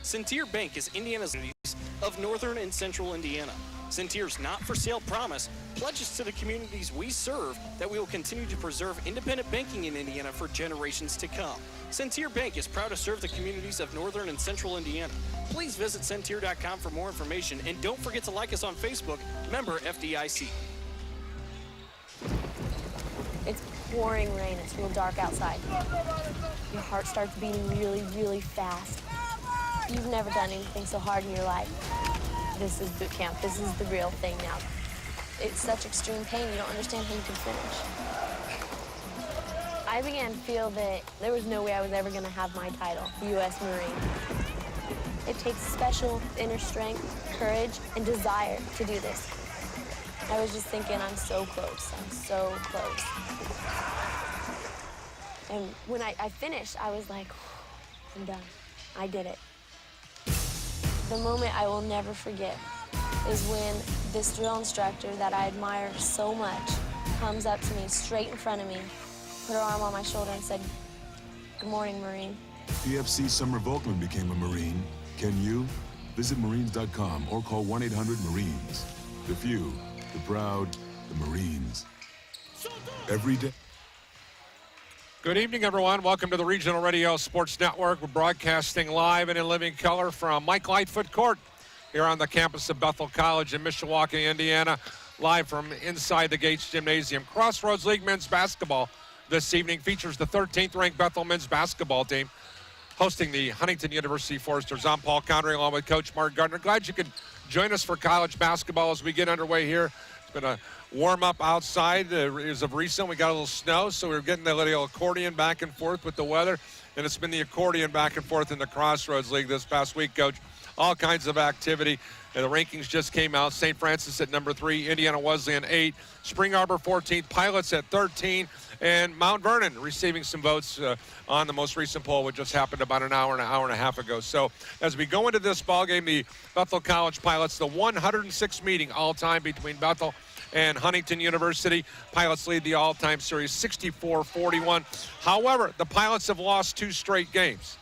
Centier Bank is Indiana's of northern and central Indiana. Centier's not-for-sale promise pledges to the communities we serve that we will continue to preserve independent banking in Indiana for generations to come. Centier Bank is proud to serve the communities of northern and central Indiana. Please visit Centier.com for more information, and don't forget to like us on Facebook, member FDIC. It's pouring rain. It's real dark outside. Your heart starts beating really, really fast. You've never done anything so hard in your life. This is boot camp. This is the real thing now. It's such extreme pain, you don't understand how you can finish. I began to feel that there was no way I was ever going to have my title, U.S. Marine. It takes special inner strength, courage, and desire to do this. I was just thinking, I'm so close. I'm so close. And when I finished, I was like, I'm done. I did it. The moment I will never forget is when this drill instructor that I admire so much comes up to me straight in front of me, put her arm on my shoulder and said, "Good morning, Marine." PFC Summer Volkman became a Marine. Can you? Visit Marines.com or call 1-800-MARINES. The few, the proud, the Marines. Every day. Good evening, everyone. Welcome to the Regional Radio Sports Network. We're broadcasting live and in living color from Mike Lightfoot Court here on the campus of Bethel College in Mishawaka, Indiana, live from inside the Gates Gymnasium. Crossroads League men's basketball this evening features the 13th-ranked Bethel men's basketball team hosting the Huntington University Foresters. I'm Paul Connery along with Coach Mark Gardner. Glad you could join us for college basketball as we get underway here. It's been a warm-up outside as of recent. We got a little snow, so we were getting the little accordion back and forth with the weather, and it's been the accordion back and forth in the Crossroads League this past week, Coach. All kinds of activity. And the rankings just came out. St. Francis at number 3, Indiana Wesleyan 8, Spring Arbor 14th, Pilots at 13, and Mount Vernon receiving some votes on the most recent poll, which just happened about an hour and a half ago. So as we go into this ballgame, the Bethel College Pilots, the 106th meeting all-time between Bethel and Huntington University. Pilots lead the all-time series 64-41. However, the Pilots have lost 2 straight games,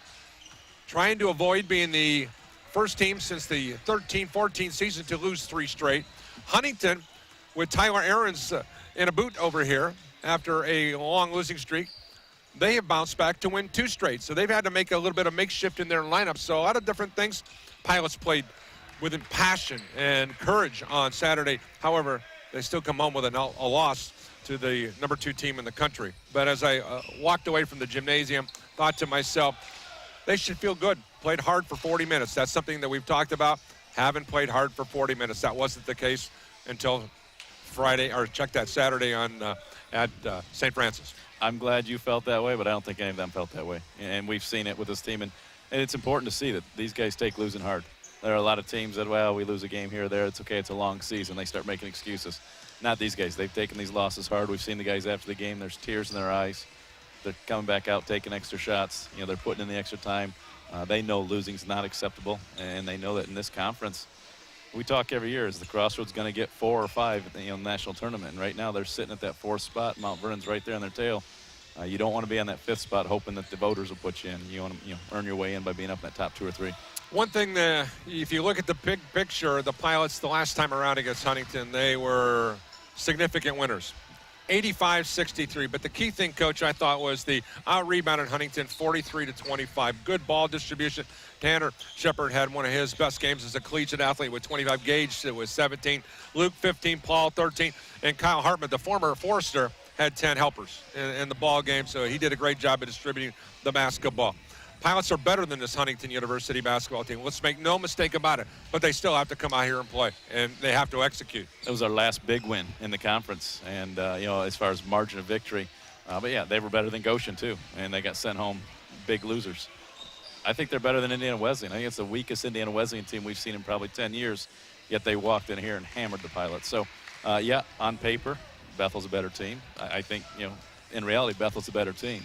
trying to avoid being the first team since the 13-14 season to lose 3 straight. Huntington, with Tyler Ahrens in a boot over here after a long losing streak, they have bounced back to win 2 straight. So they've had to make a little bit of makeshift in their lineup. So a lot of different things. Pilots played with passion and courage on Saturday. However, they still come home with a loss to the number 2 team in the country. But as I walked away from the gymnasium, thought to myself, they should feel good. Played hard for 40 minutes. That's something that we've talked about. Haven't played hard for 40 minutes. That wasn't the case until Friday, or check that Saturday on at St. Francis. I'm glad you felt that way, but I don't think any of them felt that way. And we've seen it with this team. And it's important to see that these guys take losing hard. There are a lot of teams that, well, we lose a game here or there. It's okay. It's a long season. They start making excuses. Not these guys. They've taken these losses hard. We've seen the guys after the game. There's tears in their eyes. They're coming back out, taking extra shots. You know, they're putting in the extra time. They know losing's not acceptable, and they know that in this conference, we talk every year, is the Crossroads going to get 4 or 5 in the national tournament? And right now they're sitting at that 4th spot. Mount Vernon's right there on their tail. You don't want to be on that 5th spot hoping that the voters will put you in. You want to earn your way in by being up in that top 2 or 3. One thing, if you look at the big picture, the Pilots the last time around against Huntington, they were significant winners. 85-63, but the key thing, Coach, I thought was the out-rebound in Huntington, 43-25. Good ball distribution. Tanner Shepard had one of his best games as a collegiate athlete with 25. Gage was 17. Luke, 15. Paul, 13. And Kyle Hartman, the former Forester, had 10 helpers in the ball game, so he did a great job of distributing the basketball. Pilots are better than this Huntington University basketball team. Let's make no mistake about it. But they still have to come out here and play, and they have to execute. It was our last big win in the conference, and, as far as margin of victory. But, yeah, they were better than Goshen, too, and they got sent home big losers. I think they're better than Indiana Wesleyan. I think it's the weakest Indiana Wesleyan team we've seen in probably 10 years, yet they walked in here and hammered the Pilots. So, on paper, Bethel's a better team. I think, in reality, Bethel's a better team.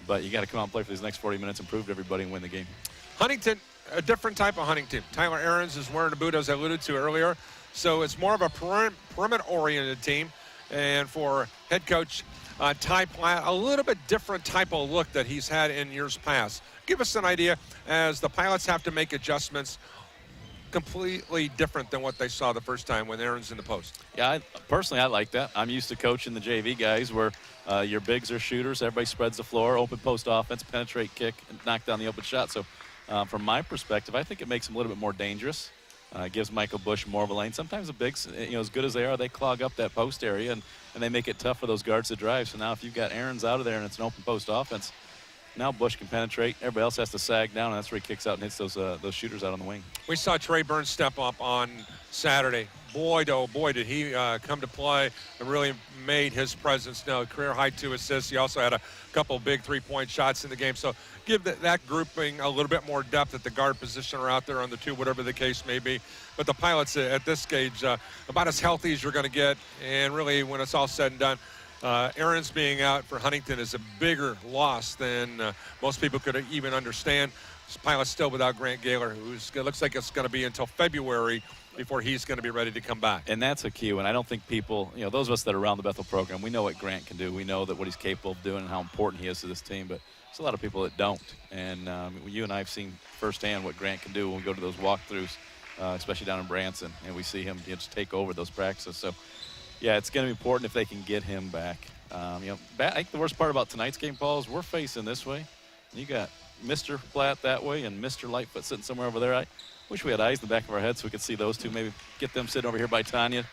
But you got to come out and play for these next 40 minutes and prove to everybody and win the game. Huntington, a different type of Huntington. Tyler Ahrens is wearing a boot, as I alluded to earlier. So it's more of a perimeter-oriented team. And for head coach Ty Platt, a little bit different type of look that he's had in years past. Give us an idea as the Pilots have to make adjustments completely different than what they saw the first time when Aaron's in the post. Yeah, personally, I like that. I'm used to coaching the JV guys where your bigs are shooters. Everybody spreads the floor, open post offense, penetrate, kick, and knock down the open shot. So from my perspective, I think it makes them a little bit more dangerous. Gives Michael Bush more of a lane. Sometimes the bigs, as good as they are, they clog up that post area, and they make it tough for those guards to drive. So now if you've got Aaron's out of there and it's an open post offense, now Bush can penetrate. Everybody else has to sag down, and that's where he kicks out and hits those shooters out on the wing. We saw Trey Burns step up on Saturday. Boy, oh boy, did he come to play and really made his presence known. Career high 2 assists. He also had a couple of big three-point shots in the game. So give that grouping a little bit more depth at the guard position or out there on the 2, whatever the case may be. But the Pilots at this stage, about as healthy as you're going to get. And really, when it's all said and done, Aaron's being out for Huntington is a bigger loss than most people could even understand. This Pilot's still without Grant Gaylor, who looks like it's going to be until February before he's going to be ready to come back. And that's a cue, and I don't think people, those of us that are around the Bethel program, we know what Grant can do. We know that what he's capable of doing and how important he is to this team, but there's a lot of people that don't. And you and I have seen firsthand what Grant can do when we go to those walkthroughs, especially down in Branson, and we see him just take over those practices. So, yeah, it's going to be important if they can get him back. I think the worst part about tonight's game, Paul, is we're facing this way. You got Mr. Platt that way and Mr. Lightfoot sitting somewhere over there. I wish we had eyes in the back of our head so we could see those two. Maybe get them sitting over here by Tanya.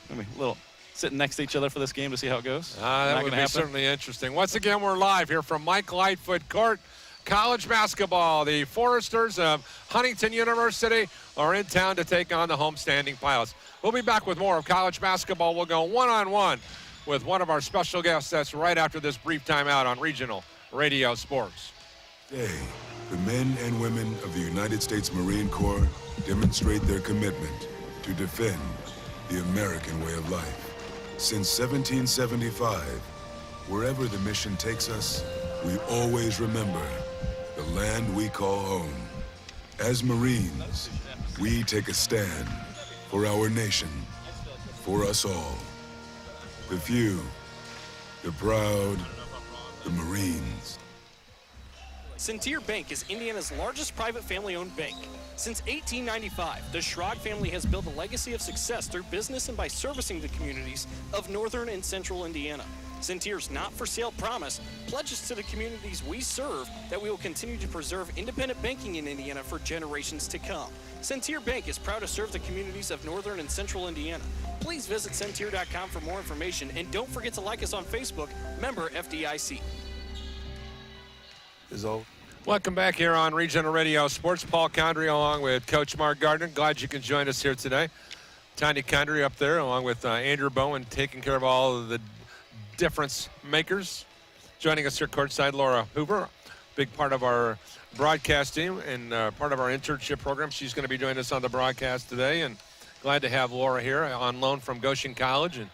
Maybe a little sitting next to each other for this game to see how it goes. That would be certainly interesting. Once again, we're live here from Mike Lightfoot Court. College basketball. The Foresters of Huntington University are in town to take on the homestanding Pilots. We'll be back with more of college basketball. We'll go one-on-one with one of our special guests. That's right after this brief timeout on Regional Radio Sports. Today, the men and women of the United States Marine Corps demonstrate their commitment to defend the American way of life. Since 1775, wherever the mission takes us, we always remember the land we call home. As Marines, we take a stand for our nation, for us all. The few, the proud, the Marines. Centier Bank is Indiana's largest private family-owned bank. Since 1895, the Schrag family has built a legacy of success through business and by servicing the communities of northern and central Indiana. Centier's not-for-sale promise pledges to the communities we serve that we will continue to preserve independent banking in Indiana for generations to come. Centier Bank is proud to serve the communities of northern and central Indiana. Please visit Centier.com for more information, and don't forget to like us on Facebook, member FDIC. Welcome back here on Regional Radio Sports. Paul Condry along with Coach Mark Gardner. Glad you can join us here today. Tanya Condry up there along with Andrew Bowen taking care of all of the difference makers. Joining us here courtside, Laura Hoover, big part of our broadcast team and part of our internship program. She's going to be joining us on the broadcast today, and glad to have Laura here on loan from Goshen College. And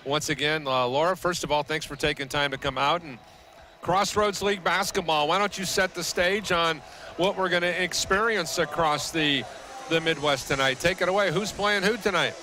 once again, Laura, first of all, thanks for taking time to come out. And Crossroads League basketball, why don't you set the stage on what we're going to experience across the Midwest tonight? Take it away. Who's playing who tonight?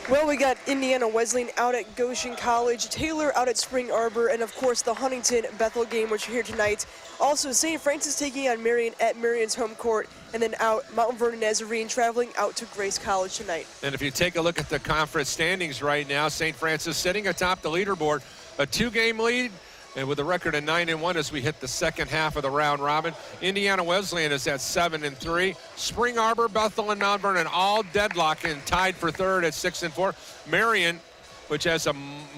Well, we got Indiana Wesleyan out at Goshen College, Taylor out at Spring Arbor, and of course the Huntington Bethel game, which are here tonight. Also, St. Francis taking on Marion at Marion's home court, and then out Mount Vernon Nazarene traveling out to Grace College tonight. And if you take a look at the conference standings right now, St. Francis sitting atop the leaderboard, a 2-game lead, and with a record of 9-1 as we hit the second half of the round robin. Indiana Wesleyan is at 7-3. Spring Arbor, Bethel, and Mount Vernon all deadlocked and tied for third at 6-4. Marion, which has a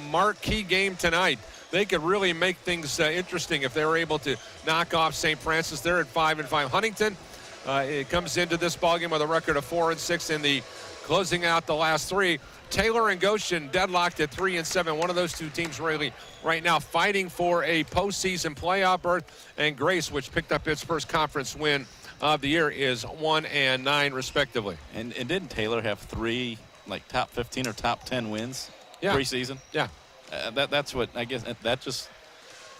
marquee game tonight, they could really make things interesting if they were able to knock off St. Francis. They're at 5-5. Huntington, it comes into this ballgame with a record of 4-6 in the closing out the last three. Taylor and Goshen deadlocked at 3-7. One of those two teams really right now fighting for a postseason playoff berth. And Grace, which picked up its first conference win of the year, is 1-9 respectively. And didn't Taylor have 3 top 15 or top 10 wins preseason? Yeah. That's what I guess that just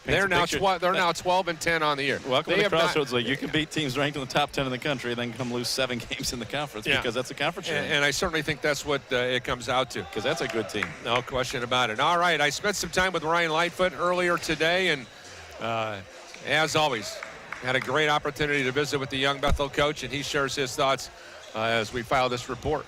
They're now 12-10 on the year. Welcome to the Crossroads League. You can beat teams ranked in the top 10 in the country and then come lose 7 games in the conference because that's a conference. And I certainly think that's what it comes out to. Because that's a good team. No question about it. All right, I spent some time with Ryan Lightfoot earlier today, and as always, had a great opportunity to visit with the young Bethel coach, and he shares his thoughts as we file this report.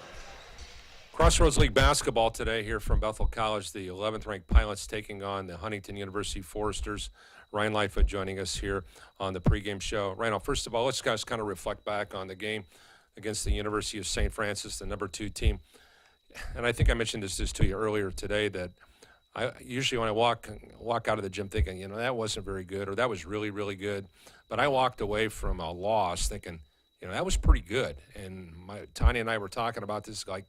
Crossroads League basketball today here from Bethel College. The 11th ranked Pilots taking on the Huntington University Foresters. Ryan Lightfoot joining us here on the pregame show. Ryan, first of all, let's guys kind of reflect back on the game against the University of St. Francis, the number 2 team. And I think I mentioned this to you earlier today that I usually when I walk out of the gym thinking, that wasn't very good or that was really, really good. But I walked away from a loss thinking, that was pretty good. And Tanya and I were talking about this like,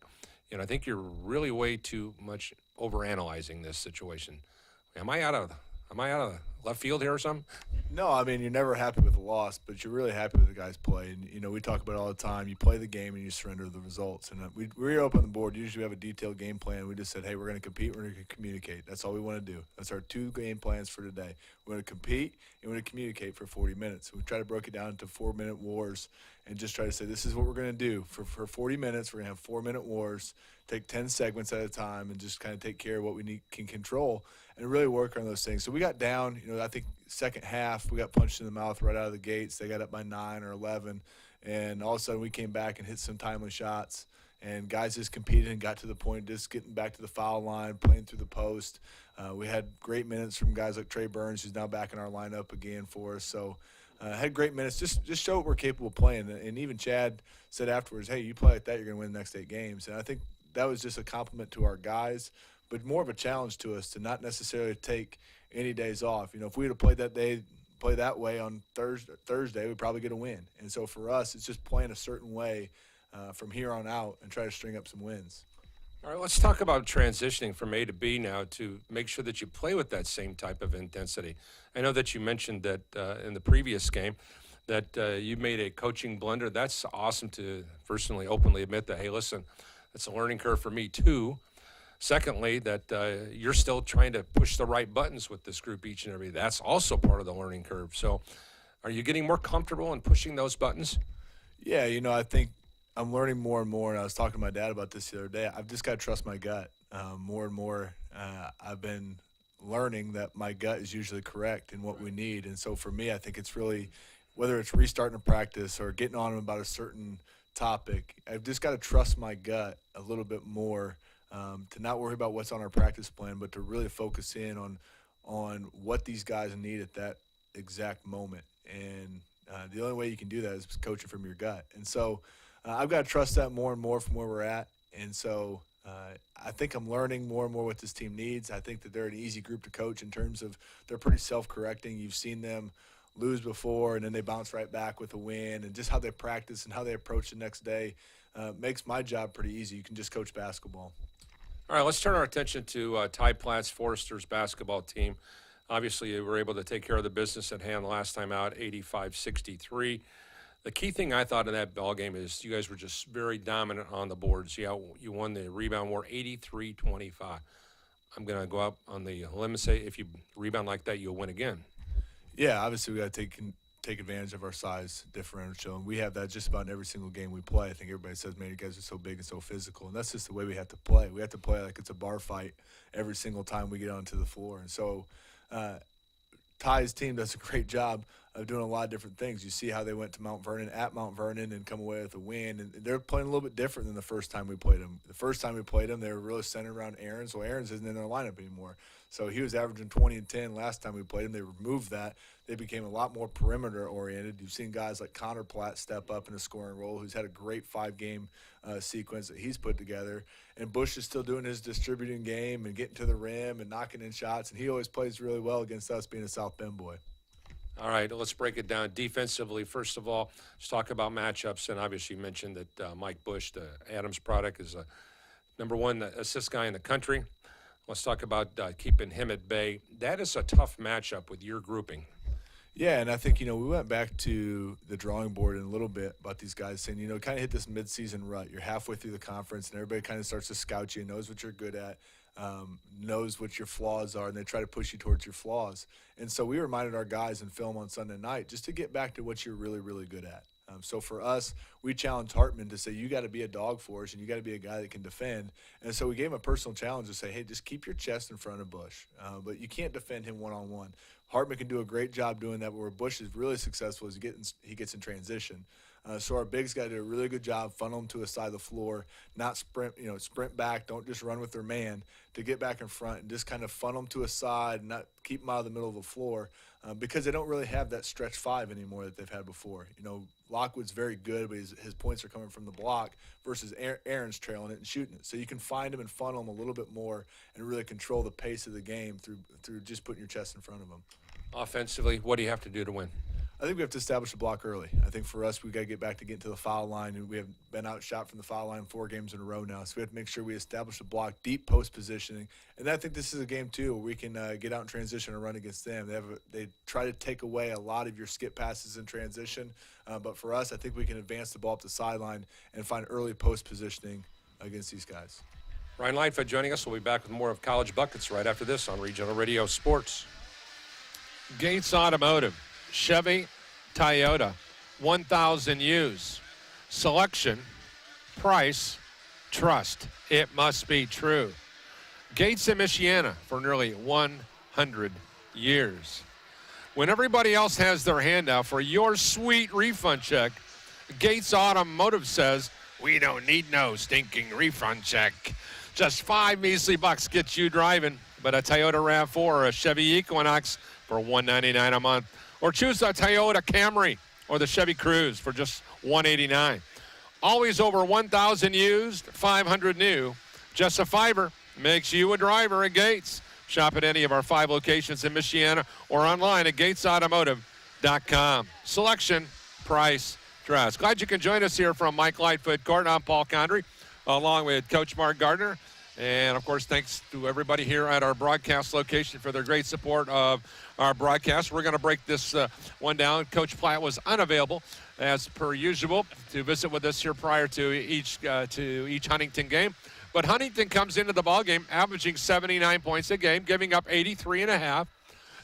I think you're really way too much overanalyzing this situation. Am I out of left field here or something? No, I mean, you're never happy with the loss, but you're really happy with the guys' play. And, we talk about it all the time. You play the game and you surrender the results. And we were up on the board. Usually we have a detailed game plan. We just said, hey, we're going to compete. We're going to communicate. That's all we want to do. That's our 2 game plans for today. We're going to compete and we're going to communicate for 40 minutes. We try to break it down into 4-minute wars and just try to say, this is what we're going to do. For 40 minutes, we're going to have 4-minute wars, take 10 segments at a time, and just kind of take care of what we can control and really work on those things. So we got down, I think second half, we got punched in the mouth right out of the gates. They got up by 9 or 11, and all of a sudden we came back and hit some timely shots. And guys just competed and got to the point just getting back to the foul line, playing through the post. We had great minutes from guys like Trey Burns, who's now back in our lineup again for us. So had great minutes. Just show what we're capable of playing. And even Chad said afterwards, hey, you play like that, you're going to win the next 8 games. And I think that was just a compliment to our guys, but more of a challenge to us to not necessarily take any days off. If we would have played that way on Thursday, we'd probably get a win. And so for us, it's just playing a certain way from here on out and try to string up some wins. All right, let's talk about transitioning from A to B now to make sure that you play with that same type of intensity. I know that you mentioned that in the previous game that you made a coaching blunder. That's awesome to personally, openly admit that, hey, listen, that's a learning curve for me too. Secondly, that you're still trying to push the right buttons with this group each and every day. That's also part of the learning curve. So are you getting more comfortable in pushing those buttons? Yeah, I think I'm learning more and more, and I was talking to my dad about this the other day. I've just got to trust my gut more and more. I've been learning that my gut is usually correct in what we need. And so for me, I think it's really, whether it's restarting a practice or getting on them about a certain topic, I've just got to trust my gut a little bit more to not worry about what's on our practice plan, but to really focus in on what these guys need at that exact moment. And the only way you can do that is coaching from your gut. And so I've got to trust that more and more from where we're at. And so I think I'm learning more and more what this team needs. I think that they're an easy group to coach in terms of they're pretty self-correcting. You've seen them lose before, and then they bounce right back with a win. And just how they practice and how they approach the next day makes my job pretty easy. You can just coach basketball. All right, let's turn our attention to Ty Platt's Foresters basketball team. Obviously, we were able to take care of the business at hand last time out, 85-63. The key thing I thought in that ball game is you guys were just very dominant on the boards. You won the rebound war 83-25. I'm going to go up on the limb and say if you rebound like that, you'll win again. Yeah, obviously we got to take advantage of our size differential, and we have that just about in every single game we play. I think everybody says, man, you guys are so big and so physical, and that's just the way we have to play. We have to play like it's a bar fight every single time we get onto the floor. And so Ty's team does a great job of doing a lot of different things. You see how they went to Mount Vernon and come away with a win. And they're playing a little bit different than the first time we played them. The first time we played them, they were really centered around Aarons. Well, Aarons isn't in their lineup anymore. So he was averaging 20 and 10 last time we played him. They removed that. They became a lot more perimeter-oriented. You've seen guys like Connor Platt step up in a scoring role, who's had a great 5-game sequence that he's put together. And Bush is still doing his distributing game and getting to the rim and knocking in shots. And he always plays really well against us being a South Bend boy. All right, let's break it down defensively. First of all, let's talk about matchups. And obviously you mentioned that Mike Bush, the Adams product, is a #1 assist guy in the country. Let's talk about keeping him at bay. That is a tough matchup with your grouping. Yeah, and I think, we went back to the drawing board in a little bit about these guys saying, kind of hit this midseason rut. You're halfway through the conference, and everybody kind of starts to scout you and knows what you're good at. knows what your flaws are, and they try to push you towards your flaws. And so we reminded our guys in film on Sunday night just to get back to what you're really, really good at. So for us, we challenged Hartman to say, you got to be a dog for us, and you got to be a guy that can defend. And so we gave him a personal challenge to say, hey, just keep your chest in front of Bush. But you can't defend him one-on-one. Hartman can do a great job doing that, but where Bush is really successful is he gets in transition. So our bigs got to do a really good job, funnel them to a side of the floor, not sprint back, don't just run with their man, to get back in front and just kind of funnel them to a side and not keep them out of the middle of the floor, because they don't really have that stretch five anymore that they've had before. Lockwood's very good, but his points are coming from the block versus Aaron's trailing it and shooting it. So you can find him and funnel him a little bit more and really control the pace of the game through just putting your chest in front of him. Offensively, what do you have to do to win? I think we have to establish a block early. I think for us, we got to get back to getting to the foul line, and we have been outshot from the foul line 4 games in a row now. So we have to make sure we establish a block, deep post positioning. And I think this is a game, too, where we can get out in transition and run against them. They try to take away a lot of your skip passes in transition. But for us, I think we can advance the ball up the sideline and find early post positioning against these guys. Ryan Lightfoot joining us. We'll be back with more of College Buckets right after this on Regional Radio Sports. Gates Automotive, Chevy, Toyota, 1,000 used. Selection, price, trust. It must be true. Gates in Michiana for nearly 100 years. When everybody else has their hand out for your sweet refund check, Gates Automotive says, we don't need no stinking refund check. Just 5 measly bucks gets you driving, but a Toyota RAV4 or a Chevy Equinox for $199 a month. Or choose a Toyota Camry or the Chevy Cruze for just $189. Always over 1,000 used, 500 new. Just a $5 makes you a driver at Gates. Shop at any of our 5 locations in Michiana or online at gatesautomotive.com. Selection, price, trust. Glad you can join us here from Mike Lightfoot Court. I'm Paul Condry, along with Coach Mark Gardner. And, of course, thanks to everybody here at our broadcast location for their great support of our broadcast. We're going to break this one down. Coach Platt was unavailable, as per usual, to visit with us here prior to each Huntington game. But Huntington comes into the ballgame averaging 79 points a game, giving up 83.5.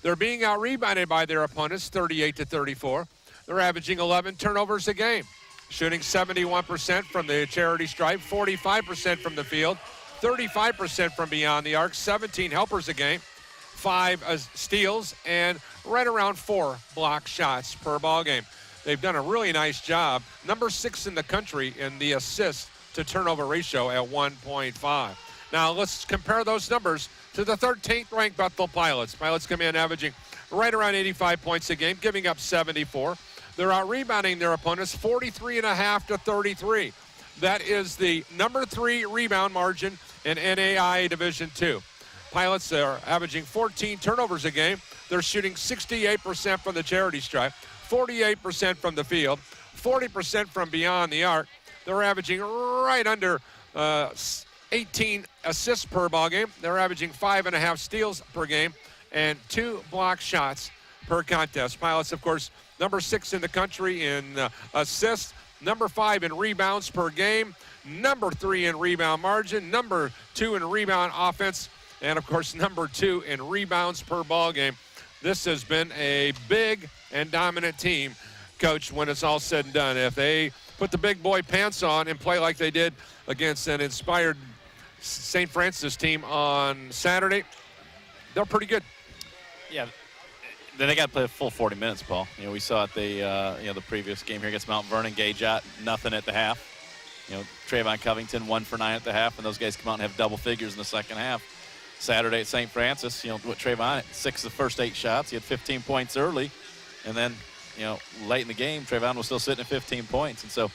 They're being out-rebounded by their opponents, 38-34. They're averaging 11 turnovers a game, shooting 71% from the charity stripe, 45% from the field, 35% from beyond the arc, 17 helpers a game, 5 steals, and right around 4 block shots per ball game. They've done a really nice job. Number 6 in the country in the assist to turnover ratio at 1.5. Now let's compare those numbers to the 13th ranked Bethel Pilots. Pilots come in averaging right around 85 points a game, giving up 74. They're out rebounding their opponents 43.5 to 33. That is the number 3 rebound margin in NAIA Division II. Pilots are averaging 14 turnovers a game. They're shooting 68% from the charity stripe, 48% from the field, 40% from beyond the arc. They're averaging right under 18 assists per ball game. They're averaging 5.5 steals per game and 2 block shots per contest. Pilots, of course, number 6 in the country in assists, number 5 in rebounds per game, number 3 in rebound margin, number 2 in rebound offense, and, of course, number 2 in rebounds per ball game. This has been a big and dominant team, Coach, when it's all said and done. If they put the big boy pants on and play like they did against an inspired St. Francis team on Saturday, they're pretty good. Yeah. Then they got to play a full 40 minutes, Paul. We saw it the previous game here against Mount Vernon. Gage out, nothing at the half. Trayvon Covington 1 for 9 at the half, and those guys come out and have double figures in the second half. Saturday at St. Francis, what Trayvon, 6 of the first 8 shots. He had 15 points early, and then, late in the game, Trayvon was still sitting at 15 points. And so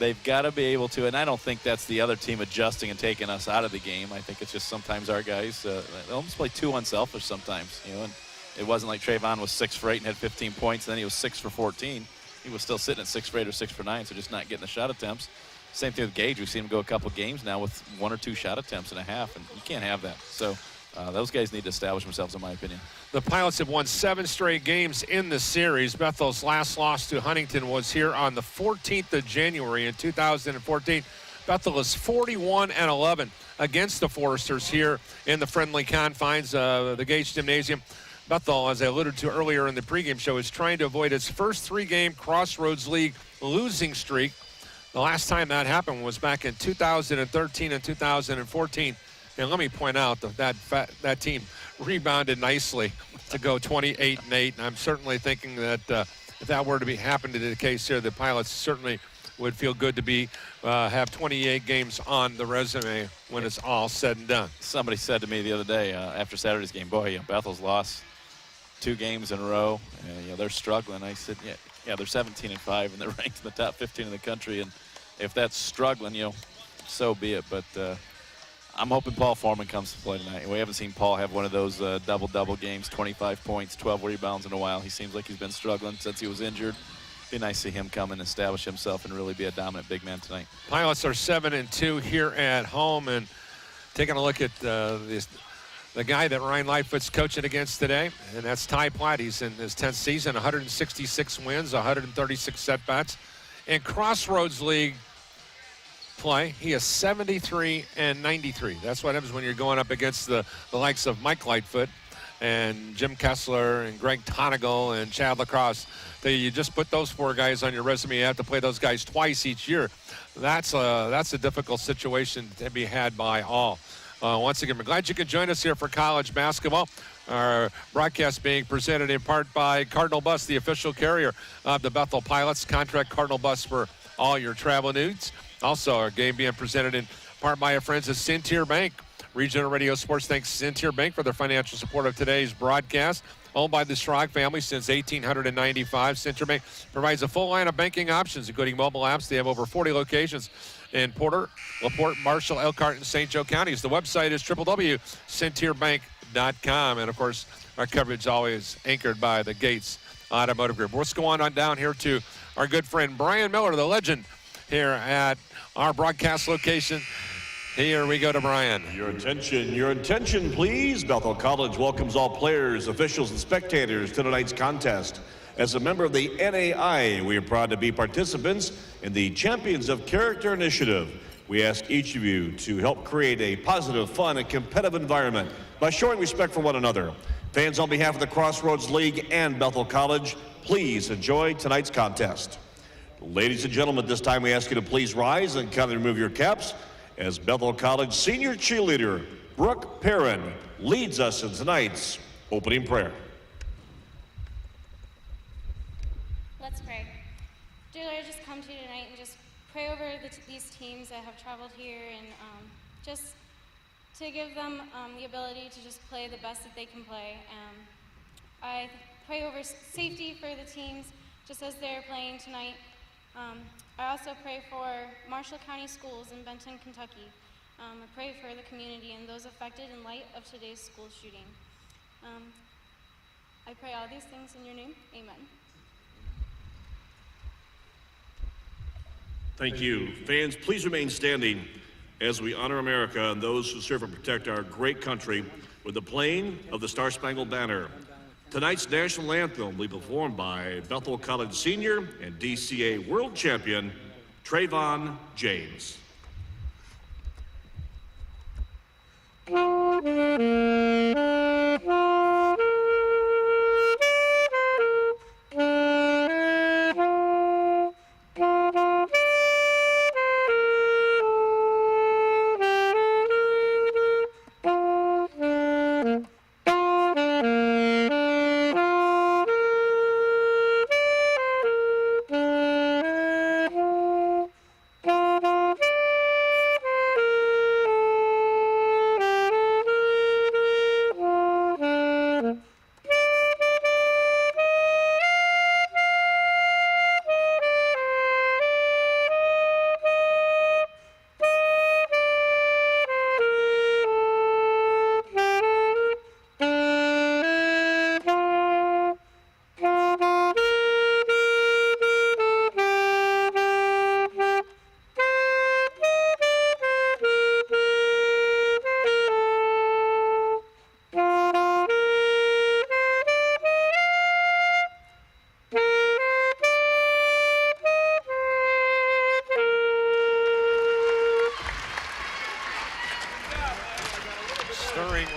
they've got to be able to, and I don't think that's the other team adjusting and taking us out of the game. I think it's just sometimes our guys, they almost play too unselfish sometimes, and it wasn't like Trayvon was 6 for 8 and had 15 points, and then he was 6 for 14. He was still sitting at 6 for 8 or 6 for 9, so just not getting the shot attempts. Same thing with Gage. We've seen him go a couple games now with 1 or 2 shot attempts and a half, and you can't have that. So those guys need to establish themselves, in my opinion. The Pilots have won 7 straight games in the series. Bethel's last loss to Huntington was here on the 14th of January in 2014. Bethel is 41-11 against the Foresters here in the friendly confines of the Gage Gymnasium. Bethel, as I alluded to earlier in the pregame show, is trying to avoid its first 3-game Crossroads League losing streak. The last time that happened was back in 2013 and 2014. And let me point out that team rebounded nicely to go 28-8. And I'm certainly thinking that if that were to happen to be the case here, the Pilots certainly would feel good to have 28 games on the resume when it's all said and done. Somebody said to me the other day after Saturday's game, boy, Bethel's lost 2 games in a row. They're struggling. I said, yeah, they're 17-5 and they're ranked in the top 15 in the country. And if that's struggling, so be it. But I'm hoping Paul Foreman comes to play tonight. We haven't seen Paul have one of those double-double games, 25 points, 12 rebounds in a while. He seems like he's been struggling since he was injured. Be nice to see him come and establish himself and really be a dominant big man tonight. Pilots are 7-2 here at home, and taking a look at the guy that Ryan Lightfoot's coaching against today, and that's Ty Platt. He's in his 10th season, 166 wins, 136 setbacks. In Crossroads League play, he is 73-93. That's what happens when you're going up against the likes of Mike Lightfoot and Jim Kessler and Greg Tonigal and Chad Lacrosse. You just put those 4 guys on your resume. You have to play those guys twice each year. That's a difficult situation to be had by all. Once again, we're glad you could join us here for college basketball. Our broadcast being presented in part by Cardinal Bus, the official carrier of the Bethel Pilots. Contract Cardinal Bus for all your travel needs. Also, our game being presented in part by our friends at Centier Bank. Regional Radio Sports thanks Centier Bank for their financial support of today's broadcast. Owned by the Schrag family since 1895, Centier Bank provides a full line of banking options, including mobile apps. They have over 40 locations in Porter, LaPorte, Marshall, Elkhart, and St. Joe counties. The website is www.centierbank.com. And, of course, our coverage is always anchored by the Gates Automotive Group. Let's go on down here to our good friend Brian Miller, the legend, here at our broadcast location. Here we go to Brian. Your attention, please. Bethel College welcomes all players, officials, and spectators to tonight's contest. As a member of the NAIA, we are proud to be participants in the Champions of Character Initiative. We ask each of you to help create a positive, fun, and competitive environment by showing respect for one another. Fans, on behalf of the Crossroads League and Bethel College, please enjoy tonight's contest. Ladies and gentlemen, this time we ask you to please rise and kindly remove your caps as Bethel College senior cheerleader Brooke Perrin leads us in tonight's opening prayer. Let's pray. Dear Lord, just come to you tonight and just pray over these teams that have traveled here and just to give them the ability to just play the best that they can play. I pray over safety for the teams just as they're playing tonight. I also pray for Marshall County Schools in Benton, Kentucky. I pray for the community and those affected in light of today's school shooting. I pray all these things in your name. Amen. Thank you. Fans, please remain standing as we honor America and those who serve and protect our great country with the playing of the Star-Spangled Banner. Tonight's national anthem will be performed by Bethel College senior and DCA world champion, Trayvon James.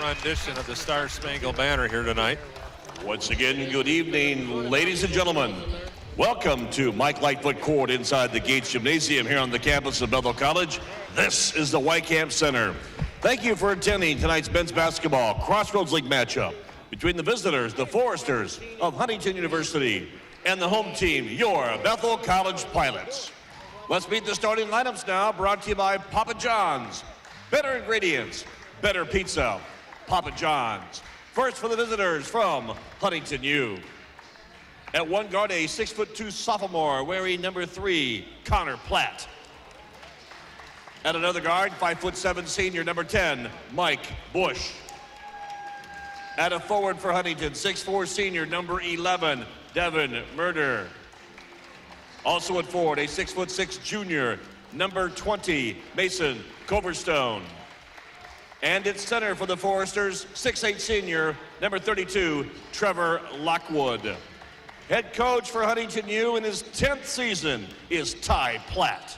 rendition of the Star Spangled Banner here tonight. Once again, good evening, ladies and gentlemen. Welcome to Mike Lightfoot Court inside the Gates Gymnasium here on the campus of Bethel College. This is the Wiekamp Center. Thank you for attending tonight's men's basketball Crossroads League matchup between the visitors, the Foresters of Huntington University, and the home team, your Bethel College Pilots. Let's meet the starting lineups now, brought to you by Papa John's. Better ingredients, better pizza, Papa John's. First for the visitors from Huntington U. At one guard, a 6'2" sophomore wearing number 3, Connor Platt. At another guard, 5'7" senior, number 10, Mike Bush. At a forward for Huntington, 6'4" senior, number 11, Devin Murder. Also at forward, a 6'6" junior, number 20, Mason Coverstone. And at center for the Foresters, 6'8" senior, number 32, Trevor Lockwood. Head coach for Huntington U in his 10th season is Ty Platt.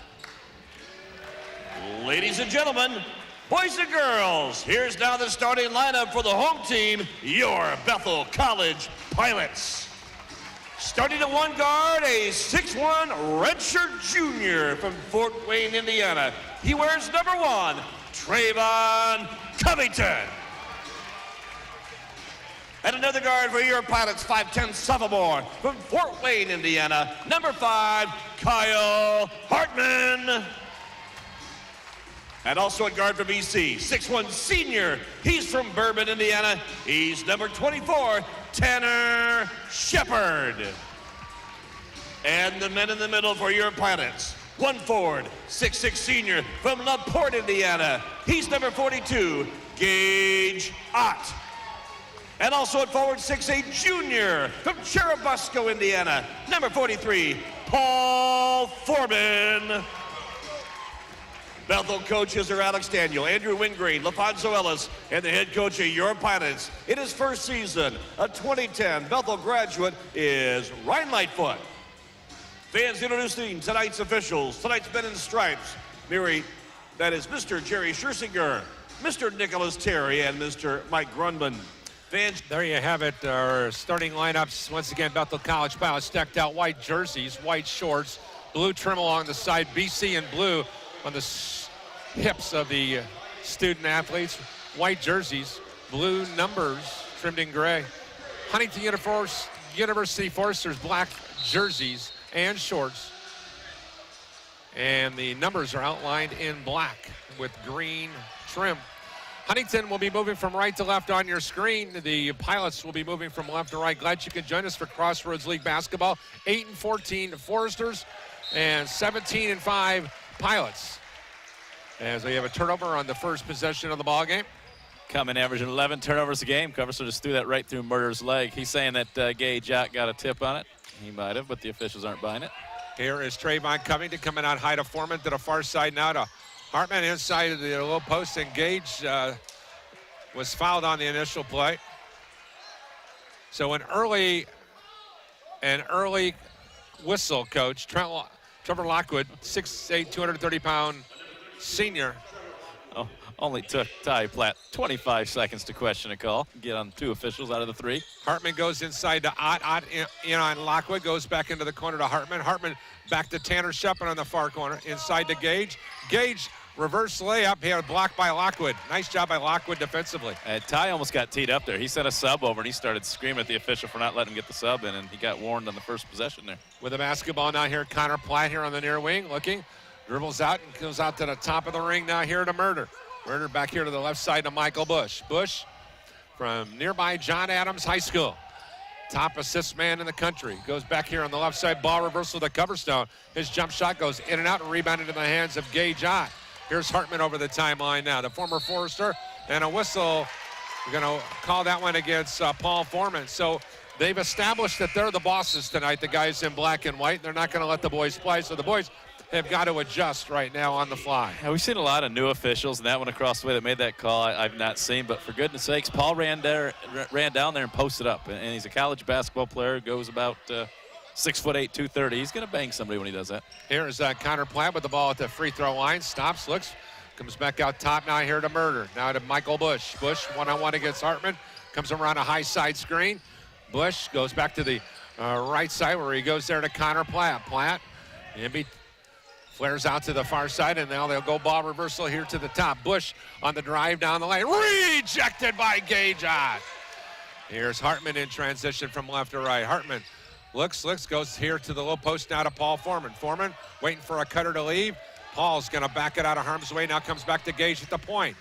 Ladies and gentlemen, boys and girls, here's now the starting lineup for the home team, your Bethel College Pilots. Starting at one guard, a 6'1" redshirt junior from Fort Wayne, Indiana. He wears number 1, Trayvon Covington. And another guard for your Pilots, 5'10" sophomore from Fort Wayne, Indiana, number 5, Kyle Hartman. And also at guard for BC, 6'1" senior. He's from Bourbon, Indiana. He's number 24, Tanner Shepard. And the men in the middle for your Pilots, one forward, 6'6" senior from LaPorte, Indiana. He's number 42, Gage Ott. And also at forward, 6'8" junior from Churubusco, Indiana, number 43, Paul Foreman. Bethel coaches are Alex Daniel, Andrew Wingreen, LaFonso Ellis, and the head coach of your Pilots in his first season, a 2010 Bethel graduate, is Ryan Lightfoot. Fans, introducing tonight's officials, tonight's men in stripes. That is Mr. Jerry Scherzinger, Mr. Nicholas Terry, and Mr. Mike Grunman. Fans. There you have it, our starting lineups. Once again, Bethel College Pilots decked out white jerseys, white shorts, blue trim along the side, BC in blue on the hips of the student athletes, white jerseys, blue numbers trimmed in gray. Huntington University Foresters, black jerseys and shorts. And the numbers are outlined in black with green trim. Huntington will be moving from right to left on your screen. The Pilots will be moving from left to right. Glad you could join us for Crossroads League basketball. 8-14 Foresters and 17-5 Pilots. As we have a turnover on the first possession of the ball game. Coming averaging 11 turnovers a game. Coverster just threw that right through Murder's leg. He's saying that Gage Ott got a tip on it. He might have, but the officials aren't buying it. Here is Trayvon Covington coming out high to Foreman to the far side now to Hartman inside of the low post, and Gage was fouled on the initial play. So an early whistle, coach. Trevor Lockwood, 6'8", 230-pound senior. Oh, only took Ty Platt 25 seconds to question a call. Get on 2 officials out of the 3. Hartman goes inside to Ott. Ott in on Lockwood, goes back into the corner to Hartman. Hartman back to Tanner Shepard on the far corner. Inside to Gage. Gage, reverse layup here, blocked by Lockwood. Nice job by Lockwood defensively. Ty almost got teed up there. He sent a sub over, and he started screaming at the official for not letting him get the sub in, and he got warned on the first possession there. With the basketball now here, Connor Platt here on the near wing, looking. Dribbles out and goes out to the top of the ring now here to Murder. Murder back here to the left side to Michael Bush. Bush from nearby John Adams High School. Top assist man in the country. Goes back here on the left side, ball reversal to Coverstone. His jump shot goes in and out and rebounded in the hands of Gage Ott. Here's Hartman over the timeline now. The former Forester, and a whistle. We're going to call that one against Paul Foreman. So they've established that they're the bosses tonight, the guys in black and white. They're not going to let the boys play. So the boys have got to adjust right now on the fly. Yeah, we've seen a lot of new officials, and that one across the way that made that call I've not seen. But for goodness sakes, Paul ran down there and posted up. And he's a college basketball player, goes about 6'8", 230. He's going to bang somebody when he does that. Here is Connor Platt with the ball at the free throw line. Stops, looks, Comes back out top now here to Murder. Now to Michael Bush. Bush one-on-one against Hartman. Comes around a high side screen. Bush goes back to the right side where he goes there to Connor Platt. Platt flares out to the far side, and now they'll go ball reversal here to the top. Bush on the drive down the lane. Rejected by Gage on. Here's Hartman in transition from left to right. Hartman looks, goes here to the low post now to Paul Foreman. Foreman waiting for a cutter to leave. Paul's going to back it out of harm's way. Now comes back to Gage at the point.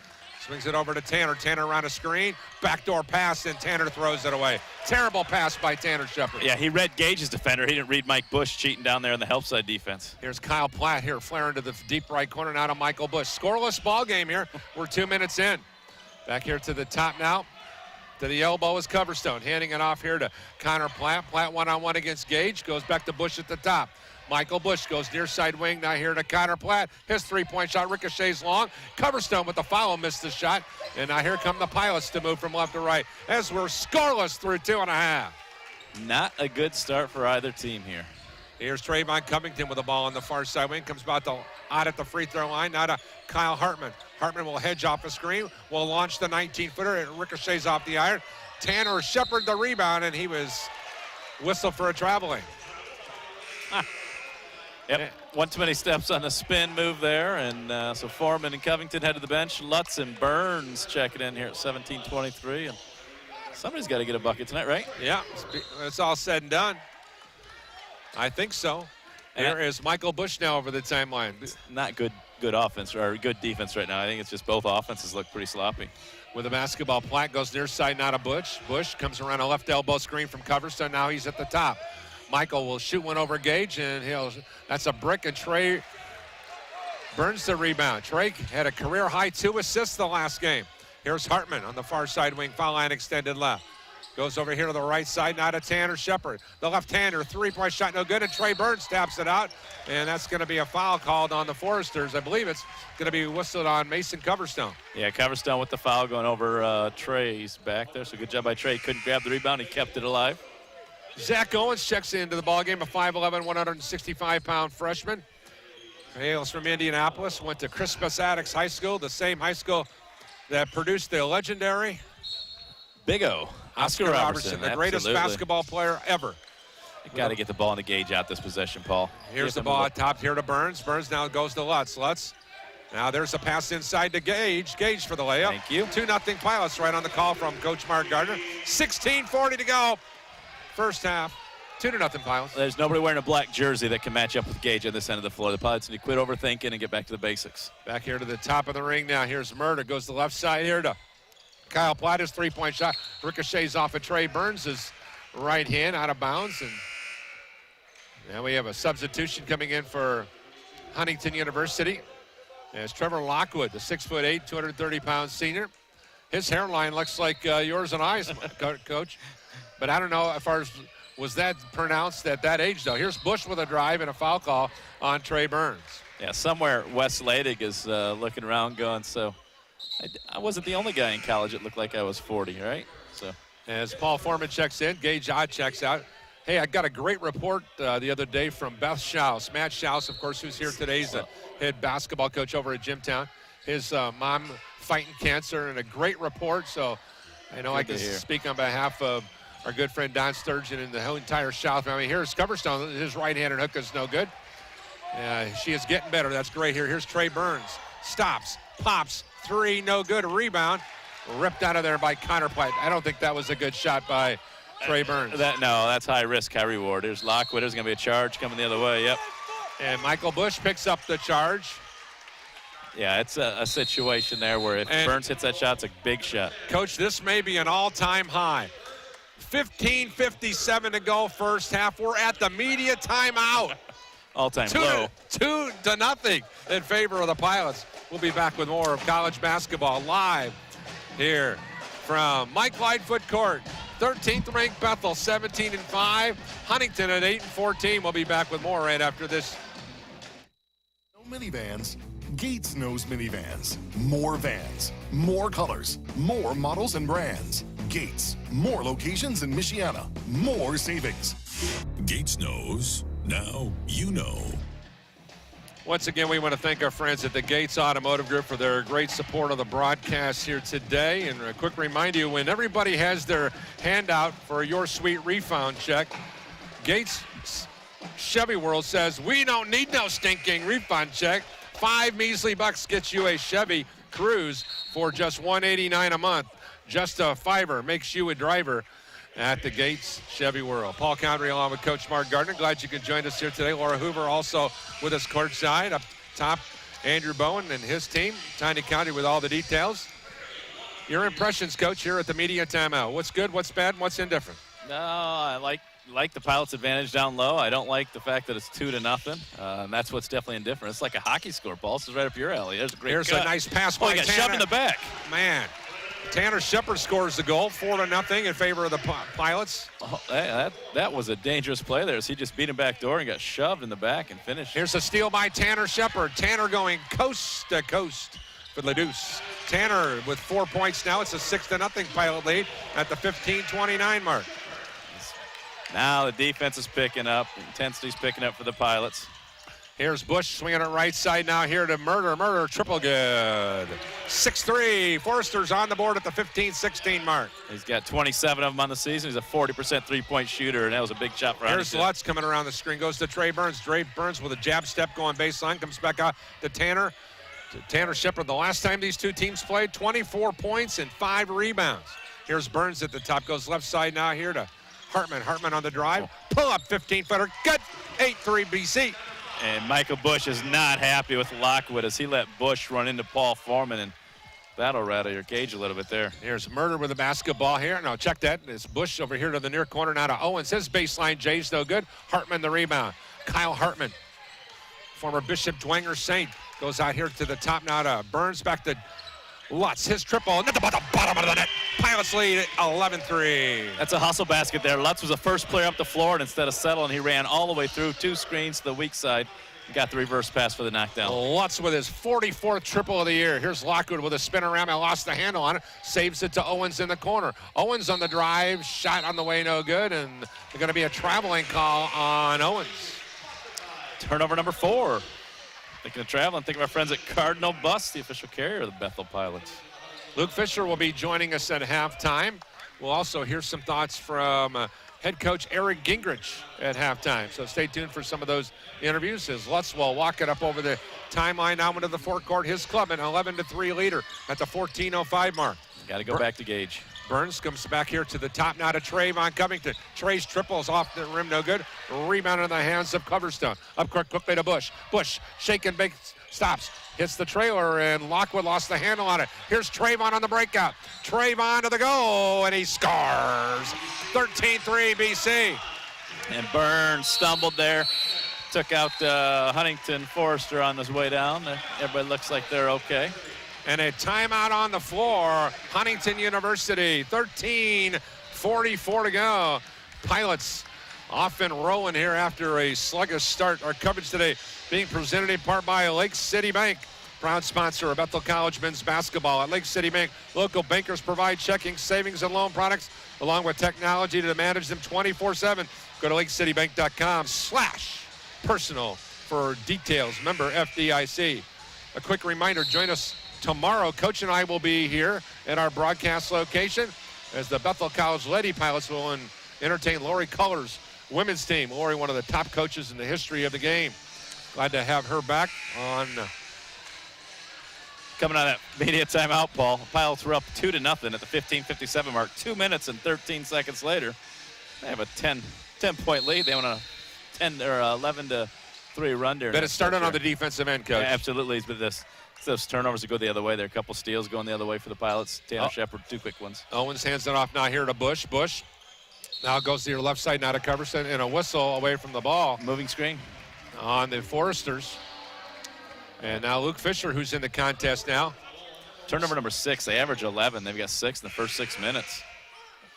Swings it over to Tanner. Tanner around a screen. Backdoor pass, and Tanner throws it away. Terrible pass by Tanner Shepard. Yeah, he read Gage's defender. He didn't read Mike Bush cheating down there in the help side defense. Here's Kyle Platt here, flaring to the deep right corner now to Michael Bush. Scoreless ball game here. We're 2 minutes in. Back here to the top now. To the elbow is Coverstone. Handing it off here to Connor Platt. Platt one-on-one against Gage. Goes back to Bush at the top. Michael Bush goes near side wing now here to Connor Platt. His three-point shot ricochets long. Coverstone with the foul, missed the shot. And now here come the Pilots to move from left to right as we're scoreless through 2.5. Not a good start for either team here. Here's Trayvon Covington with the ball on the far side wing. Comes out at the free throw line. Now to Kyle Hartman. Hartman will hedge off a screen. Will launch the 19-footer. It ricochets off the iron. Tanner Shepard the rebound, and he was whistled for a traveling. Yep, one too many steps on the spin move there, and so Foreman and Covington head to the bench. Lutz and Burns checking in here at 17:23, and somebody's got to get a bucket tonight, right? Yeah, it's all said and done. I think so. There is Michael Bush now over the timeline. Not good offense or good defense right now. I think it's just both offenses look pretty sloppy. With the basketball, Platt goes near side, not a Bush. Bush comes around a left elbow screen from Coverstone. Now he's at the top. Michael will shoot one over Gage, and that's a brick, and Trey burns the rebound. Trey had a career-high 2 assists the last game. Here's Hartman on the far side wing, foul line extended left. Goes over here to the right side, now to Tanner Shepard. The left-hander, three-point shot, no good, and Trey Burns taps it out, and that's going to be a foul called on the Foresters. I believe it's going to be whistled on Mason Coverstone. Yeah, Coverstone with the foul going over Trey's back there, so good job by Trey. Couldn't grab the rebound, he kept it alive. Zach Owens checks into the ballgame, a 5'11", 165-pound freshman. Hails from Indianapolis, went to Crispus Attucks High School, the same high school that produced the legendary Big O, Oscar Robertson, the greatest basketball player ever. You got to get the ball in the Gage out this possession, Paul. Here's the ball top here to Burns. Burns now goes to Lutz. Lutz. Now there's a pass inside to Gage. Gage for the layup. Thank you. 2-0 Pilots right on the call from Coach Mark Gardner. 16:40 to go. First half, 2-0 Pilots. There's nobody wearing a black jersey that can match up with Gage on this end of the floor. The Pilots need to quit overthinking and get back to the basics. Back here to the top of the ring now. Here's Murder. Goes to the left side here to Kyle Platt. His three-point shot ricochets off of Trey Burns' right hand out of bounds. And now we have a substitution coming in for Huntington University. As Trevor Lockwood, the 6'8", 230-pound senior. His hairline looks like yours and I's, Coach. But I don't know as far as was that pronounced at that age, though. Here's Bush with a drive and a foul call on Trey Burns. Yeah, somewhere Wes Leidig is looking around going, so I wasn't the only guy in college that looked like I was 40, right? So as Paul Foreman checks in, Gage Odd checks out. Hey, I got a great report the other day from Beth Schaus. Matt Schaus, of course, who's here today. He's the head basketball coach over at Jimtown. His mom fighting cancer, and a great report. So I know I can speak on behalf of our good friend Don Sturgeon and the whole entire Schaus family. Here's Coverstone. His right-handed hook is no good. She is getting better. That's great here. Here's Trey Burns. Stops, pops, three, no good. A rebound. Ripped out of there by Connor Platt. I don't think that was a good shot by Trey Burns. No, that's high risk, high reward. There's Lockwood. There's going to be a charge coming the other way. Yep. And Michael Bush picks up the charge. Yeah, it's a situation there where if Burns hits that shot, it's a big shot. Coach, this may be an all-time high. 15:57 to go first half. We're at the media timeout. All-time low. 2-0 in favor of the Pilots. We'll be back with more of college basketball live here from Mike Lightfoot Court. 13th ranked Bethel, 17-5. Huntington at 8-14. We'll be back with more right after this. Minivans. Gates knows minivans. More vans, more colors, more models and brands. Gates, more locations in Mishawaka, more savings. Gates knows. Now you know. Once again, we want to thank our friends at the Gates Automotive Group for their great support of the broadcast here today. And a quick reminder, when everybody has their handout for your sweet refund check, Gates Chevy World says, we don't need no stinking refund check. $5 measly gets you a Chevy Cruze for just $189 a month. Just a $5 makes you a driver at the Gates Chevy World. Paul Condry along with Coach Mark Gardner. Glad you could join us here today. Laura Hoover also with us courtside. Up top, Andrew Bowen and his team. Tiny County with all the details. Your impressions, Coach, here at the media timeout. What's good, what's bad, and what's indifferent? No, I like the Pilots' advantage down low. I don't like the fact that it's 2-0. And that's what's definitely indifferent. It's like a hockey score, Paul. This is right up your alley. There's a great Here's cut. A nice pass by he got Tanner. shoved in the back. Man. Tanner Shepard scores the goal, 4-0 in favor of the Pilots. Oh, that was a dangerous play there. So he just beat him back door and got shoved in the back and finished. Here's a steal by Tanner Shepard. Tanner going coast to coast for the deuce. Tanner with 4 points now. It's a 6-0 Pilot lead at the 15:29 mark. Now the defense is picking up. Intensity's picking up for the Pilots. Here's Bush swinging it right side now here to Murder, triple good. 6-3, Forrester's on the board at the 15-16 mark. He's got 27 of them on the season. He's a 40% three-point shooter, and that was a big shot for Here's Huntington. Lutz coming around the screen, goes to Trey Burns. Trey Burns with a jab step going baseline, comes back out to Tanner. Tanner Shepard, the last time these two teams played, 24 points and 5 rebounds. Here's Burns at the top, goes left side now here to Hartman. Hartman on the drive, pull up 15-footer, good, 8-3 BC. And Michael Bush is not happy with Lockwood as he let Bush run into Paul Foreman, and that'll rattle your cage a little bit there. Here's Murder with the basketball here. Now check that. It's Bush over here to the near corner now to Owens. His baseline Jay's no good. Hartman the rebound. Kyle Hartman, former Bishop Dwenger Saint, goes out here to the top now to Burns, back to Lutz. His triple, at the bottom of the net. Pilots lead at 11-3. That's a hustle basket there. Lutz was the first player up the floor, and instead of settling, he ran all the way through, 2 screens to the weak side, and got the reverse pass for the knockdown. Lutz with his 44th triple of the year. Here's Lockwood with a spin around. I lost the handle on it. Saves it to Owens in the corner. Owens on the drive, shot on the way, no good, and there's going to be a traveling call on Owens. Turnover number 4. Thinking of traveling, think of our friends at Cardinal Bus, the official carrier of the Bethel Pilots. Luke Fisher will be joining us at halftime. We'll also hear some thoughts from head coach Eric Gingrich at halftime. So stay tuned for some of those interviews as Lutz will walk it up over the timeline now into the forecourt. His club an 11-3 leader at the 14:05 mark. Got to go back to Gage. Burns comes back here to the top now to Trayvon Covington. Trey's triple is off the rim, no good. Rebound in the hands of Coverstone. Up court quickly to Bush. Bush, shake and bake, stops. Hits the trailer, and Lockwood lost the handle on it. Here's Trayvon on the breakout. Trayvon to the goal, and he scores. 13-3 BC. And Burns stumbled there. Took out Huntington Forrester on his way down. Everybody looks like they're okay. And a timeout on the floor. Huntington University, 13:44 to go. Pilots off and rolling here after a sluggish start. Our coverage today being presented in part by Lake City Bank, proud sponsor of Bethel College men's basketball. At Lake City Bank, local bankers provide checking, savings, and loan products, along with technology to manage them 24/7. Go to lakecitybank.com/personal for details. Member FDIC. A quick reminder, join us tomorrow. Coach and I will be here at our broadcast location as the Bethel College Lady Pilots will entertain Lori Culler's women's team. Lori, one of the top coaches in the history of the game. Glad to have her back on. Coming on that media timeout, Paul. Pilots were up 2-0 at the 15:57 mark. 2 minutes and 13 seconds later, they have a 10-point lead. They went on a 11-3 run there. But it started on the defensive end, Coach. Yeah, absolutely. But those turnovers that go the other way. There are a couple steals going the other way for the Pilots. Tanner Shepard, 2 quick ones. Owens hands it off now here to Bush. Bush now goes to your left side now to Coverstone, and a whistle away from the ball. Moving screen on the Foresters. And now Luke Fisher, who's in the contest now. Turnover number 6. They average 11. They've got 6 in the first 6 minutes.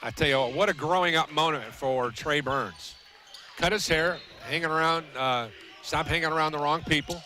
I tell you what a growing up moment for Trey Burns. Cut his hair, hanging around, stopped hanging around the wrong people.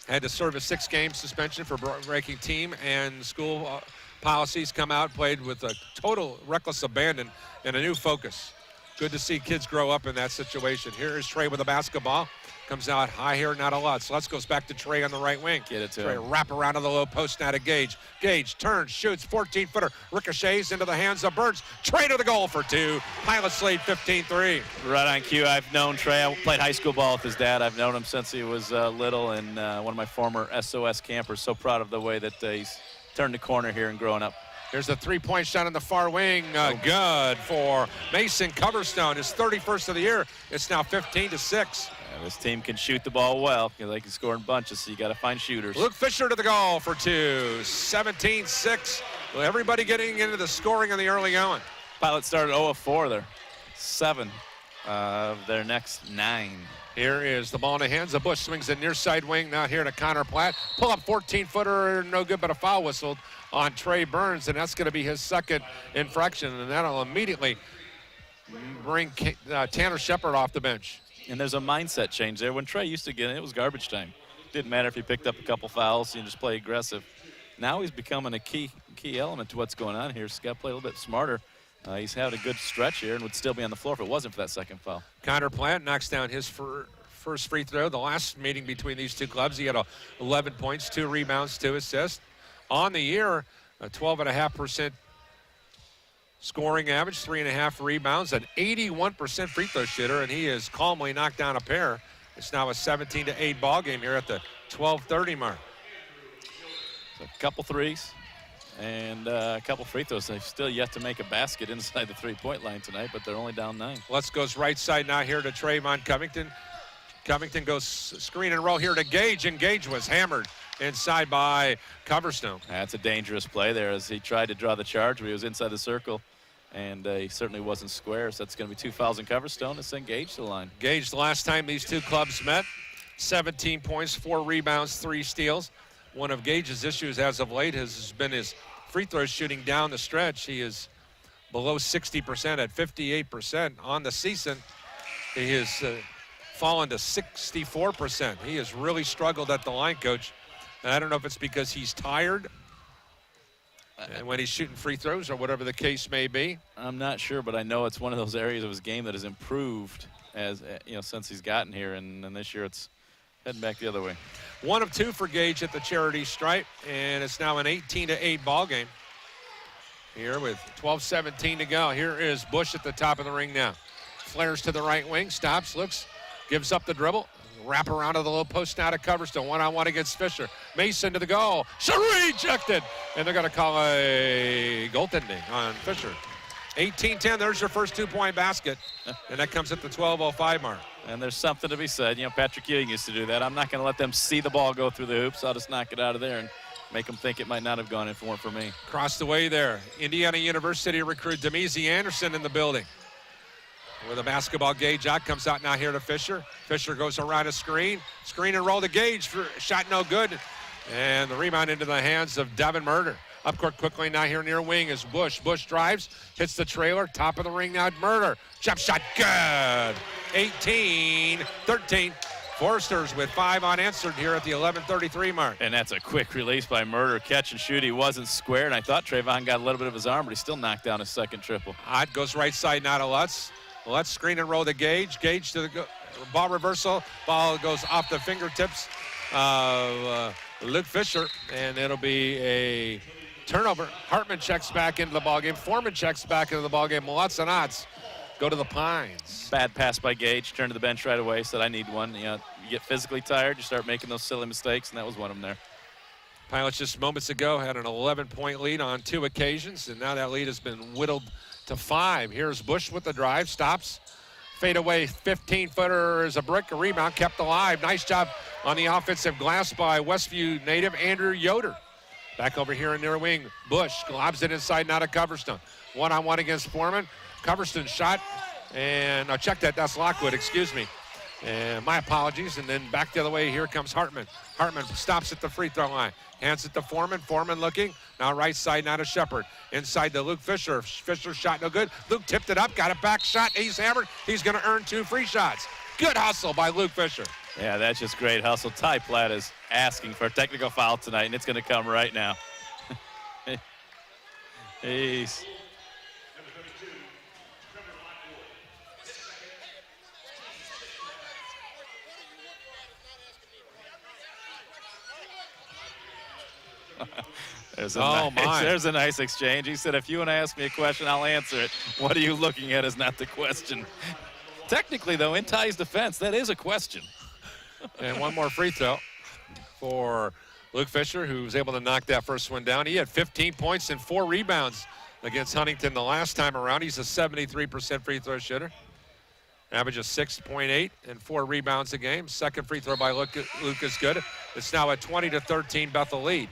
Had to serve a 6-game suspension for breaking team and school policies. Come out, played with a total reckless abandon and a new focus. Good to see kids grow up in that situation. Here is Trey with the basketball. Comes out high here, not a lot. So Lutz goes back to Trey on the right wing. Get it to Trey him. wrap around to the low post now to Gage. Gage turns, shoots, 14-footer, ricochets into the hands of Burns. Trey to the goal for 2. Pilots lead 15-3. Right on cue. I've known Trey. I played high school ball with his dad. I've known him since he was little, and one of my former SOS campers. So proud of the way that he's turned the corner here and growing up. Here's the three-point shot on the far wing. Good for Mason Coverstone. His 31st of the year. It's now 15-6. Yeah, this team can shoot the ball well because they can score in bunches, so you got to find shooters. Luke Fisher to the goal for 2. 17-6. Well, everybody getting into the scoring in the early going. Pilots started 0 of 4 there. 7 of their next 9. Here is the ball in the hands of Bush. Swings the near side wing. Now here to Connor Platt. Pull up 14-footer. No good, but a foul whistled on Trey Burns, and that's going to be his second infraction, and that'll immediately bring Tanner Shepard off the bench. And there's a mindset change there. When Trey used to get in, it was garbage time. Didn't matter if he picked up a couple fouls, you just play aggressive. Now he's becoming a key element to what's going on here. He's got to play a little bit smarter. He's had a good stretch here and would still be on the floor if it wasn't for that second foul. Connor Platt knocks down his first free throw. The last meeting between these two clubs, he had 11 points, 2 rebounds, 2 assists. On the year, a 12.5% scoring average, 3.5 rebounds, an 81% free throw shooter, and he has calmly knocked down a pair. It's now a 17-8 ball game here at the 12:30 mark. So a couple threes and a couple free throws. They've still yet to make a basket inside the three-point line tonight, but they're only down 9. Let's goes right side now here to Trayvon Covington. Covington goes screen and roll here to Gage, and Gage was hammered inside by Coverstone. That's a dangerous play there as he tried to draw the charge, but he was inside the circle, and he certainly wasn't square. So that's going to be 2 fouls in Coverstone to send Gage to the line. Gage, the last time these two clubs met, 17 points, 4 rebounds, 3 steals. One of Gage's issues as of late has been his free throw shooting down the stretch. He is below 60% at 58% on the season. He has fallen to 64%. He has really struggled at the line, Coach. And I don't know if it's because he's tired and when he's shooting free throws or whatever the case may be. I'm not sure, but I know it's one of those areas of his game that has improved as since he's gotten here, and this year it's heading back the other way. 1 of 2 for Gage at the charity stripe, and it's now an 18-8 ball game here with 12:17 to go. Here is Bush at the top of the ring now. Flares to the right wing, stops, looks, gives up the dribble. Wrap around to the low post now to Coverstone. 1-on-1 against Fisher. Mason to the goal. Rejected. And they're going to call a goaltending on Fisher. 18-10, there's your first 2-point basket. And that comes at the 12:05 mark. And there's something to be said. Patrick Ewing used to do that. I'm not going to let them see the ball go through the hoops. I'll just knock it out of there and make them think it might not have gone if it weren't for me. Across the way there, Indiana University recruit Demezi Anderson in the building. With a basketball, Gage out, comes out now here to Fisher. Fisher goes around a screen and roll to Gage for shot no good. And the rebound into the hands of Devin Murder. Up court quickly now here near wing is Bush. Bush drives, hits the trailer, top of the ring now, Murder. Jump shot, good. 18-13. Foresters with 5 unanswered here at the 11:33 mark. And that's a quick release by Murder. Catch and shoot. He wasn't square, and I thought Trayvon got a little bit of his arm, but he still knocked down his second triple. Ott goes right side now to Lutz. Let's screen and roll to Gage. Gage to the ball reversal. Ball goes off the fingertips of Luke Fisher, and it'll be a turnover. Hartman checks back into the ballgame. Foreman checks back into the ballgame. Lutz and Otts go to the Pines. Bad pass by Gage. Turned to the bench right away. Said, I need one. You get physically tired, you start making those silly mistakes, and that was one of them there. Pilots just moments ago had an 11-point lead on 2 occasions, and now that lead has been whittled to 5. Here's Bush with the drive, stops, fade away, 15-footer is a brick, a rebound, kept alive. Nice job on the offensive glass by Westview native Andrew Yoder. Back over here in near wing, Bush globs it inside, now to Coverstone. 1-on-1 against Foreman. Coverstone shot, and check that, that's Lockwood, excuse me. And my apologies, and then back the other way, here comes Hartman. Hartman stops at the free throw line, hands it to Foreman. Foreman looking, now right side, now to Shepard. Inside to Luke Fisher. Fisher shot no good. Luke tipped it up, got it back, shot, he's hammered. He's gonna earn 2 free shots. Good hustle by Luke Fisher. Yeah, that's just great hustle. Ty Platt is asking for a technical foul tonight, and it's gonna come right now. There's my. There's a nice exchange. He said, if you want to ask me a question, I'll answer it. What are you looking at is not the question. Technically, though, in Ty's defense, that is a question. And one more free throw for Luke Fisher, who was able to knock that first one down. He had 15 points and 4 rebounds against Huntington the last time around. He's a 73% free throw shooter. Averages 6.8 and 4 rebounds a game. Second free throw by Luke is good. It's now a 20-13 Bethel lead.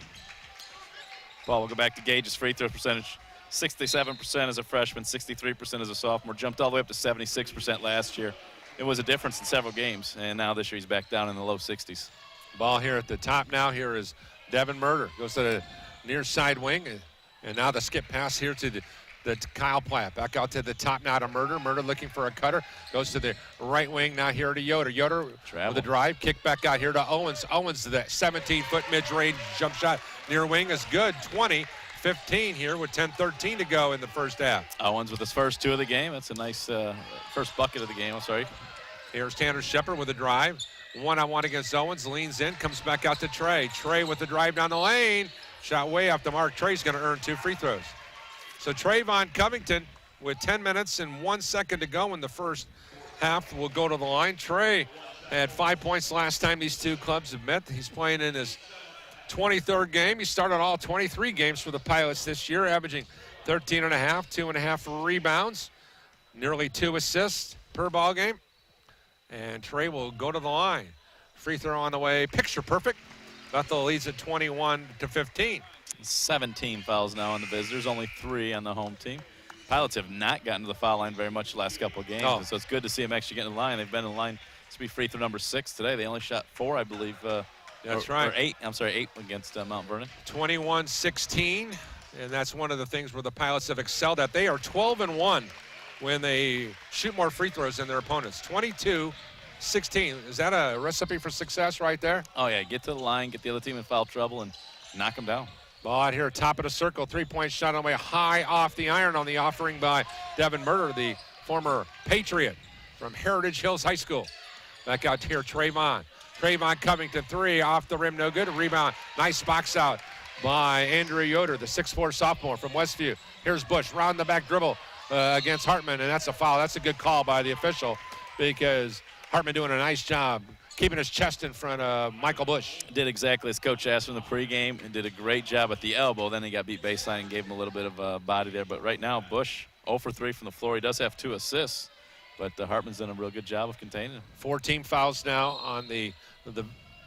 Well, we'll go back to Gage's free throw percentage. 67% as a freshman, 63% as a sophomore. Jumped all the way up to 76% last year. It was a difference in several games, and now this year he's back down in the low 60s. Ball here at the top now. Here is Devin Murder. Goes to the near side wing, and now the skip pass here to the Kyle Platt. Back out to the top now to Murder. Murder looking for a cutter. Goes to the right wing now here to Yoder. Yoder with the drive. Kick back out here to Owens. Owens to the 17-foot mid-range jump shot near wing is good. 20-15 here with 10:13 to go in the first half. Owens with his first 2 of the game. That's a nice first bucket of the game. I'm sorry. Here's Tanner Shepard with a drive. One-on-one against Owens. Leans in. Comes back out to Trey. Trey with the drive down the lane. Shot way off the mark. Trey's going to earn 2 free throws. So Trayvon Covington with 10 minutes and 1 second to go in the first half will go to the line. Trey had 5 points last time these two clubs have met. He's playing in his 23rd game. He started all 23 games for the Pilots this year, averaging 13.5, 2.5 rebounds, nearly 2 assists per ball game. And Trey will go to the line. Free throw on the way. Picture perfect. Bethel leads at 21-15. 17 fouls now on the visitors, only 3 on the home team. Pilots have not gotten to the foul line very much the last couple of games, so it's good to see them actually get in the line. They've been in the line. This will be free throw number 6 today. They only shot 4, I believe. That's right. Or 8. I'm sorry, 8 against Mount Vernon. 21-16, and that's one of the things where the Pilots have excelled at. They are 12-1 when they shoot more free throws than their opponents. 22-16. Is that a recipe for success right there? Oh, yeah. Get to the line, get the other team in foul trouble, and knock them down. Ball out here, top of the circle. 3-point shot on the way high off the iron on the offering by Devin Murder, the former Patriot from Heritage Hills High School. Back out here, Trayvon. Trayvon Covington, 3 off the rim, no good. Rebound, nice box out by Andrew Yoder, the 6'4 sophomore from Westview. Here's Bush, round the back dribble against Hartman, and that's a foul. That's a good call by the official because Hartman doing a nice job keeping his chest in front of Michael Bush. Did exactly as Coach asked from the pregame and did a great job at the elbow. Then he got beat baseline and gave him a little bit of body there. But right now, Bush 0 for 3 from the floor. He does have 2 assists, but Hartman's done a real good job of containing him. 14 fouls now on the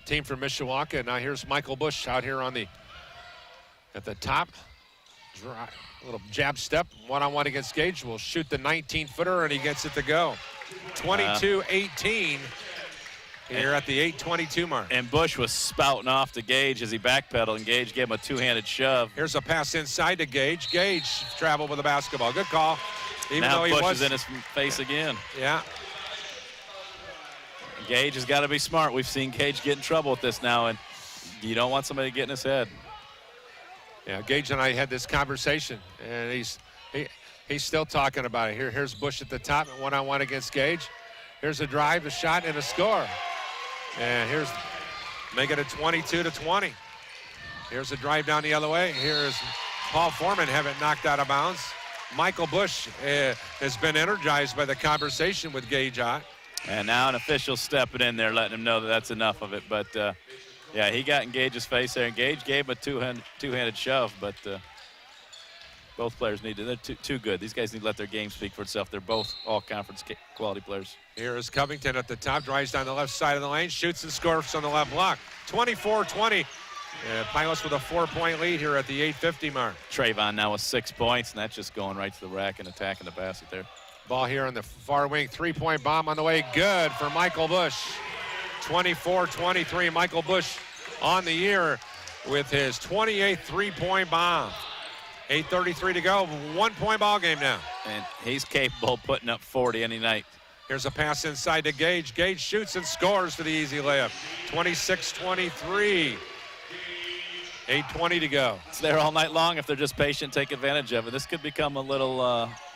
team from Mishawaka. And now here's Michael Bush out here on at the top. A little jab step, one-on-one against Gage. Will shoot the 19-footer, and he gets it to go. 22-18. Here at the 8:22 mark. And Bush was spouting off to Gage as he backpedaled, and Gage gave him a 2-handed shove. Here's a pass inside to Gage. Gage traveled with the basketball. Good call. Even now though he Bush was is in his face again. Yeah. Gage has got to be smart. We've seen Gage get in trouble with this now, and you don't want somebody to get in his head. Yeah, Gage and I had this conversation, and he's still talking about it. Here's Bush at the top, one-on-one against Gage. Here's a drive, a shot, and a score. And here's making it 22-20. Here's a drive down the other way. Here's Paul Foreman having it knocked out of bounds. Michael Bush has been energized by the conversation with Gage on. And now an official stepping in there, letting him know that that's enough of it. But, yeah, he got in Gage's face there. And Gage gave him a two-handed shove, but both players need to. They're too good. These guys need to let their game speak for itself. They're both all-conference quality players. Here is Covington at the top, drives down the left side of the lane, shoots and scores on the left block. 24-20. Pilots with a 4-point lead here at the 8:50 mark. Trayvon now with 6 points, and that's just going right to the rack and attacking the basket there. Ball here on the far wing, 3-point bomb on the way. Good for Michael Bush. 24-23. Michael Bush on the year with his 28th 3-point bomb. 8:33 to go. 1-point ball game now. And he's capable of putting up 40 any night. Here's a pass inside to Gage. Gage shoots and scores for the easy layup. 26-23. 8:20 to go. It's there all night long if they're just patient, take advantage of it. This could become a little,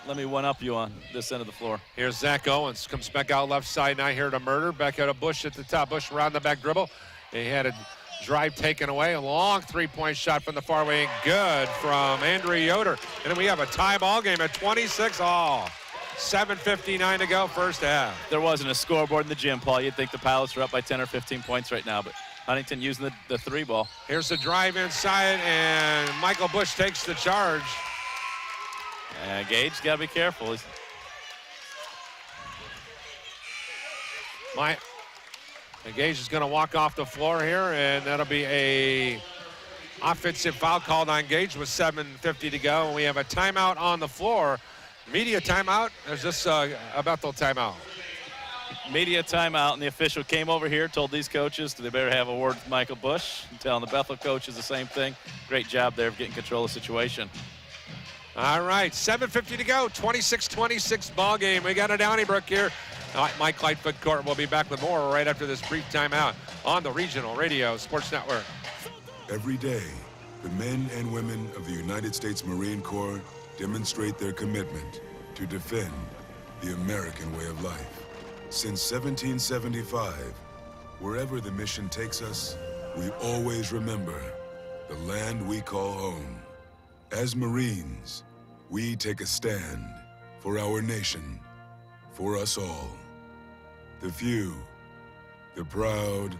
let me one-up you on this end of the floor. Here's Zach Owens. Comes back out left side now here to Murder. Back out of Bush at the top. Bush around the back dribble. He had a Drive taken away. A long three-point shot from the far way, and good from Andrea Yoder. And then we have a tie ball game at 26 all. 7:59 to go, first half. There wasn't a scoreboard in the gym, Paul. You'd think the Pilots are up by 10 or 15 points right now, but Huntington using the three ball. Here's the drive inside, and Michael Bush takes the charge. Gage got to be careful. Gage is going to walk off the floor here, and that'll be a offensive foul called on Gage with 7:50 to go. And we have a timeout on the floor. Media timeout? Is this a Bethel timeout? Media timeout, and the official came over here, told these coaches they better have a word with Michael Bush, and telling the Bethel coaches the same thing. Great job there of getting control of the situation. All right, 7:50 to go, 26-26 ball game. We got a Donnybrook here. Mike Lightfoot Court will be back with more right after this brief timeout on the Regional Radio Sports Network. Every day, the men and women of the United States Marine Corps demonstrate their commitment to defend the American way of life. Since 1775, wherever the mission takes us, we always remember the land we call home. As Marines, we take a stand for our nation, for us all. The few, the proud,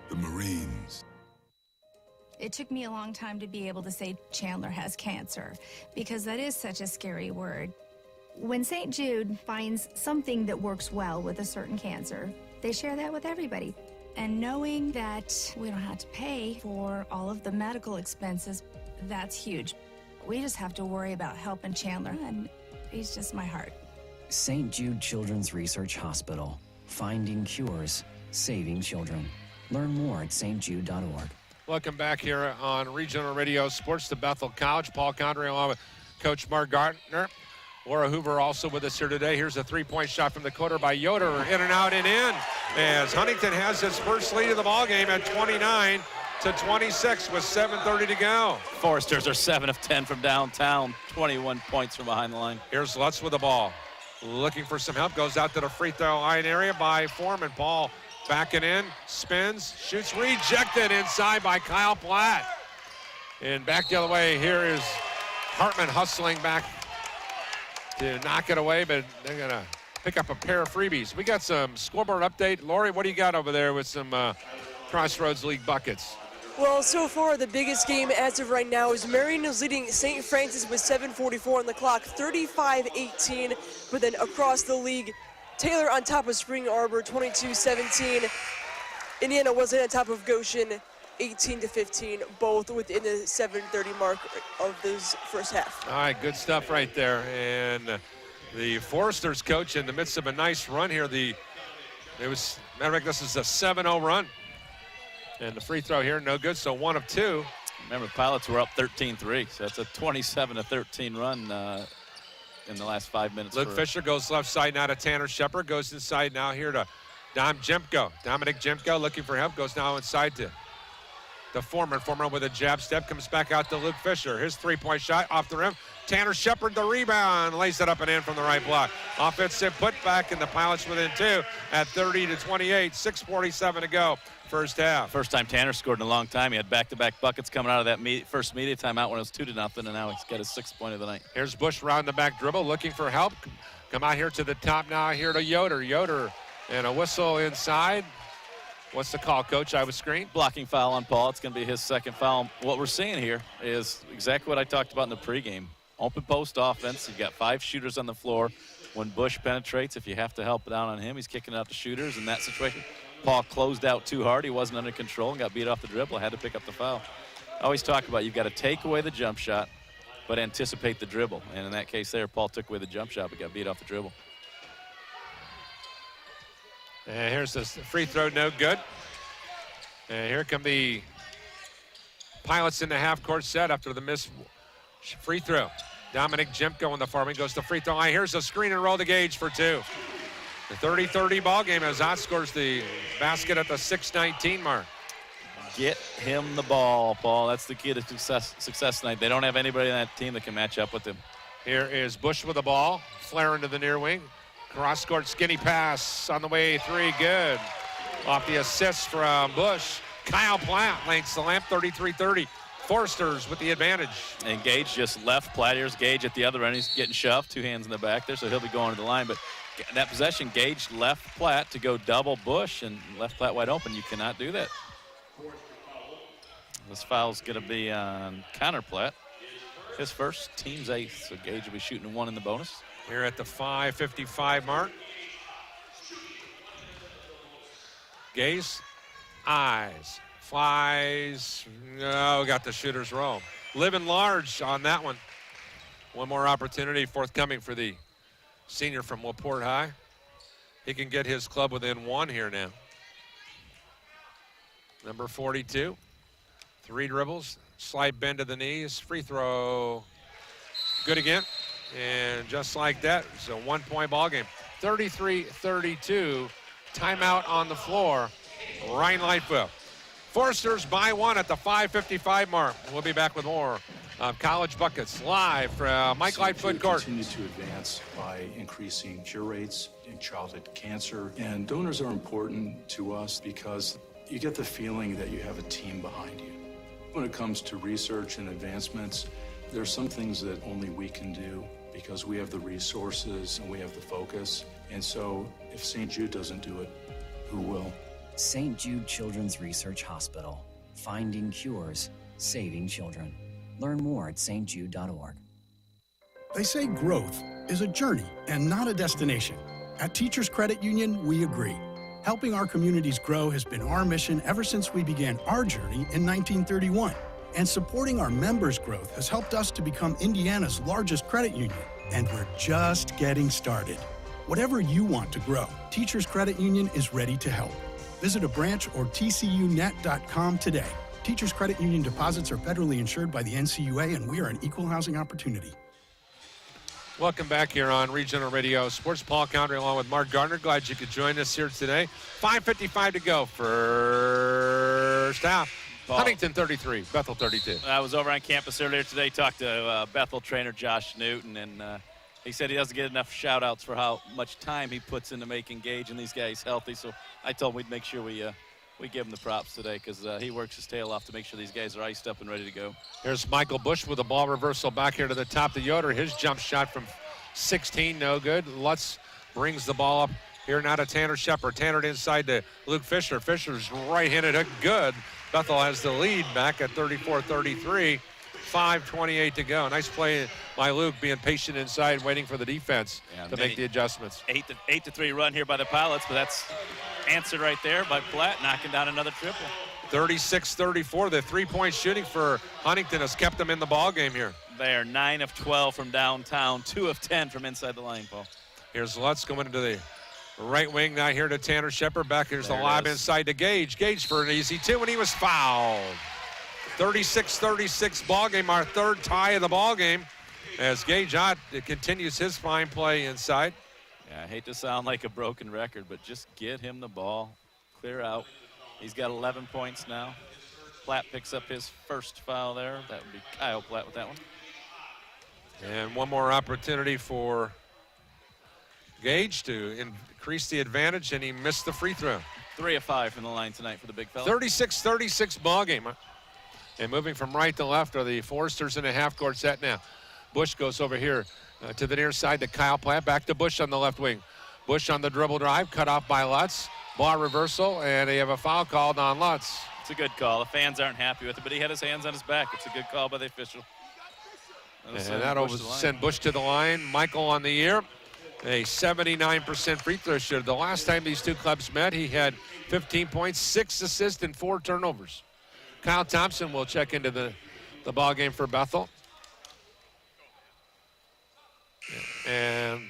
the Marines. It took me a long time to be able to say Chandler has cancer, because that is such a scary word. When St. Jude finds something that works well with a certain cancer, they share that with everybody. And knowing that we don't have to pay for all of the medical expenses, that's huge. We just have to worry about helping Chandler, and he's just my heart. St. Jude Children's Research Hospital. Finding cures, saving children. Learn more at stjude.org. Welcome back here on Regional Radio Sports to Bethel College. Paul Condrey along with Coach Mark Gartner. Laura Hoover also with us here today. Here's a three-point shot from the quarter by Yoder. In and out and in, as Huntington has his first lead of the ball game at 29-26 with 7:30 to go. Foresters are 7 of 10 from downtown, 21 points from behind the line. Here's Lutz with the ball. Looking for some help, goes out to the free throw line area by Foreman. Paul backing in, spins, shoots, rejected inside by Kyle Platt. And back the other way, here is Hartman hustling back to knock it away, but they're going to pick up a pair of freebies. We got some scoreboard update. Lori, what do you got over there with some Crossroads League buckets? Well, so far, the biggest game as of right now is Marion is leading St. Francis with 7:44 on the clock, 35-18. But then across the league, Taylor on top of Spring Arbor, 22-17. Indiana Wesleyan on top of Goshen, 18-15, both within the 7:30 mark of this first half. All right, good stuff right there. And the Foresters coach in the midst of a nice run here. Matter of fact, this is a 7-0 run. And the free throw here, no good, so 1 of 2. Remember, the Pilots were up 13-3, so that's a 27-13 run in the last 5 minutes. Luke Fisher goes left side now to Tanner Shepard, goes inside now here to Dominic Jemko looking for help, goes now inside to Foreman. Foreman with a jab step, comes back out to Luke Fisher. His three-point shot off the rim. Tanner Shepard, the rebound, lays it up and in from the right block. Offensive putback, and the Pilots within 2 at 30-28, 6:47 to go. First half. First time Tanner scored in a long time. He had back-to-back buckets coming out of that first media timeout when it was 2-0, and now he's got his 6th point of the night. Here's Bush round the back dribble, looking for help. Come out here to the top now, here to Yoder. Yoder and a whistle inside. What's the call, Coach? I was screened. Blocking foul on Paul. It's going to be his 2nd foul. What we're seeing here is exactly what I talked about in the pregame. Open post offense. You've got 5 shooters on the floor. When Bush penetrates, if you have to help it out on him, he's kicking out the shooters. In that situation, Paul closed out too hard. He wasn't under control and got beat off the dribble. Had to pick up the foul. I always talk about you've got to take away the jump shot, but anticipate the dribble. And in that case there, Paul took away the jump shot, but got beat off the dribble. And here's the free throw, no good. And here come the Pilots in the half-court set after the missed free throw. Dominic Jemko on the far wing goes to free throw line. Here's a screen and roll to Gage for 2. The 30-30 ball game as Ott scores the basket at the 6:19 mark. Get him the ball, Paul. That's the key to success tonight. They don't have anybody on that team that can match up with him. Here is Bush with the ball. Flare into the near wing. Cross-court skinny pass on the way 3, good. Off the assist from Bush. Kyle Platt lengths the lamp, 33-30. Forsters with the advantage. And Gage just left Platt. Here's Gage at the other end. He's getting shoved, 2 hands in the back there, so he'll be going to the line. But that possession, Gage left Platt to go double Bush and left Platt wide open. You cannot do that. This foul's going to be on Connor Platt. His first, team's 8th, so Gage will be shooting 1 in the bonus. Here at the 5:55 mark. Gaze, eyes, flies. No, got the shooter's roll. Living large on that one. One more opportunity forthcoming for the senior from LaPorte High. He can get his club within 1 here now. Number 42. 3 dribbles, slight bend to the knees, free throw. Good again. And just like that, it's a 1-point ball game. 33-32, timeout on the floor. Ryan Lightfoot. Forsters by 1 at the 5:55 mark. We'll be back with more of College Buckets live from Mike Lightfoot Court. Continue to advance by increasing cure rates in childhood cancer. And donors are important to us because you get the feeling that you have a team behind you. When it comes to research and advancements, there are some things that only we can do because we have the resources and we have the focus. And so if St. Jude doesn't do it, who will? St. Jude Children's Research Hospital. Finding cures, saving children. Learn more at stjude.org. They say growth is a journey and not a destination. At Teachers Credit Union, we agree. Helping our communities grow has been our mission ever since we began our journey in 1931. And supporting our members' growth has helped us to become Indiana's largest credit union. And we're just getting started. Whatever you want to grow, Teachers Credit Union is ready to help. Visit a branch or tcunet.com today. Teachers Credit Union deposits are federally insured by the NCUA, and we are an equal housing opportunity. Welcome back here on Regional Radio Sports. Paul Country along with Mark Gardner. Glad you could join us here today. 5:55 to go. First half. Huntington 33, Bethel 32. I was over on campus earlier today, talked to Bethel trainer Josh Newton, and he said he doesn't get enough shout-outs for how much time he puts into making Gage and these guys healthy. So I told him we'd make sure we give him the props today because he works his tail off to make sure these guys are iced up and ready to go. Here's Michael Bush with a ball reversal back here to the top of the Yoder. His jump shot from 16, no good. Lutz brings the ball up here now to Tanner Shepard. Tanner inside to Luke Fisher. Fisher's right-handed hook, good. Bethel has the lead back at 34-33. 5:28 to go. Nice play by Luke, being patient inside, waiting for the defense to make the adjustments. 8-3 run here by the Pilots, but that's answered right there by Platt, knocking down another triple. 36-34. The three-point shooting for Huntington has kept them in the ball game here. They are 9 of 12 from downtown, 2 of 10 from inside the line, Paul. Here's Lutz going into the right wing now here to Tanner Shepard. Back here's the lob inside to Gage. Gage for an easy 2, and he was fouled. 36-36 ball game, our third tie of the ball game, as Gage Ott continues his fine play inside. Yeah, I hate to sound like a broken record, but just get him the ball, clear out. He's got 11 points now. Platt picks up his first foul there. That would be Kyle Platt with that one. And one more opportunity for Gage to increase the advantage, and he missed the free throw. 3 of 5 from the line tonight for the big fella. 36-36 ball game. And moving from right to left are the Foresters in a half-court set now. Bush goes over here to the near side to Kyle Platt. Back to Bush on the left wing. Bush on the dribble drive, cut off by Lutz. Ball reversal, and they have a foul called on Lutz. It's a good call. The fans aren't happy with it, but he had his hands on his back. It's a good call by the official. And that'll send Bush to the line. Michael on the year. A 79% free throw shooter. The last time these two clubs met, he had 15 points, 6 assists, and 4 turnovers. Kyle Thompson will check into the ball game for Bethel. And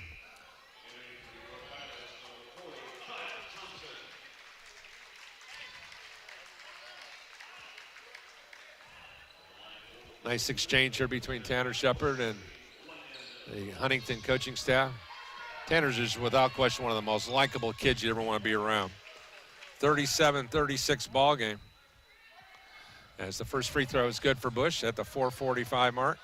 nice exchange here between Tanner Shepard and the Huntington coaching staff. Tanner's just without question one of the most likable kids you ever want to be around. 37-36 ball game. As the first free throw is good for Bush at the 4:45 mark.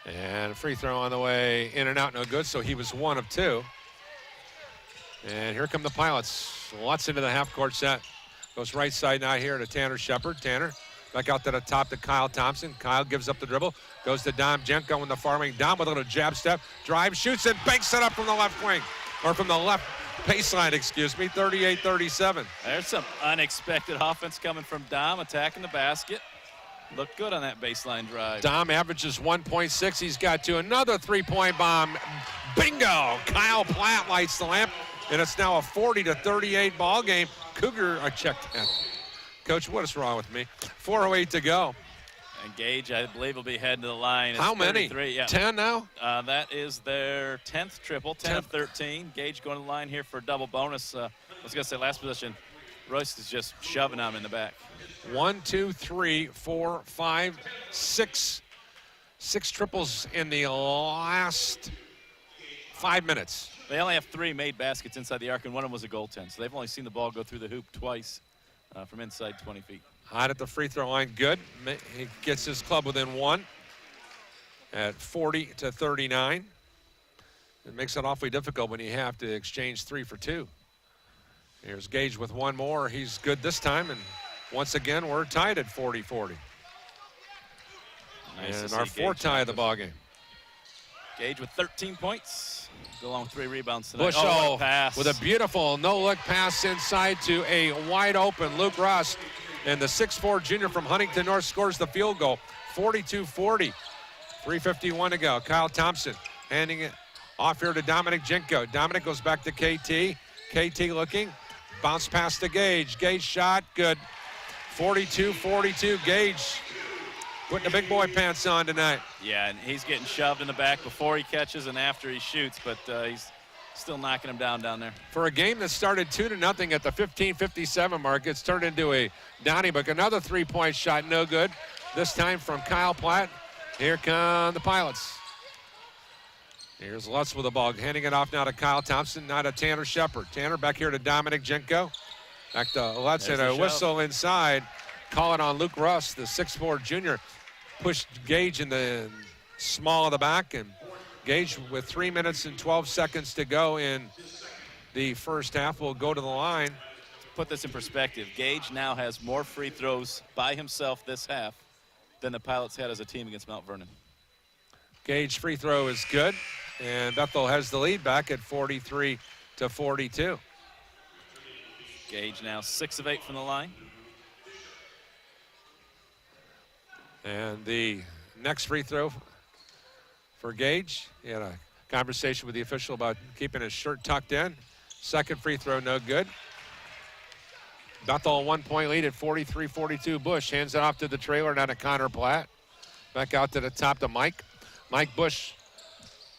And free throw on the way in and out, no good, so he was 1 of 2. And here come the Pilots. Lutz into the half-court set. Goes right side now here to Tanner Shepard. Tanner back out to the top to Kyle Thompson. Kyle gives up the dribble. Goes to Dom Jenko in the far wing. Dom with a little jab step. Drive, shoots, and banks it up from the left wing. Or from the left baseline, excuse me. 38-37. There's some unexpected offense coming from Dom, attacking the basket. Looked good on that baseline drive. Dom averages 1.6. He's got to another three-point bomb. Bingo! Kyle Platt lights the lamp, and it's now a 40-38 ball game. Cougar, I checked that. Coach, what is wrong with me? 4:08 to go. And Gage, I believe, will be heading to the line. How many? 10 now? That is their 10th triple, 10 of 13. Gage going to the line here for a double bonus. I was going to say last position. Royce is just shoving them in the back. 1, 2, 3, 4, 5, 6. 6 triples in the last 5 minutes. They only have 3 made baskets inside the arc, and one of them was a goaltend. So they've only seen the ball go through the hoop twice from inside 20 feet. Hot at the free throw line, good. He gets his club within 1 at 40-39. It makes it awfully difficult when you have to exchange 3 for 2. Here's Gage with 1 more. He's good this time, and once again, we're tied at 40-40. Nice and our 4th tie of the ball game. Gage with 13 points. Go along with 3 rebounds tonight. Bush pass. with a beautiful no-look pass inside to a wide-open Luke Ross. And the 6'4 junior from Huntington North scores the field goal. 42-40. 3:51 to go. Kyle Thompson handing it off here to Dominic Jenko. Dominic goes back to KT. KT looking. Bounce pass to Gage. Gage shot. Good. 42-42. Gage putting the big boy pants on tonight. Yeah, and he's getting shoved in the back before he catches and after he shoots, but he's still knocking him down there. For a game that started 2-0 at the 15:57 mark, it's turned into a Donnybrook. Another 3-point shot, no good. This time from Kyle Platt. Here come the Pilots. Here's Lutz with the ball, handing it off now to Kyle Thompson, now to Tanner Shepard. Tanner back here to Dominic Jenko. Back to Lutz and a whistle inside. Call it on Luke Russ, the 6'4 junior. Pushed Gage in the small of the back, and Gage with 3 minutes and 12 seconds to go in the first half will go to the line. Put this in perspective, Gage now has more free throws by himself this half than the Pilots had as a team against Mount Vernon. Gage free throw is good, and Bethel has the lead back at 43-42. Gage now 6 of 8 from the line. And the next free throw for Gage, he had a conversation with the official about keeping his shirt tucked in. Second free throw, no good. Bethel a 1-point lead at 43-42. Bush hands it off to the trailer, now to Connor Platt. Back out to the top to Mike. Mike Bush,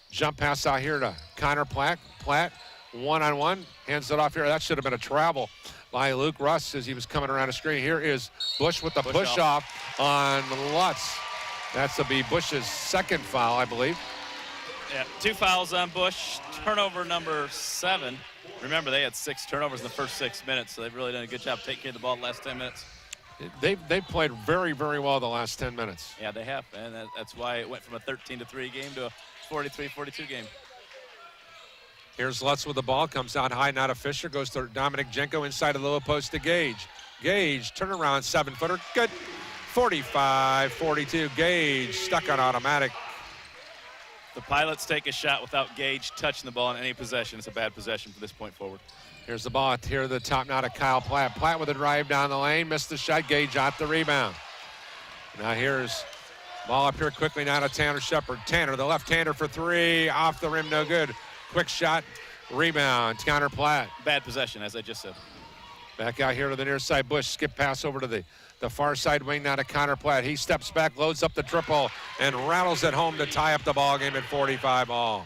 jump pass out here to Connor Platt. Platt, one-on-one, hands it off here. That should have been a travel by Luke Russ as he was coming around the screen. Here is Bush with the push off on Lutz. That's to be Bush's 2nd foul, I believe. Yeah, 2 fouls on Bush. Turnover number 7. Remember, they had 6 turnovers in the first 6 minutes, so they've really done a good job taking care of the ball the last 10 minutes. They've played very, very well the last 10 minutes. Yeah, they have, and that's why it went from a 13-3 game to a 43-42 game. Here's Lutz with the ball, comes out high, now to Fisher, goes to Dominic Jenko inside of the low post to Gage. Gage, turnaround, 7-footer, good. 45-42, Gage stuck on automatic. The Pilots take a shot without Gage touching the ball in any possession. It's a bad possession from this point forward. Here's the ball here to the top now to Kyle Platt. Platt with a drive down the lane, missed the shot. Gage out the rebound. Now here's ball up here quickly now to Tanner Shepard. Tanner, the left-hander for 3, off the rim, no good. Quick shot, rebound, Connor Platt. Bad possession, as I just said. Back out here to the near side, Bush, skip pass over to the far side wing now to Connor Platt. He steps back, loads up the triple, and rattles it home to tie up the ball game at 45 all.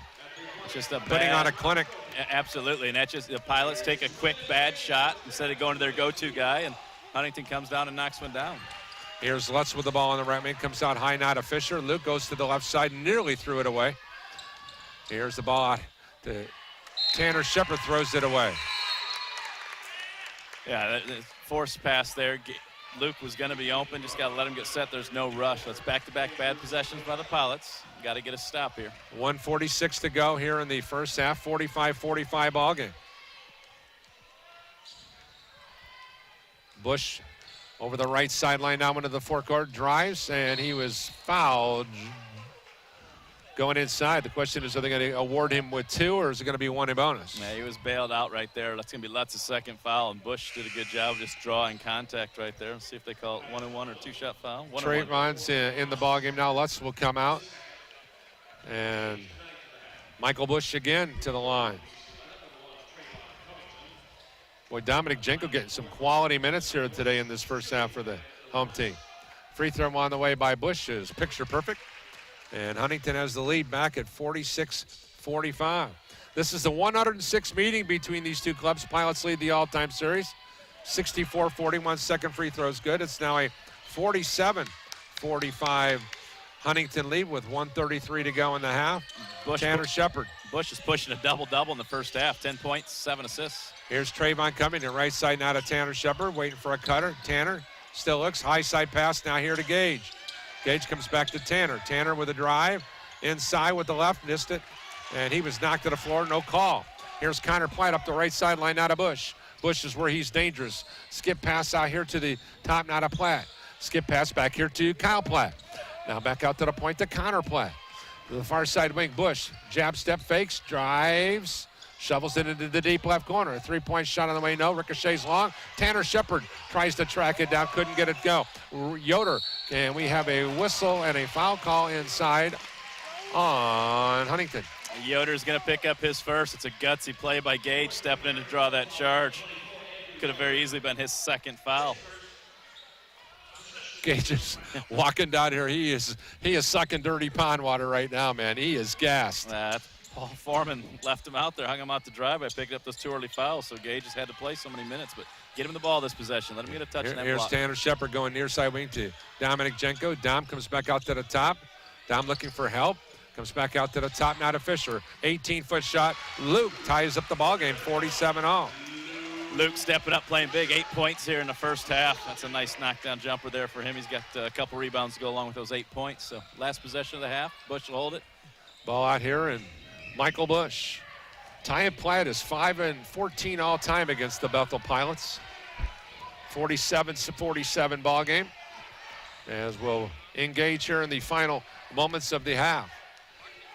It's just a putting on a clinic. Absolutely, and that's just the Pilots take a quick bad shot instead of going to their go-to guy, and Huntington comes down and knocks one down. Here's Lutz with the ball on the right wing, comes out high now to Fisher. Luke goes to the left side, nearly threw it away. Here's the ball out to Tanner Shepard, throws it away. Yeah, the forced pass there. Luke was going to be open, just got to let him get set. There's no rush. That's back-to-back bad possessions by the Pilots. Got to get a stop here. 1:46 to go here in the first half, 45-45 ball game. Bush over the right sideline now into the forecourt, drives, and he was fouled going inside. The question is, are they going to award him with 2, or is it going to be 1 in bonus? Yeah, he was bailed out right there. That's going to be lots of second foul, and Bush did a good job just drawing contact right there. Let's see if they call it 1-1 or 2-shot foul. Trayvon's in the ballgame now. Lutz will come out. And Michael Bush again to the line. Boy, Dominic Jenko getting some quality minutes here today in this first half for the home team. Free throw on the way by Bush is picture perfect. And Huntington has the lead back at 46-45. This is the 106th meeting between these two clubs. Pilots lead the all-time series. 64-41, second free throw is good. It's now a 47-45 Huntington lead with 1:33 to go in the half. Tanner Shepard. Bush is pushing a double-double in the first half. 10 points, 7 assists. Here's Trayvon coming to right side now to Tanner Shepard, waiting for a cutter. Tanner still looks, high side pass now here to Gage. Gage comes back to Tanner. Tanner with a drive, inside with the left, missed it, and he was knocked to the floor, no call. Here's Connor Platt up the right sideline now to Bush. Bush is where he's dangerous. Skip pass out here to the top now to Platt. Skip pass back here to Kyle Platt. Now back out to the point to Connor Platt. To the far side wing, Bush. Jab step fakes, drives, shovels it into the deep left corner. A three-point shot on the way, no. Ricochets long. Tanner Shepard tries to track it down, couldn't get it go. Yoder, and we have a whistle and a foul call inside on Huntington. Yoder's going to pick up his first. It's a gutsy play by Gage, stepping in to draw that charge. Could have very easily been his second foul. Gage is walking down here. He is sucking dirty pond water right now, man. He is gassed. Paul Foreman left him out there, hung him out to dry by picking up those 2 early fouls, so Gage has had to play so many minutes. But get him the ball this possession. Let him get a touch on that Here's block. Tanner Shepard going near side wing to Dominic Jenko. Dom comes back out to the top. Dom looking for help. Comes back out to the top now to Fisher. 18-foot shot. Luke ties up the ball game, 47-all. Luke stepping up, playing big. 8 points here in the first half. That's a nice knockdown jumper there for him. He's got a couple rebounds to go along with those 8 points. So last possession of the half, Bush will hold it. Ball out here, and Michael Bush. Ty Platt is 5-14 all time against the Bethel Pilots. 47-47 ball game. As we'll engage here in the final moments of the half.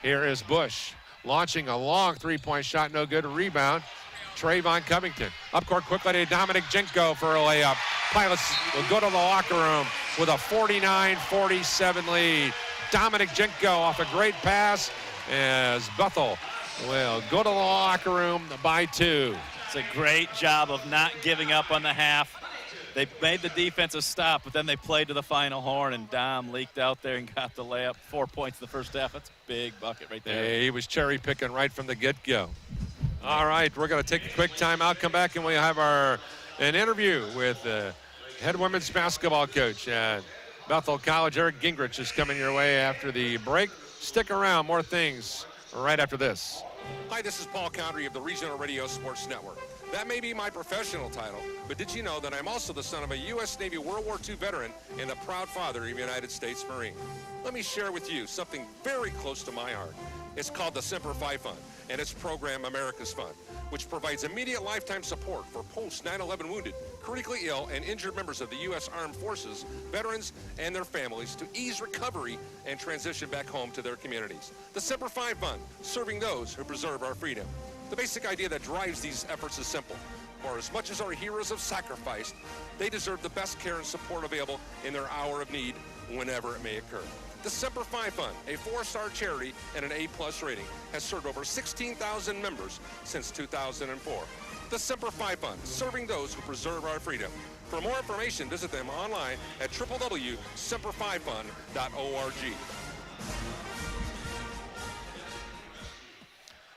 Here is Bush launching a long three-point shot, no good. A rebound. Trayvon Covington. Up court quickly to Dominic Jenko for a layup. Pilots will go to the locker room with a 49-47 lead. Dominic Jenko off a great pass as Bethel will go to the locker room by 2. It's a great job of not giving up on the half. They made the defensive stop, but then they played to the final horn, and Dom leaked out there and got the layup. 4 points in the first half. That's a big bucket right there. Hey, he was cherry picking right from the get-go. All right, we're going to take a quick timeout, come back, and we'll have an interview with head women's basketball coach at Bethel College. Eric Gingrich is coming your way after the break. Stick around, more things right after this. Hi, this is Paul Condry of the Regional Radio Sports Network. That may be my professional title, but did you know that I'm also the son of a U.S. Navy World War II veteran and the proud father of a United States Marine? Let me share with you something very close to my heart. It's called the Semper Fi Fund, and its program America's Fund, which provides immediate lifetime support for post-9/11 wounded, critically ill, and injured members of the U.S. Armed Forces, veterans, and their families to ease recovery and transition back home to their communities. The Semper Fi Fund, serving those who preserve our freedom. The basic idea that drives these efforts is simple. For as much as our heroes have sacrificed, they deserve the best care and support available in their hour of need, whenever it may occur. The Semper Fi Fund, a 4-star charity and an A+ rating, has served over 16,000 members since 2004. The Semper Fi Fund, serving those who preserve our freedom. For more information, visit them online at www.semperfifund.org.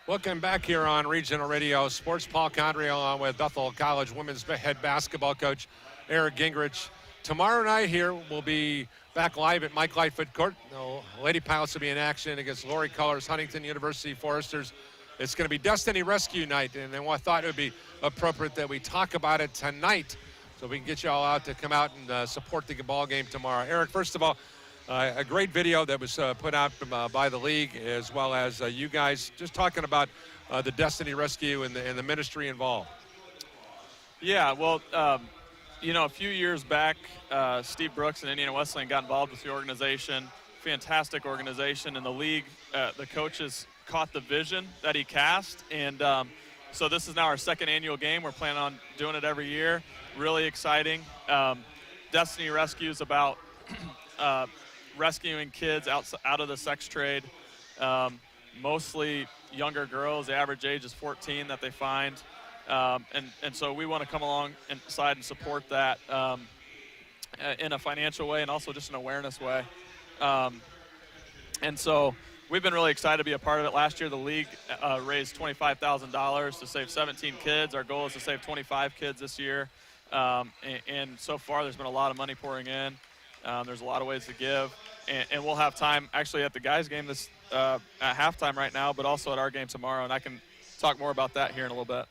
Welcome back here on Regional Radio Sports. Paul Condry along with Bethel College women's head basketball coach Eric Gingrich. Tomorrow night here we'll be back live at Mike Lightfoot Court. The Lady Pilots will be in action against Lori Colors, Huntington University Foresters. It's going to be Destiny Rescue Night, and I thought it would be appropriate that we talk about it tonight so we can get you all out to come out and support the ball game tomorrow. Eric, first of all, a great video that was put out by the league, as well as you guys just talking about the Destiny Rescue and the ministry involved. Yeah, well, You know, a few years back, Steve Brooks and Indiana Wesleyan got involved with the organization. Fantastic organization, and the league, the coaches caught the vision that he cast, and so this is now our second annual game. We're planning on doing it every year. Really exciting. Destiny Rescue is about rescuing kids out of the sex trade, mostly younger girls. The average age is 14 that they find. And so we want to come along inside and support that in a financial way and also just an awareness way. And so we've been really excited to be a part of it. Last year, the league raised $25,000 to save 17 kids. Our goal is to save 25 kids this year. And so far, there's been a lot of money pouring in. There's a lot of ways to give. And we'll have time actually at the guys' game at halftime right now, but also at our game tomorrow. And I can talk more about that here in a little bit.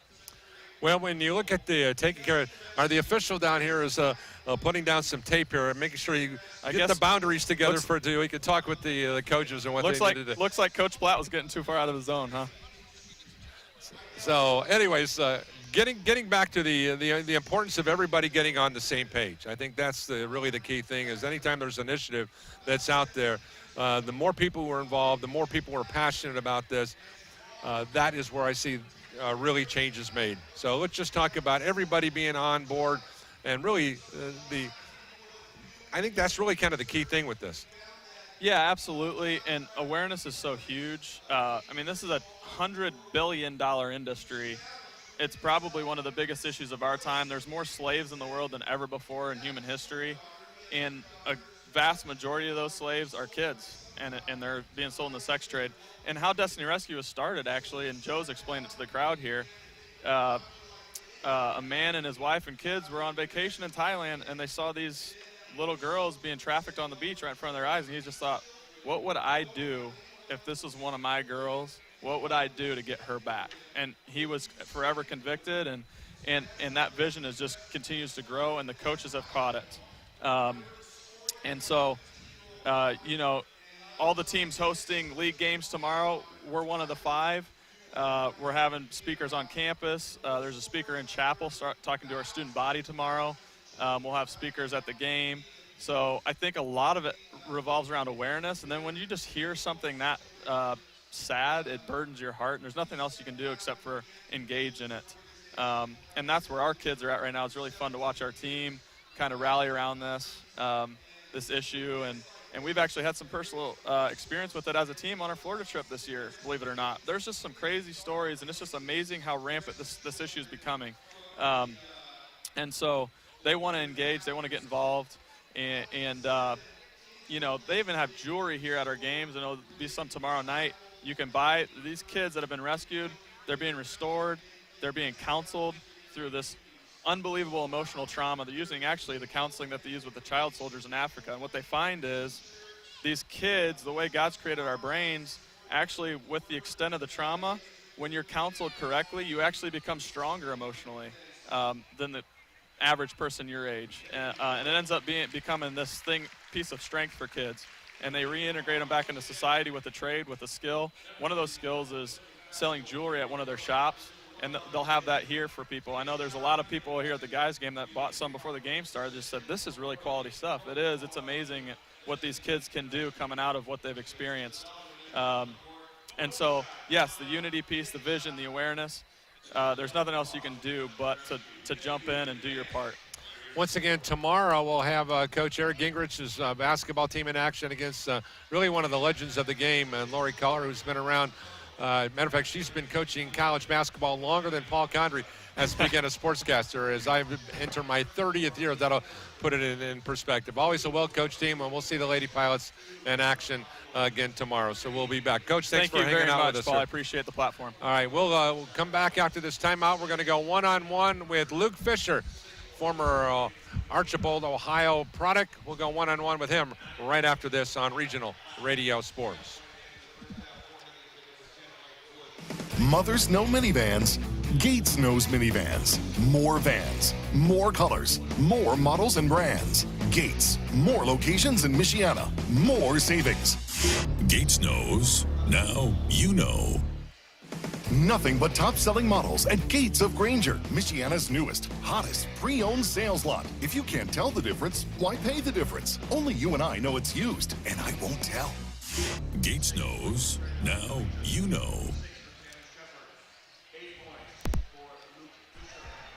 Well, when you look at the taking care of, the official down here is putting down some tape here and making sure you get the boundaries together we can talk with the coaches and what they need to do. Looks like Coach Blatt was getting too far out of his zone, huh? So, anyways, getting back to the importance of everybody getting on the same page. I think that's really the key thing. Is anytime there's an initiative that's out there, the more people who are involved, the more people who are passionate about this. That is where I see really changes made. So let's just talk about everybody being on board, and really I think that's really kind of the key thing with this. Yeah, absolutely, and awareness is so huge. I mean, this is a $100 billion industry. It's probably one of the biggest issues of our time. There's more slaves in the world than ever before in human history, and a vast majority of those slaves are kids. And they're being sold in the sex trade. And how Destiny Rescue was started, actually, and Joe's explained it to the crowd here, a man and his wife and kids were on vacation in Thailand, and they saw these little girls being trafficked on the beach right in front of their eyes, and he just thought, what would I do if this was one of my girls? What would I do to get her back? And he was forever convicted, and that vision just continues to grow, and the coaches have caught it. And so, you know, all the teams hosting league games tomorrow, we're one of the 5. We're having speakers on campus. There's a speaker in chapel talking to our student body tomorrow. We'll have speakers at the game. So I think a lot of it revolves around awareness. And then when you just hear something that sad, it burdens your heart. And there's nothing else you can do except for engage in it. And that's where our kids are at right now. It's really fun to watch our team kind of rally around this issue. And we've actually had some personal experience with it as a team on our Florida trip this year, believe it or not. There's just some crazy stories, and it's just amazing how rampant this issue is becoming. And so they want to engage. They want to get involved. And you know, they even have jewelry here at our games, and there'll be some tomorrow night. You can buy these kids that have been rescued. They're being restored. They're being counseled through this unbelievable emotional trauma. They're using actually the counseling that they use with the child soldiers in Africa. And what they find is these kids, the way God's created our brains, actually with the extent of the trauma, when you're counseled correctly, you actually become stronger emotionally than the average person your age. And it ends up becoming this piece of strength for kids. And they reintegrate them back into society with a trade, with a skill. One of those skills is selling jewelry at one of their shops. And they'll have that here for people. I know there's a lot of people here at the guys' game that bought some before the game started, just said, this is really quality stuff. It is. It's amazing what these kids can do coming out of what they've experienced. And so, yes, the unity piece, the vision, the awareness, there's nothing else you can do but to jump in and do your part. Once again, tomorrow we'll have Coach Eric Gingrich's basketball team in action against really one of the legends of the game, and Lori Culler, who's been around. Matter of fact, she's been coaching college basketball longer than Paul Condrey has begun as sportscaster. As I enter my 30th year, that'll put it in perspective. Always a well-coached team, and we'll see the Lady Pilots in action again tomorrow. So we'll be back. Coach, thanks for hanging out with us. Paul. I appreciate the platform. All right, we'll come back after this timeout. We're going to go one-on-one with Luke Fisher, former Archibald, Ohio product. We'll go one-on-one with him right after this on Regional Radio Sports. Mothers know minivans. Gates knows minivans. More vans, more colors, more models and brands. Gates, more locations in Michiana, more savings. Gates knows. Now you know. Nothing but top-selling models at Gates of Granger, Michiana's newest, hottest pre-owned sales lot. If you can't tell the difference, why pay the difference? Only you and I know it's used, and I won't tell. Gates knows. Now you know.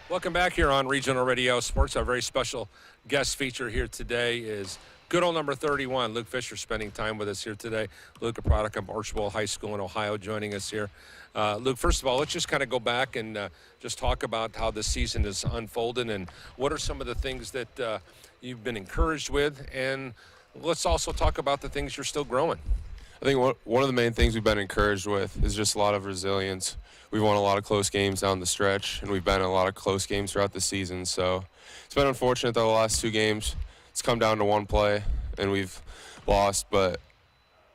Welcome back here on Regional Radio Sports. Our very special guest feature here today is good old number 31, Luke Fisher, spending time with us here today. Luke, a product of Archbold High School in Ohio, joining us here. Luke, first of all, let's just kind of go back and just talk about how the season is unfolding and what are some of the things that you've been encouraged with, and let's also talk about the things you're still growing. I think one of the main things we've been encouraged with is just a lot of resilience. We've won a lot of close games down the stretch, and we've been in a lot of close games throughout the season. So it's been unfortunate that the last 2 games, it's come down to one play, and we've lost. But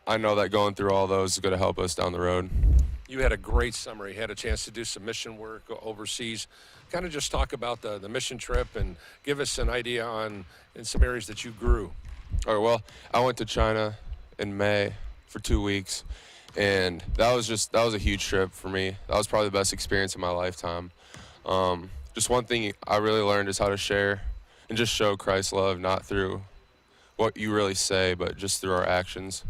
I know that going through all those is going to help us down the road. You had a great summer. You had a chance to do some mission work overseas. Kind of just talk about the mission trip and give us an idea on in some areas that you grew. All right, well, I went to China in May for 2 weeks, and that was a huge trip for me. That was probably the best experience of my lifetime. Just one thing I really learned is how to share and just show Christ's love, not through what you really say, but just through our actions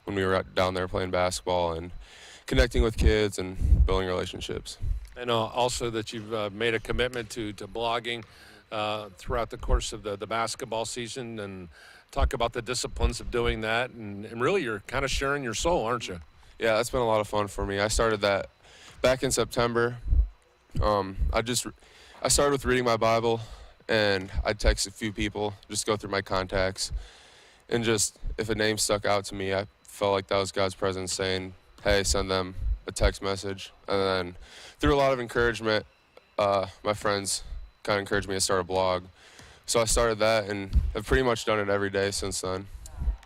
when we were down there playing basketball and connecting with kids and building relationships. I know also that you've made a commitment to blogging throughout the course of the basketball season, and talk about the disciplines of doing that, and really you're kind of sharing your soul, aren't you? Yeah, that's been a lot of fun for me. I started that back in September. I started with reading my Bible, and I'd text a few people, just go through my contacts, and just if a name stuck out to me, I felt like that was God's presence saying, hey, send them a text message. And then through a lot of encouragement, my friends kind of encouraged me to start a blog. So I started that, and I've pretty much done it every day since then.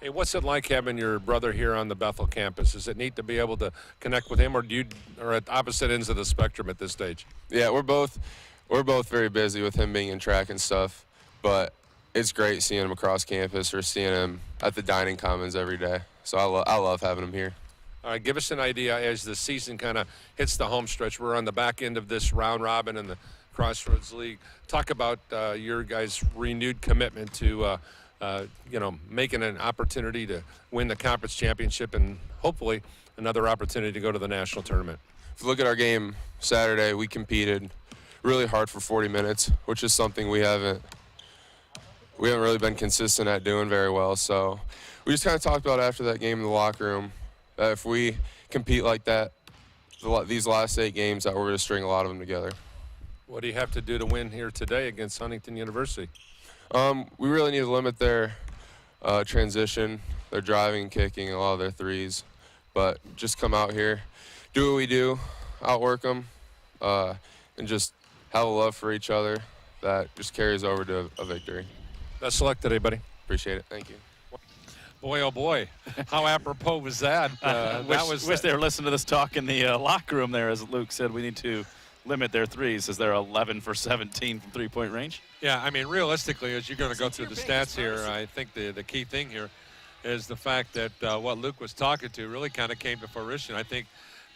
Hey, what's it like having your brother here on the Bethel campus? Is it neat to be able to connect with him, or are at opposite ends of the spectrum at this stage? Yeah, we're both very busy with him being in track and stuff, but it's great seeing him across campus or seeing him at the dining commons every day. So I love having him here. All right, give us an idea as the season kind of hits the home stretch. We're on the back end of this round robin in the Crossroads League. Talk about your guys' renewed commitment to, making an opportunity to win the conference championship and hopefully another opportunity to go to the national tournament. If you look at our game Saturday, we competed really hard for 40 minutes, which is something we haven't really been consistent at doing very well. So we just kind of talked about after that game in the locker room that if we compete like that these last 8 games, that we're going to string a lot of them together. What do you have to do to win here today against Huntington University? We really need to limit their transition, their driving, kicking, a lot of their threes. But just come out here, do what we do, outwork them, and just have a love for each other that just carries over to a victory. Best of luck today, buddy. Appreciate it. Thank you. Boy, oh boy, how apropos was that? Wish they were listening to this talk in the locker room there, as Luke said. We need to limit their threes, as they're 11 for 17 from three-point range. Yeah, I mean, realistically, as you're going to go through the stats here, I think the key thing here is the fact that what Luke was talking to really kind of came to fruition. I think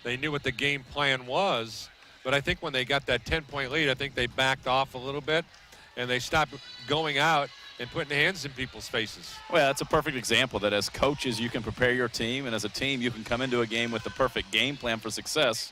they knew what the game plan was, but I think when they got that 10-point lead, I think they backed off a little bit, and they stopped going out and putting hands in people's faces. Well, that's a perfect example that as coaches, you can prepare your team, and as a team, you can come into a game with the perfect game plan for success,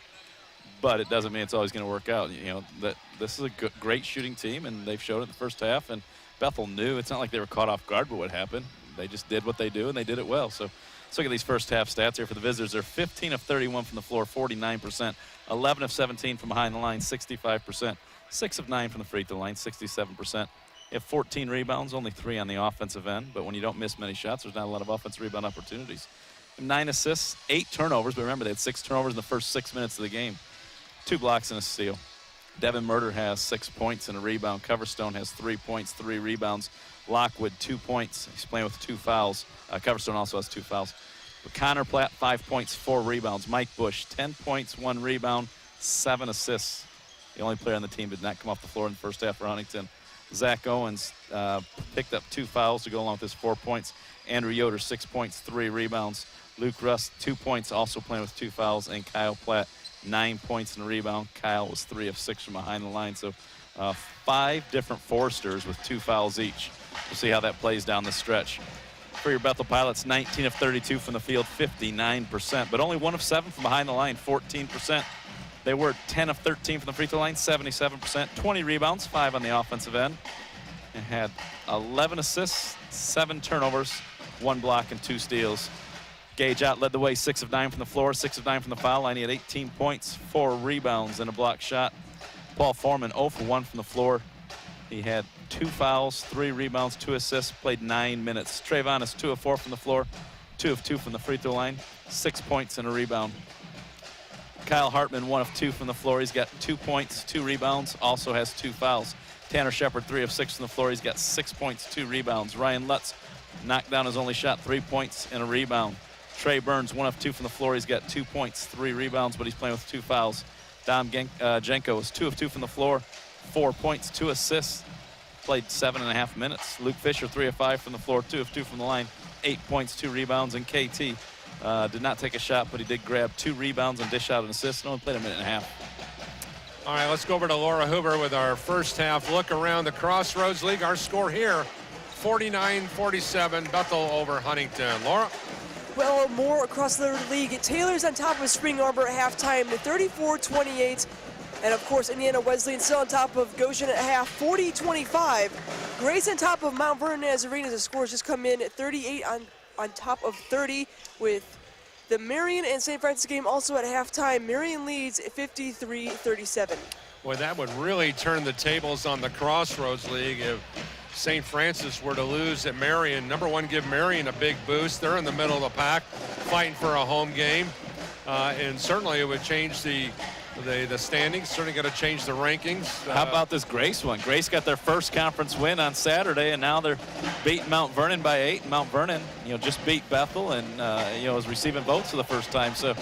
but it doesn't mean it's always going to work out. You know, that this is a great shooting team, and they've showed it in the first half, and Bethel knew. It's not like they were caught off guard by what happened. They just did what they do, and they did it well. So let's look at these first half stats here for the visitors. They're 15 of 31 from the floor, 49%, 11 of 17 from behind the line, 65%, 6 of 9 from the free throw line, 67%. You have 14 rebounds, only 3 on the offensive end, but when you don't miss many shots, there's not a lot of offensive rebound opportunities. 9 assists, 8 turnovers, but remember, they had 6 turnovers in the first 6 minutes of the game. 2 blocks and a steal. Devin Murder has 6 points and a rebound. Coverstone has 3 points, 3 rebounds. Lockwood, 2 points. He's playing with 2 fouls. Coverstone also has 2 fouls. But Connor Platt, 5 points, 4 rebounds. Mike Bush, 10 points, 1 rebound, 7 assists. The only player on the team did not come off the floor in the first half for Huntington. Zach Owens picked up 2 fouls to go along with his 4 points. Andrew Yoder, 6 points, 3 rebounds. Luke Rust, 2 points, also playing with 2 fouls. And Kyle Platt 9 points and a rebound. Kyle was 3 of 6 from behind the line. So 5 different Forsters with 2 fouls each. We'll see how that plays down the stretch. For your Bethel Pilots, 19 of 32 from the field, 59%, but only 1 of 7 from behind the line, 14%. They were 10 of 13 from the free throw line, 77%, 20 rebounds, 5 on the offensive end, and had 11 assists, 7 turnovers, 1 block, and 2 steals. Gage Ott led the way, 6 of 9 from the floor, 6 of 9 from the foul line. He had 18 points, 4 rebounds, and a block shot. Paul Foreman, 0 for 1 from the floor. He had 2 fouls, 3 rebounds, 2 assists, played 9 minutes. Trayvon is 2 of 4 from the floor, 2 of 2 from the free throw line, 6 points and a rebound. Kyle Hartman, 1 of 2 from the floor. He's got 2 points, 2 rebounds, also has 2 fouls. Tanner Shepard, 3 of 6 from the floor. He's got 6 points, 2 rebounds. Ryan Lutz knocked down his only shot, 3 points and a rebound. Trey Burns, 1 of 2 from the floor. He's got 2 points, 3 rebounds, but he's playing with 2 fouls. Dom Jenko is 2 of 2 from the floor, 4 points, 2 assists, played 7.5 minutes. Luke Fisher, 3 of 5 from the floor, 2 of 2 from the line, 8 points, 2 rebounds, and KT did not take a shot, but he did grab 2 rebounds and dish out an assist, and only played a minute and a half. All right, let's go over to Laura Hoover with our first half look around the Crossroads League. Our score here, 49-47, Bethel over Huntington. Laura? Well, more across the league. Taylor's on top of Spring Arbor at halftime, 34-28. And of course, Indiana Wesleyan still on top of Goshen at half, 40-25. Grace on top of Mount Vernon Nazarenes. The scores just come in at 38 on top of 30, with the Marion and St. Francis game also at halftime. Marion leads 53-37. Boy, that would really turn the tables on the Crossroads League if St. Francis were to lose at Marion. Number 1, give Marion a big boost. They're in the middle of the pack, fighting for a home game. And certainly it would change the standings, certainly going to change the rankings. How about this Grace one? Grace got their first conference win on Saturday, and now they're beating Mount Vernon by 8. And Mount Vernon, just beat Bethel and, is receiving votes for the first time. So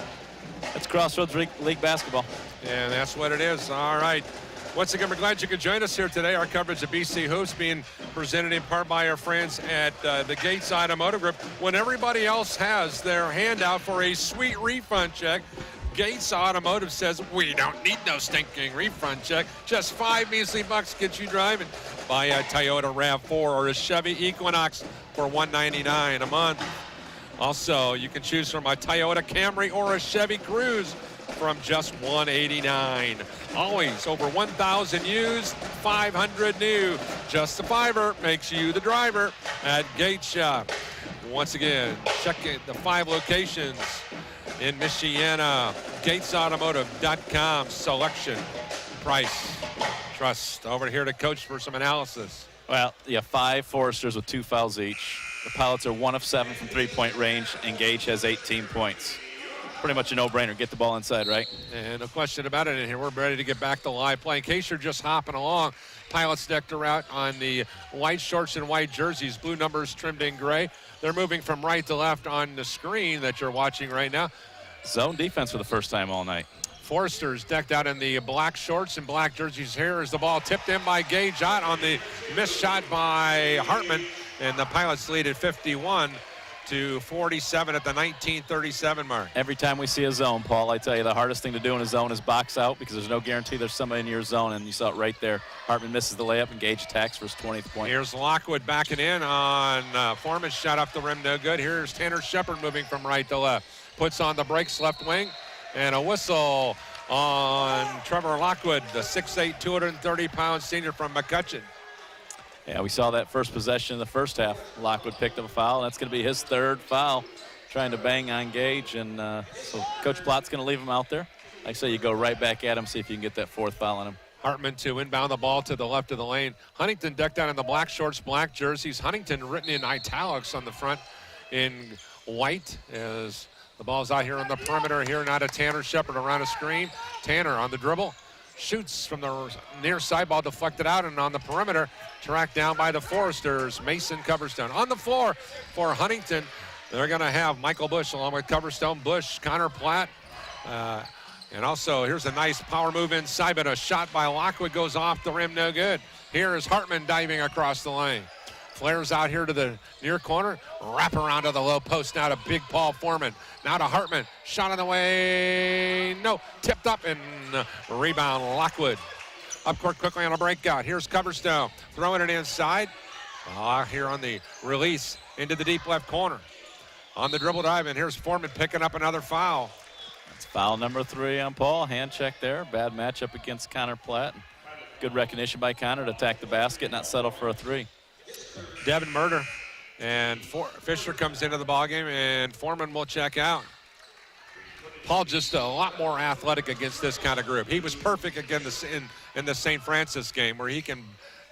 that's Crossroads League basketball. And that's what it is. All right. Once again, we're glad you could join us here today. Our coverage of BC Hoops being presented in part by our friends at the Gates Automotive Group. When everybody else has their hand out for a sweet refund check, Gates Automotive says, we don't need no stinking refund check. Just 5 measly bucks gets you driving. Buy a Toyota RAV4 or a Chevy Equinox for $199 a month. Also, you can choose from a Toyota Camry or a Chevy Cruze from just $189. Always over 1,000 used, 500 new. Just a $5 makes you the driver at Gates Shop. Once again, check the 5 locations in Mishawaka. GatesAutomotive.com. Selection, price, trust. Over here to Coach for some analysis. Well, 5 Foresters with 2 fouls each. The Pilots are 1 of 7 from 3-point range, and Gage has 18 points. Pretty much a no-brainer. Get the ball inside, right? And no question about it in here. We're ready to get back to live play. In case you're just hopping along, Pilots decked her out on the white shorts and white jerseys, blue numbers trimmed in gray. They're moving from right to left on the screen that you're watching right now. Zone defense for the first time all night. Foresters decked out in the black shorts and black jerseys. Here is the ball tipped in by Gage Ott on the missed shot by Hartman. And the Pilots lead at 51-47 at the 19:37 mark. Every time we see a zone, Paul, I tell you, the hardest thing to do in a zone is box out, because there's no guarantee there's somebody in your zone, and you saw it right there. Hartman misses the layup, and Gage attacks for his 20th point. Here's Lockwood backing in on Foreman. Shot up the rim, no good. Here's Tanner Shepard moving from right to left. Puts on the brakes, left wing, and a whistle on Trevor Lockwood, the 6'8", 230-pound senior from McCutcheon. Yeah, we saw that first possession in the first half. Lockwood picked up a foul. That's going to be his 3rd foul, trying to bang on Gage. And so Coach Blott's going to leave him out there. Like I say, you go right back at him, see if you can get that 4th foul on him. Hartman to inbound the ball to the left of the lane. Huntington decked out in the black shorts, black jerseys. Huntington written in italics on the front in white as the ball's out here on the perimeter. Here now to Tanner Shepard around a screen. Tanner on the dribble. Shoots from the near side, ball deflected out, and on the perimeter, tracked down by the Foresters. Mason Coverstone on the floor for Huntington. They're going to have Michael Bush along with Coverstone, Bush, Connor Platt. And also, here's a nice power move inside, but a shot by Lockwood goes off the rim, no good. Here is Hartman diving across the lane. Flares out here to the near corner. Wrap around to the low post now to Big Paul Foreman. Now to Hartman. Shot on the way. No. Tipped up and rebound Lockwood. Up court quickly on a breakout. Here's Coverstone. Throwing it inside. Here on the release into the deep left corner. On the dribble drive, and here's Foreman picking up another foul. That's foul number 3 on Paul. Hand check there. Bad matchup against Connor Platt. Good recognition by Connor to attack the basket, not settle for a 3. Devin Murder and Fisher comes into the ballgame, and Foreman will check out. Paul just a lot more athletic against this kind of group. He was perfect again in the St. Francis game where he can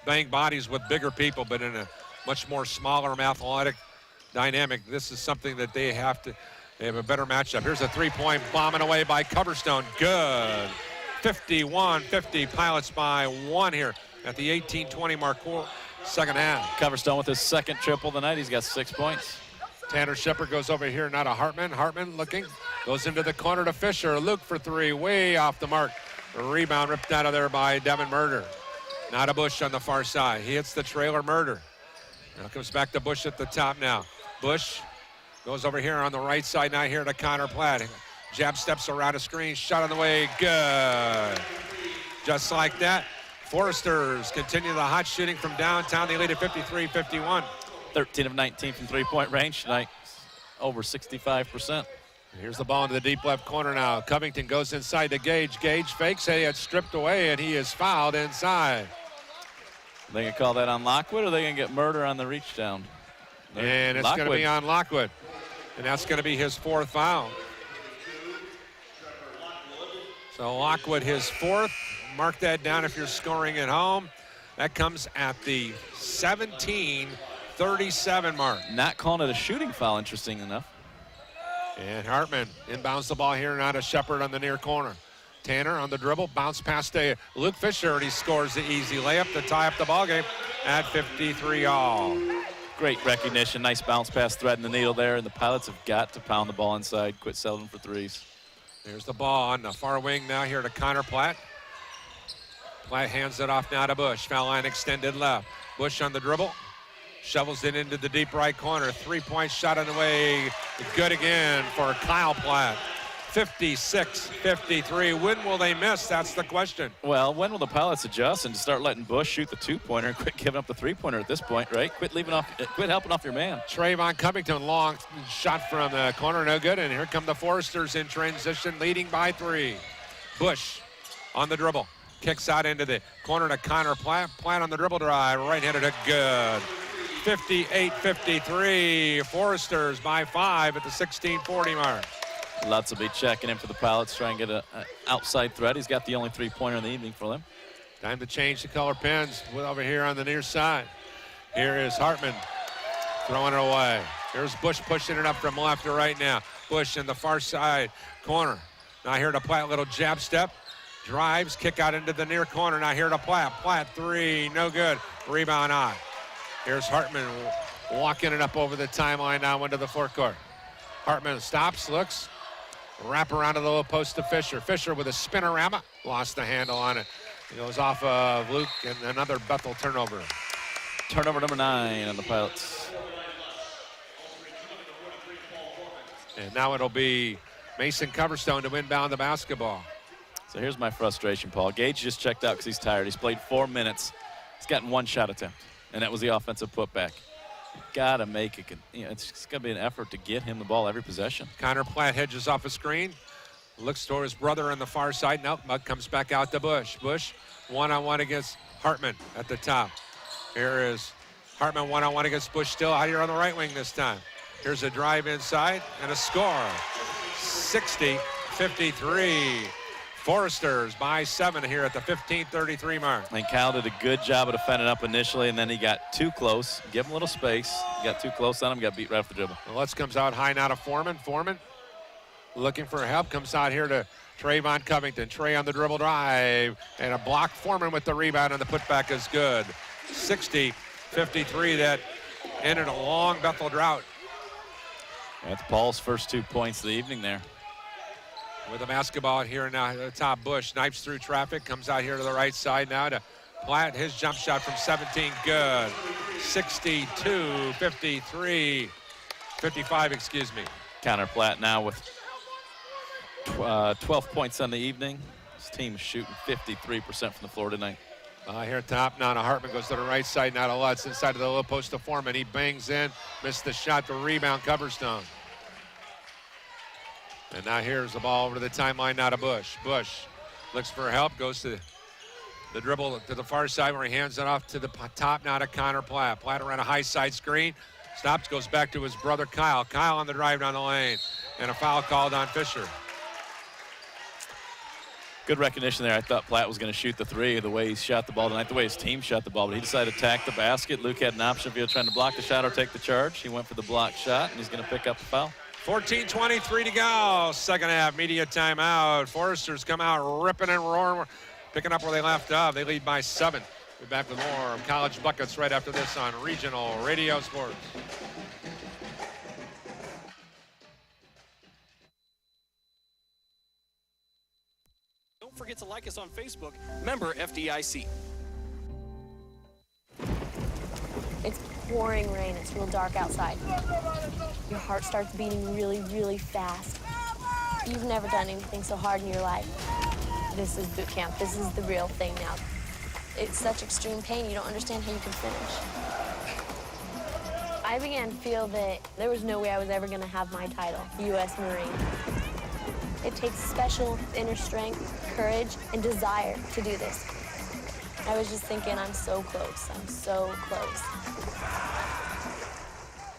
bang bodies with bigger people, but in a much more smaller athletic dynamic. This is something that they have a better matchup. Here's a three-point bombing away by Coverstone. Good. 51-50, Pilots by 1 here at the 18-20 mark, second half. Coverstone with his second triple tonight. He's got 6 points. Tanner Shepard goes over here, now to Hartman. Hartman looking, goes into the corner to Fisher. Luke for 3, way off the mark. A rebound ripped out of there by Devin Murder. Now to Bush on the far side. He hits the trailer. Murder. Now comes back to Bush at the top now. Bush goes over here on the right side, now here to Connor Platt. Jab steps around a screen, shot on the way, good. Just like that, Foresters continue the hot shooting from downtown. They lead at 53-51. 13 of 19 from three-point range tonight, over 65%. Here's the ball into the deep left corner now. Covington goes inside to Gage. Gage fakes it, it's stripped away, and he is fouled inside. They gonna call that on Lockwood, or are they gonna get Murder on the reach down? And it's going to be on Lockwood. And that's going to be his 4th foul. So Lockwood, his 4th. Mark that down if you're scoring at home. That comes at the 17:37 mark. Not calling it a shooting foul, interesting enough. And Hartman inbounds the ball here, now to Shepard on the near corner. Tanner on the dribble, bounce pass to Luke Fisher, and he scores the easy layup to tie up the ballgame at 53-all. Great recognition, nice bounce pass, threading the needle there, and the Pilots have got to pound the ball inside, quit settling for 3s. There's the ball on the far wing now here to Connor Platt. Platt hands it off now to Bush. Foul line extended left. Bush on the dribble. Shovels it into the deep right corner. 3-point shot on the way. Good again for Kyle Platt. 56-53. When will they miss? That's the question. Well, when will the Pilots adjust and start letting Bush shoot the 2-pointer and quit giving up the 3-pointer at this point, right? Quit helping off your man. Trayvon Covington, long shot from the corner, no good. And here come the Foresters in transition, leading by 3. Bush on the dribble. Kicks out into the corner to Connor Platt. Platt on the dribble drive, right-handed, good. 58-53. Foresters by 5 at the 16:40 mark. Lots will be checking in for the Pilots, trying to get an outside threat. He's got the only 3-pointer in the evening for them. Time to change the color pins over here on the near side. Here is Hartman throwing it away. Here's Bush pushing it up from left to right now. Bush in the far side corner. Now here to Platt, little jab step. Drives, kick out into the near corner. Now here to Platt. Platt 3, no good. Rebound on. Here's Hartman walking it up over the timeline now into the forecourt. Hartman stops, looks. Wrap around to the low post to Fisher. Fisher with a spinorama. Lost the handle on it. It goes off of Luke, and another Bethel turnover. Turnover number 9 on the Pilots. And now it'll be Mason Coverstone to inbound the basketball. So here's my frustration, Paul. Gage just checked out because he's tired. He's played 4 minutes. He's gotten 1 shot attempt, and that was the offensive putback. Gotta make it. It's gotta be an effort to get him the ball every possession. Connor Platt hedges off a screen, looks toward his brother on the far side. Nope, Mug comes back out to Bush. Bush one-on-one against Hartman at the top. Here is Hartman one-on-one against Bush still out here on the right wing this time. Here's a drive inside and a score. 60-53. Foresters by 7 here at the 15:33 mark. And Kyle did a good job of defending up initially, and then he got too close. Give him a little space. Got too close on him, got beat right off the dribble. Well, Lutz comes out high now to Foreman. Foreman looking for help, comes out here to Trayvon Covington. Trey on the dribble drive, and a block. Foreman with the rebound, and the putback is good. 60-53, that ended a long Bethel drought. That's Paul's first 2 points of the evening there. With the basketball here now at the top, Bush knifes through traffic, comes out here to the right side now to Platt, his jump shot from 17, good. 55, excuse me. Connor Platt now with 12 points on the evening. His team is shooting 53% from the floor tonight. Here at top now, Hartman goes to the right side, now to Lutz, inside of the low post to Foreman. He bangs in, missed the shot, the rebound, Coverstone. And now here's the ball over to the timeline, now to Bush. Bush looks for help, goes to the dribble to the far side where he hands it off to the top, now to Connor Platt. Platt around a high side screen, stops, goes back to his brother Kyle. Kyle on the drive down the lane, and a foul called on Fisher. Good recognition there. I thought Platt was going to shoot the three the way he shot the ball tonight, the way his team shot the ball, but he decided to attack the basket. Luke had an option if he was trying to block the shot or take the charge. He went for the block shot, and he's going to pick up the foul. 14:23 to go. Second half, media timeout. Foresters come out ripping and roaring, picking up where they left off. They lead by 7. We'll be back with more college buckets right after this on Regional Radio Sports. Don't forget to like us on Facebook. Member FDIC. It's pouring rain. It's real dark outside. Your heart starts beating really, really fast. You've never done anything so hard in your life. This is boot camp. This is the real thing now. It's such extreme pain, you don't understand how you can finish. I began to feel that there was no way I was ever going to have my title, U.S. Marine. It takes special inner strength, courage, and desire to do this. I was just thinking, I'm so close. I'm so close.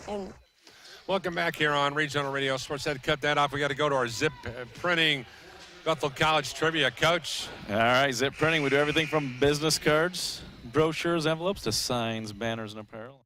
And welcome back here on Regional Radio Sports. Had to cut that off. We got to go to our Zip Printing Bethel College trivia. Coach. All right, Zip Printing. We do everything from business cards, brochures, envelopes, to signs, banners, and apparel.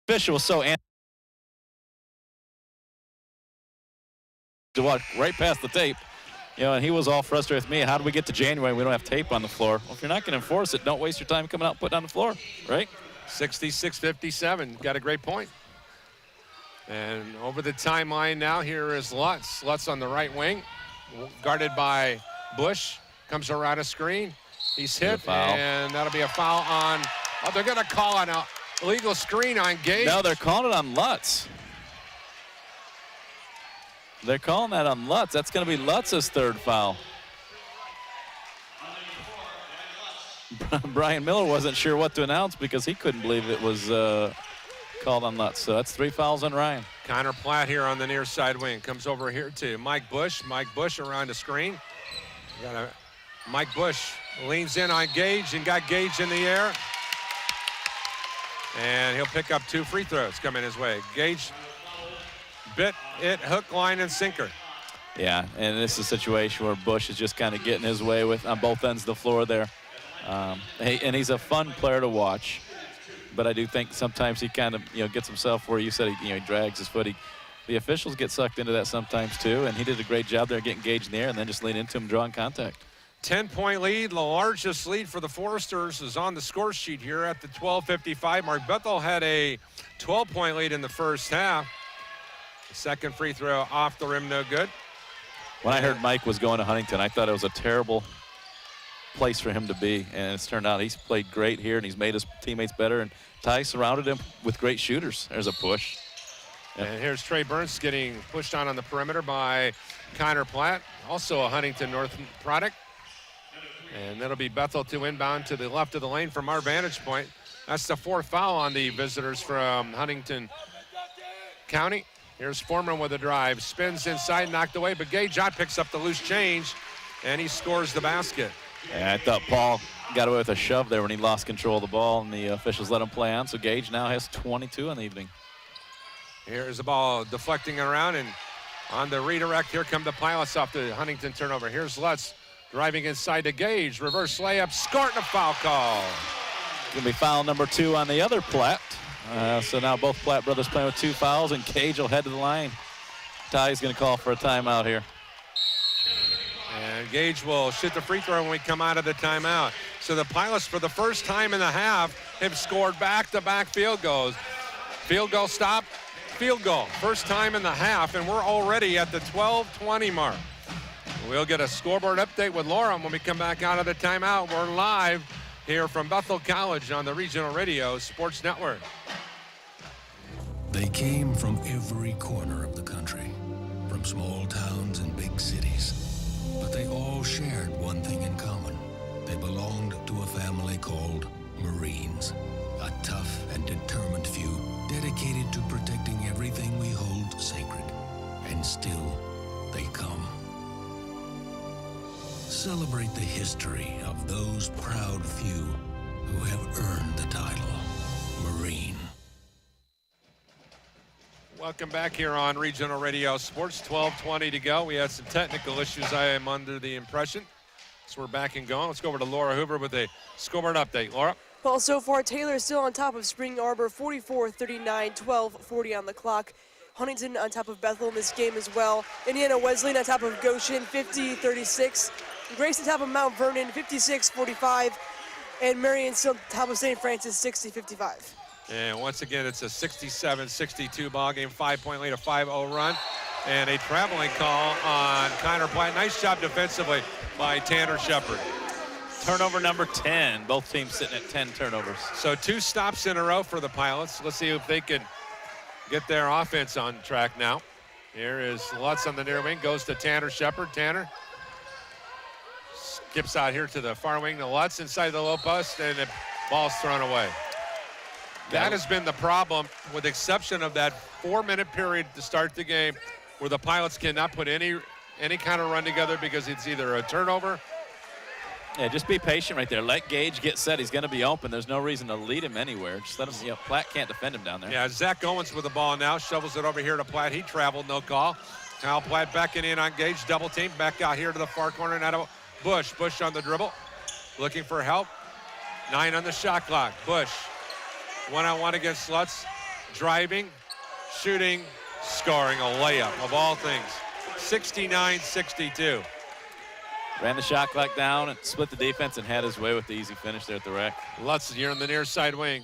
Fisher was so to walk right past the tape, you know, and he was all frustrated with me. How do we get to January and we don't have tape on the floor? Well, if you're not going to enforce it, don't waste your time coming out and putting it on the floor, right? 66-57. Got a great point. And over the timeline now, here is Lutz. Lutz on the right wing, guarded by Bush. Comes around a screen. He's hit, and that'll be a foul on. Oh, they're going to call an illegal screen on Gage. No, they're calling it on Lutz. They're calling that on Lutz. That's going to be Lutz's third foul. Brian Miller wasn't sure what to announce because he couldn't believe it was called on Lutz. So that's 3 fouls on Ryan. Connor Platt here on the near side wing. Comes over here to Mike Bush. Mike Bush around the screen. Mike Bush leans in on Gage and got Gage in the air. And he'll pick up 2 free throws coming his way. Gage bit it, hook, line, and sinker. Yeah, and this is a situation where Bush is just kind of getting his way with on both ends of the floor there. And he's a fun player to watch. But I do think sometimes he kind of, gets himself where you said he drags his foot. The officials get sucked into that sometimes too, and he did a great job there getting Gage in the air and then just lean into him, drawing contact. 10-point lead, the largest lead for the Foresters is on the score sheet here at the 12:55 mark. Bethel had a 12-point lead in the first half. The second free throw off the rim, no good. When I heard Mike was going to Huntington, I thought it was a terrible place for him to be, and it's turned out he's played great here and he's made his teammates better, and Ty surrounded him with great shooters. There's a push. And here's Trey Burns getting pushed on the perimeter by Connor Platt, also a Huntington North product. And that'll be Bethel to inbound to the left of the lane from our vantage point. That's the 4th foul on the visitors from Huntington County. Here's Foreman with a drive, spins inside, knocked away, but Gage picks up the loose change, and he scores the basket. Yeah, I thought Paul got away with a shove there when he lost control of the ball, and the officials let him play on. So Gage now has 22 on the evening. Here's the ball deflecting around, and on the redirect, here come the Pilots off the Huntington turnover. Here's Lutz driving inside to Gage, reverse layup, scored, and a foul call. Gonna be foul number 2 on the other Platt. So now both Platt brothers playing with 2 fouls, and Gage will head to the line. Ty's gonna call for a timeout here. And Gage will shoot the free throw when we come out of the timeout. So the Pilots, for the first time in the half, have scored back-to-back field goals. Field goal stop, field goal. First time in the half, and we're already at the 12:20 mark. We'll get a scoreboard update with Laura when we come back out of the timeout. We're live here from Bethel College on the Regional Radio Sports Network. They came from every corner of the country, from small towns and big cities. But they all shared one thing in common. They belonged to a family called Marines. A tough and determined few dedicated to protecting everything we hold sacred. And still, they come. Celebrate the history of those proud few who have earned the title Marine. Welcome back here on Regional Radio Sports. 12:20 to go. We had some technical issues, I am under the impression. So we're back and going. Let's go over to Laura Hoover with a scoreboard update. Laura? Well, so far, Taylor is still on top of Spring Arbor, 44-39, 12:40 on the clock. Huntington on top of Bethel in this game as well. Indiana Wesleyan on top of Goshen, 50-36. Grace on top of Mount Vernon, 56-45. And Marion still on top of St. Francis, 60-55. And once again, it's a 67-62 ball game, 5-point lead, a 5-0 run, and a traveling call on Connor Platt. Nice job defensively by Tanner Shepard. Turnover number 10. Both teams sitting at 10 turnovers. So 2 stops in a row for the Pilots. Let's see if they can get their offense on track now. Here is Lutz on the near wing, goes to Tanner Shepard. Tanner skips out here to the far wing to Lutz inside the low post, and the ball's thrown away. That has been the problem, with the exception of that 4-minute period to start the game where the Pilots cannot put any kind of run together because it's either a turnover. Yeah, just be patient right there. Let Gage get set. He's going to be open. There's no reason to lead him anywhere. Just let him, Platt can't defend him down there. Yeah, Zach Owens with the ball now. Shovels it over here to Platt. He traveled, no call. Kyle Platt backing in on Gage, double team. Back out here to the far corner. Now to Bush. Bush on the dribble. Looking for help. 9 on the shot clock. Bush. One-on-one against Lutz. Driving, shooting, scoring a layup of all things. 69-62. Ran the shot clock down and split the defense and had his way with the easy finish there at the rack. Lutz here on the near side wing.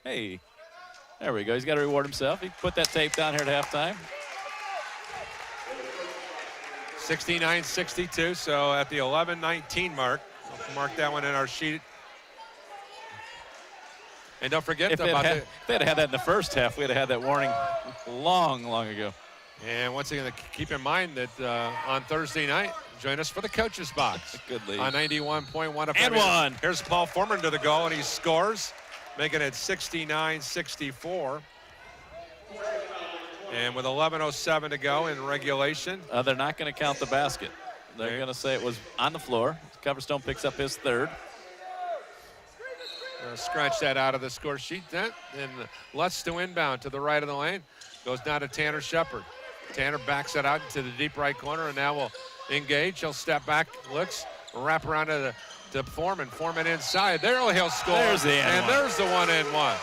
Hey. There we go. He's got to reward himself. He put that tape down here at halftime. 69-62, so at the 11-19 mark. We'll mark that one in our sheet. And don't forget If about they had had that in the first half, we'd have had that warning long ago. And once again, keep in mind that on Thursday night, join us for the Coach's Box. Good lead. On 91.1 FM. And one. Here's Paul Foreman to the goal, and he scores, making it 69-64. And with 11:07 to go in regulation. They're not going to count the basket. They're going to say it was on the floor. Coverstone picks up his third. Scratch that out of the score sheet then. And Lutz to inbound to the right of the lane. Goes now to Tanner Shepard. Tanner backs it out into the deep right corner, and now will engage. He'll step back, looks, wrap around to Foreman. Foreman inside. There he'll score. There's the and one. There's the 1-and-1.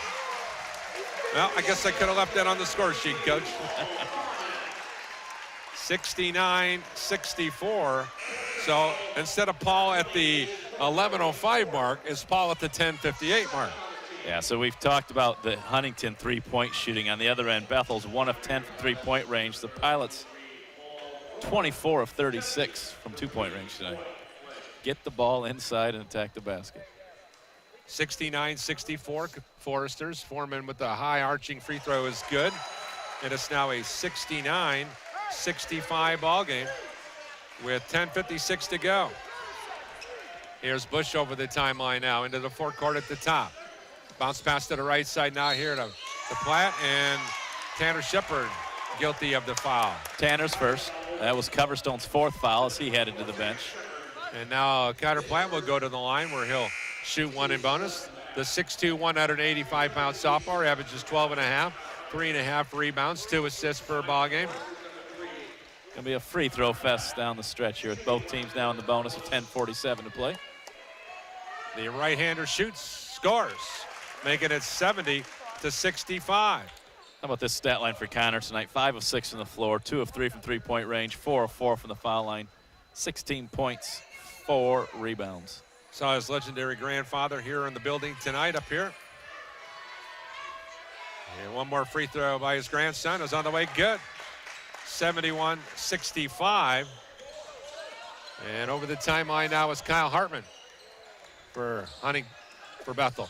Well, I guess I could have left that on the score sheet, Coach. 69-64. So instead of Paul at the 11:05 mark, it's Paul at the 10:58 mark. Yeah, so we've talked about the Huntington three-point shooting. On the other end, Bethel's 1 of 10 from three-point range. The Pilots 24 of 36 from two-point range tonight. Get the ball inside and attack the basket. 69-64 Foresters. Foreman with the high arching free throw is good. And it's now a 69-65 ball game with 10:56 to go. Here's Bush over the timeline now into the forecourt at the top. Bounce pass to the right side now here to Platt, and Tanner Shepard guilty of the foul. Tanner's first. That was Coverstone's fourth foul as he headed to the bench. And now Carter Platt will go to the line where he'll shoot one in bonus. The 6'2", 185-pound sophomore averages 12.5, 3.5 rebounds, 2 assists per ball game. Gonna be a free throw fest down the stretch here with both teams now in the bonus with 10:47 to play. The right-hander shoots, scores, making it 70-65. How about this stat line for Connor tonight? 5 of 6 from the floor, 2 of 3 from three-point range, 4 of 4 from the foul line, 16 points, 4 rebounds. Saw his legendary grandfather here in the building tonight up here. And one more free throw by his grandson is on the way, good. 71-65. And over the timeline now is Kyle Hartman for Bethel.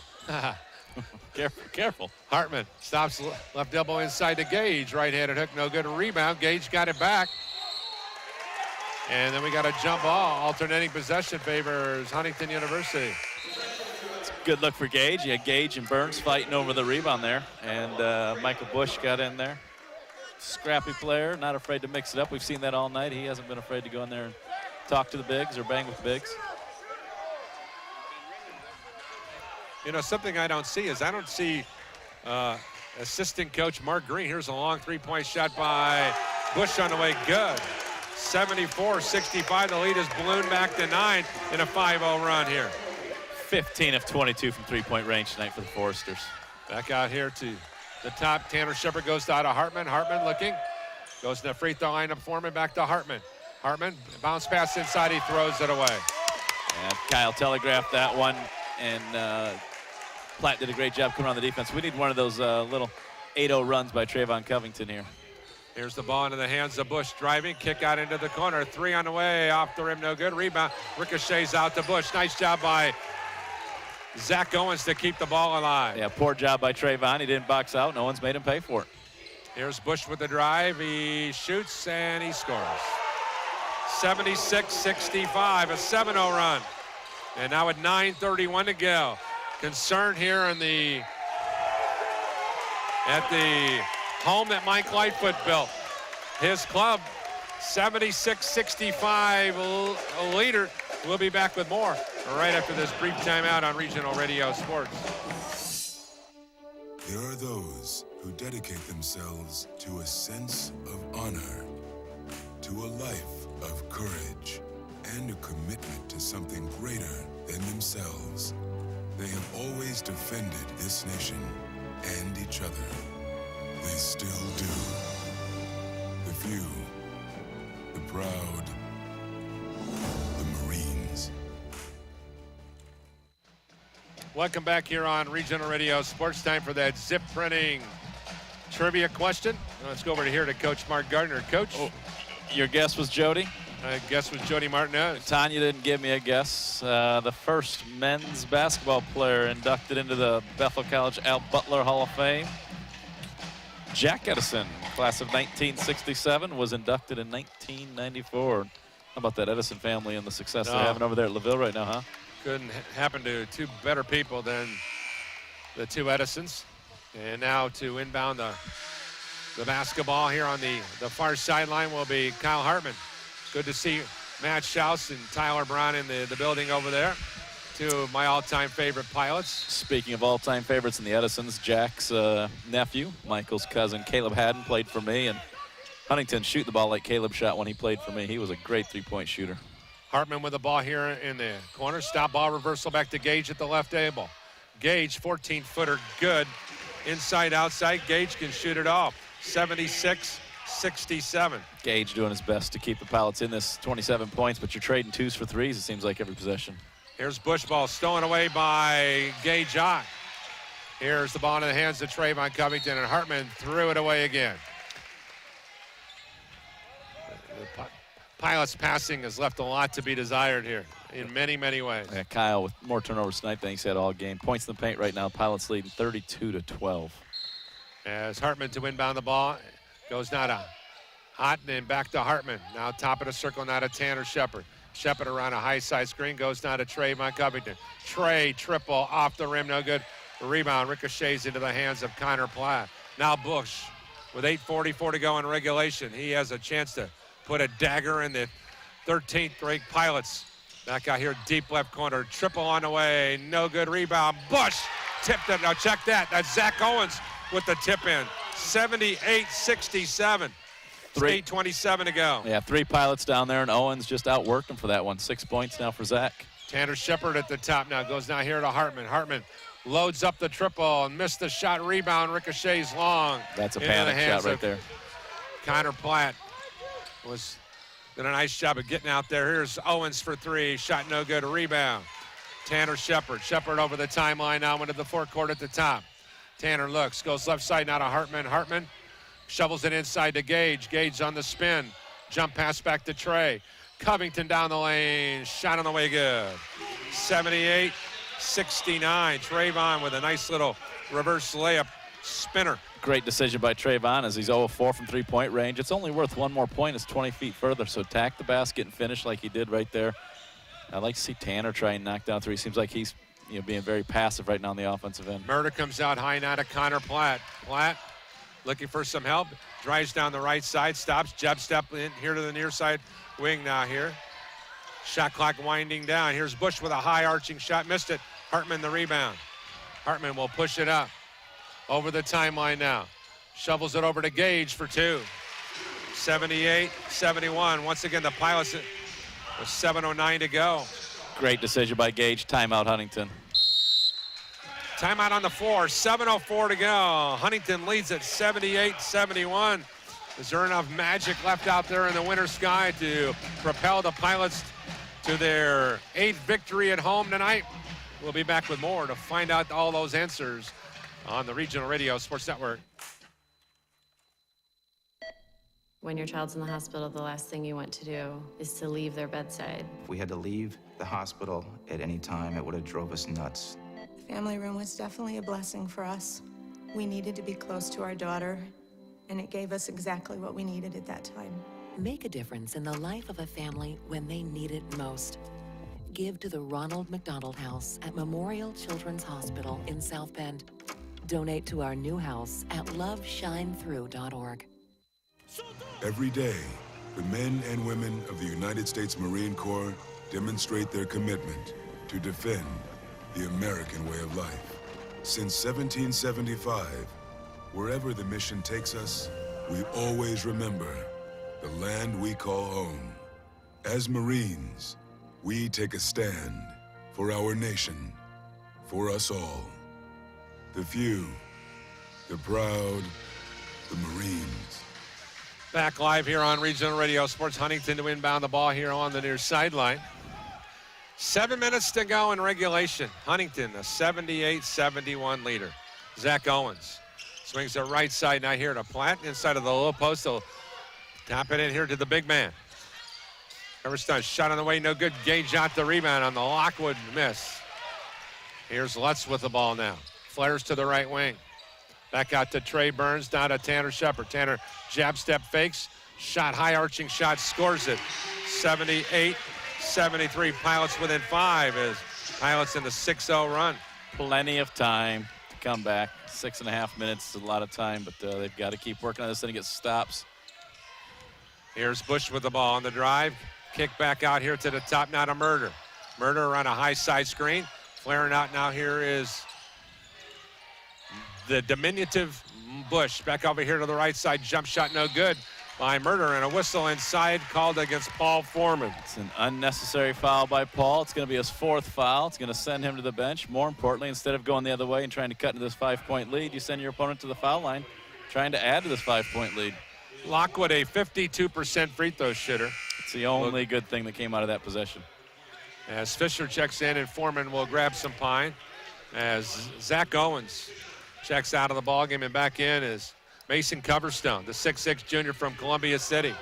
Careful. Hartman stops left elbow inside to Gage. Right-handed hook, no good. Rebound. Gage got it back. And then we got a jump ball. Alternating possession favors Huntington University. It's a good look for Gage. You had Gage and Burns fighting over the rebound there. And Michael Bush got in there. Scrappy player, not afraid to mix it up. We've seen that all night. He hasn't been afraid to go in there and talk to the bigs or bang with bigs. You know, something I don't see is I don't see assistant coach Mark Green. Here's a long three-point shot by Bush on the way, good. 74-65, the lead is ballooned back to 9 in a 5-0 run here. 15 of 22 from three-point range tonight for the Foresters. Back out here to the top. Tanner Shepard goes to Hartman. Hartman looking. Goes to the free throw line of Foreman. Back to Hartman. Hartman, bounce pass inside. He throws it away. And Kyle telegraphed that one. And Platt did a great job coming on the defense. We need one of those little 8-0 runs by Trayvon Covington here. Here's the ball into the hands of Bush. Driving, kick out into the corner. 3 on the way. Off the rim, no good. Rebound. Ricochets out to Bush. Nice job by Zach Owens to keep the ball alive. Yeah, poor job by Trayvon. He didn't box out. No one's made him pay for it. Here's Bush with the drive. He shoots and he scores. 76-65, a 7-0 run. And now at 9:31 to go. Concern here at the home that Mike Lightfoot built. His club, 76-65 leader. We'll be back with more right after this brief timeout on Regional Radio Sports. There are those who dedicate themselves to a sense of honor, to a life of courage, and a commitment to something greater than themselves. They have always defended this nation and each other. They still do. The few, the proud, the Marines. Welcome back here on Regional Radio Sports. Time for that zip printing trivia question. Let's go over to here to Coach Mark Gardner. Coach. Oh, your guess was Jody? My guess was Jody Martinez. Tanya didn't give me a guess. The first men's basketball player inducted into the Bethel College Al Butler Hall of Fame, Jack Edison, class of 1967, was inducted in 1994. How about that Edison family and the success they're having over there at LaVille right now, huh? Couldn't happen to two better people than the two Edisons. And now to inbound the basketball here on the far sideline will be Kyle Hartman. Good to see Matt Schaus and Tyler Brown in the building over there. Two of my all-time favorite pilots. Speaking of all-time favorites in the Edisons, Jack's nephew, Michael's cousin, Caleb Haddon, played for me. And Huntington shoot the ball like Caleb shot when he played for me. He was a great three-point shooter. Hartman with the ball here in the corner. Stop ball reversal back to Gage at the left elbow. Gage, 14-footer, good. Inside, outside. Gage can shoot it off. 76-67. Gage doing his best to keep the Pilots in this 27 points, but you're trading twos for threes, it seems like, every possession. Here's Bush ball stolen away by Gage Ott. Here's the ball in the hands of Trayvon Covington, and Hartman threw it away again. The Pilots passing has left a lot to be desired here in many, many ways. Yeah, Kyle with more turnovers tonight than he's had all game. Points in the paint right now. Pilots leading 32-12. As Hartman to inbound the ball. Goes now to Ott and then back to Hartman. Now top of the circle, now to Tanner Shepard. Shepard around a high side screen. Goes now to Trayvon Covington. Trey triple off the rim. No good. Rebound ricochets into the hands of Connor Platt. Now Bush with 8:44 to go in regulation. He has a chance to put a dagger in the 13th ranked Pilots. Back out here, deep left corner. Triple on the way. No good. Rebound. Bush tipped it. Now check that. That's Zach Owens with the tip in. 78-67. 8:27 to go. Yeah, three Pilots down there, and Owens just outworked him for that one. 6 points now for Zach. Tanner Shepard at the top now. Goes now here to Hartman. Hartman loads up the triple and missed the shot. Rebound. Ricochets long. That's a panic shot right there. Connor Platt did a nice job of getting out there. Here's Owens for three. Shot no good. A rebound. Tanner Shepard. Shepard over the timeline now into the forecourt at the top. Tanner looks, goes left side now to Hartman. Hartman shovels it inside to Gage. Gage on the spin. Jump pass back to Trey. Covington down the lane. Shot on the way good. 78-69. Trayvon with a nice little reverse layup spinner. Great decision by Trayvon as he's 0-4 from three-point range. It's only worth one more point. It's 20 feet further, so attack the basket and finish like he did right there. I'd like to see Tanner try and knock down three. Seems like he's being very passive right now on the offensive end. Murder comes out high now to Connor Platt. Platt looking for some help. Drives down the right side, stops, jab step in here to the near side wing now here. Shot clock winding down. Here's Bush with a high arching shot. Missed it. Hartman the rebound. Hartman will push it up. Over the timeline now. Shovels it over to Gage for two. 78-71. Once again, the Pilots with 7:09 to go. Great decision by Gage. Timeout, Huntington. Timeout on the floor. 7:04 to go. Huntington leads at 78-71. Is there enough magic left out there in the winter sky to propel the Pilots to their 8th victory at home tonight? We'll be back with more to find out all those answers on the Regional Radio Sports Network. When your child's in the hospital, the last thing you want to do is to leave their bedside. If we had to leave the hospital at any time, it would have drove us nuts. Family room was definitely a blessing for us. We needed to be close to our daughter, and it gave us exactly what we needed at that time. Make a difference in the life of a family when they need it most. Give to the Ronald McDonald House at Memorial Children's Hospital in South Bend. Donate to our new house at loveshinethrough.org. Every day, the men and women of the United States Marine Corps demonstrate their commitment to defend the American way of life. Since 1775, wherever the mission takes us, we always remember the land we call home. As Marines, we take a stand for our nation, for us all. The few, the proud, the Marines. Back live here on Regional Radio Sports. Huntington to inbound the ball here on the near sideline. 7 minutes to go in regulation. Huntington, a 78-71 leader. Zach Owens swings the right side now here to Platt inside of the low post. He'll tap it in here to the big man. Everston shot on the way, no good. Gage out the rebound on the Lockwood miss. Here's Lutz with the ball now. Flares to the right wing. Back out to Trey Burns, down to Tanner Shepard. Tanner jab step fakes, shot high arching shot, scores it. 78-73. Pilots within 5 as Pilots in the 6-0 run. Plenty of time to come back. 6.5 minutes is a lot of time, but they've got to keep working on this and get stops. Here's Bush with the ball on the drive. Kick back out here to the top, now to Murder. Murder around a high side screen. Flaring out now here is the diminutive Bush. Back over here to the right side, jump shot no good by Murder, and a whistle inside called against Paul Foreman. It's an unnecessary foul by Paul. It's going to be his 4th foul. It's going to send him to the bench. More importantly, instead of going the other way and trying to cut into this 5-point lead, you send your opponent to the foul line, trying to add to this 5-point lead. Lockwood, a 52% free throw shooter. It's the only good thing that came out of that possession. As Fisher checks in and Foreman will grab some pine. As Zach Owens checks out of the ballgame and back in is Mason Coverstone, the 6'6 junior from Columbia City.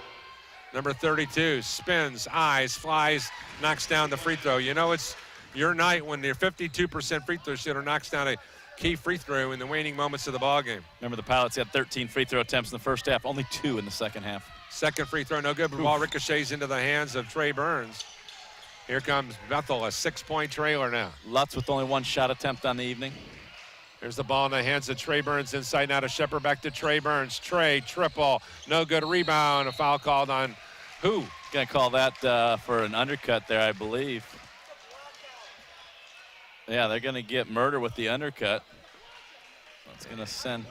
Number 32, spins, eyes, flies, knocks down the free throw. You know it's your night when your 52% free throw shooter knocks down a key free throw in the waning moments of the ballgame. Remember, the Pilots had 13 free throw attempts in the first half, only 2 in the second half. Second free throw, no good, but the ball ricochets into the hands of Trey Burns. Here comes Bethel, a 6-point trailer now. Lutz with only 1 shot attempt on the evening. There's the ball in the hands of Trey Burns inside now to Shepard, back to Trey Burns. Trey, triple, no good, rebound, a foul called on who? Gonna call that for an undercut there, I believe. Yeah, they're gonna get Murder with the undercut. That's gonna send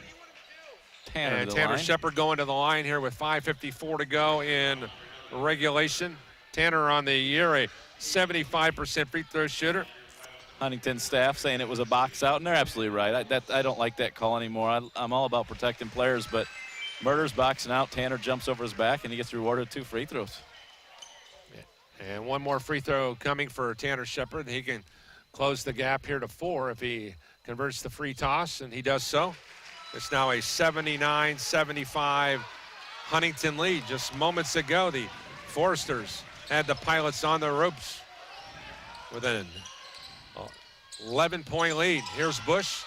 Tanner to the Tanner line. Shepard going to the line here with 5:54 to go in regulation. Tanner on the year, a 75% free throw shooter. Huntington staff saying it was a box out, and they're absolutely right. I don't like that call anymore. I'm all about protecting players, but Murder's boxing out. Tanner jumps over his back, and he gets rewarded 2 free throws. And one more free throw coming for Tanner Shepard. He can close the gap here to 4 if he converts the free toss, and he does so. It's now a 79-75 Huntington lead. Just moments ago, the Foresters had the Pilots on the ropes with an 11-point lead. Here's Bush,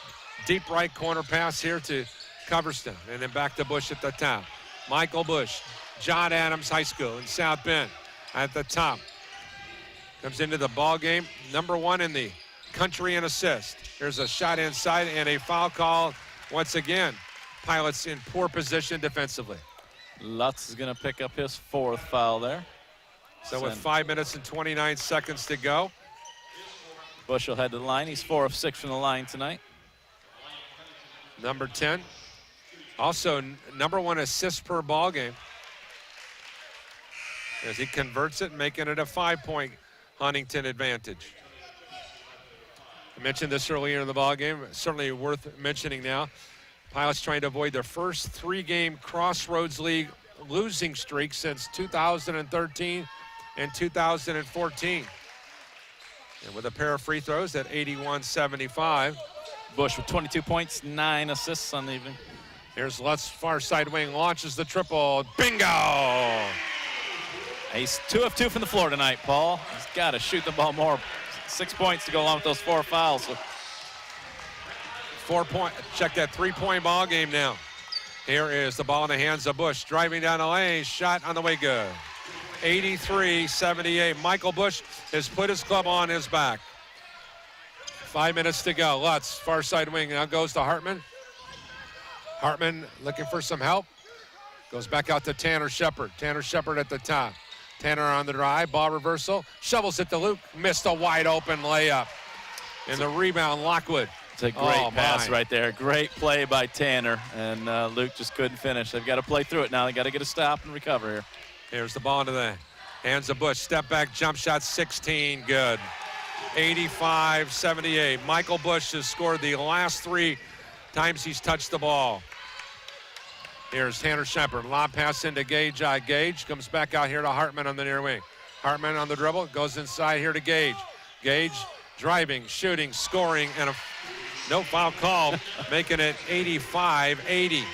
deep right corner pass here to Coverstone, and then back to Bush at the top. Michael Bush, John Adams High School in South Bend at the top. Comes into the ball game, number 1 in the country in assist. There's a shot inside and a foul call once again. Pilots in poor position defensively. Lutz is going to pick up his 4th foul there. So with 5 minutes and 29 seconds to go. Bush will head to the line. He's 4 of 6 from the line tonight. Number 10. Also number 1 assist per ball game. As he converts it, making it a 5-point Huntington advantage. I mentioned this earlier in the ball game. Certainly worth mentioning now. Pilots trying to avoid their first 3-game Crossroads League losing streak since 2013 and 2014. And with a pair of free throws at 81-75. Bush with 22 points, 9 assists on the evening. Here's Lutz, far side wing, launches the triple. Bingo! He's 2 of 2 from the floor tonight, Paul. He's got to shoot the ball more. 6 points to go along with those 4 fouls. So 4-point, check that 3-point ball game now. Here is the ball in the hands of Bush, driving down the lane, shot on the way good. 83-78. Michael Bush has put his club on his back. 5 minutes to go. Lutz, far side wing, now goes to Hartman. Hartman looking for some help. Goes back out to Tanner Shepard. Tanner Shepard at the top. Tanner on the drive, ball reversal, shovels it to Luke, missed a wide open layup. And the rebound, Lockwood. It's a great pass right there. Great play by Tanner, and Luke just couldn't finish. They've got to play through it now. They got to get a stop and recover here. Here's the ball into the hands of Bush. Step back, jump shot, 16, good. 85-78. Michael Bush has scored the last 3 times he's touched the ball. Here's Tanner Shepard, lob pass into Gage. Gage comes back out here to Hartman on the near wing. Hartman on the dribble, goes inside here to Gage. Gage driving, shooting, scoring, and no foul call, making it 85-80.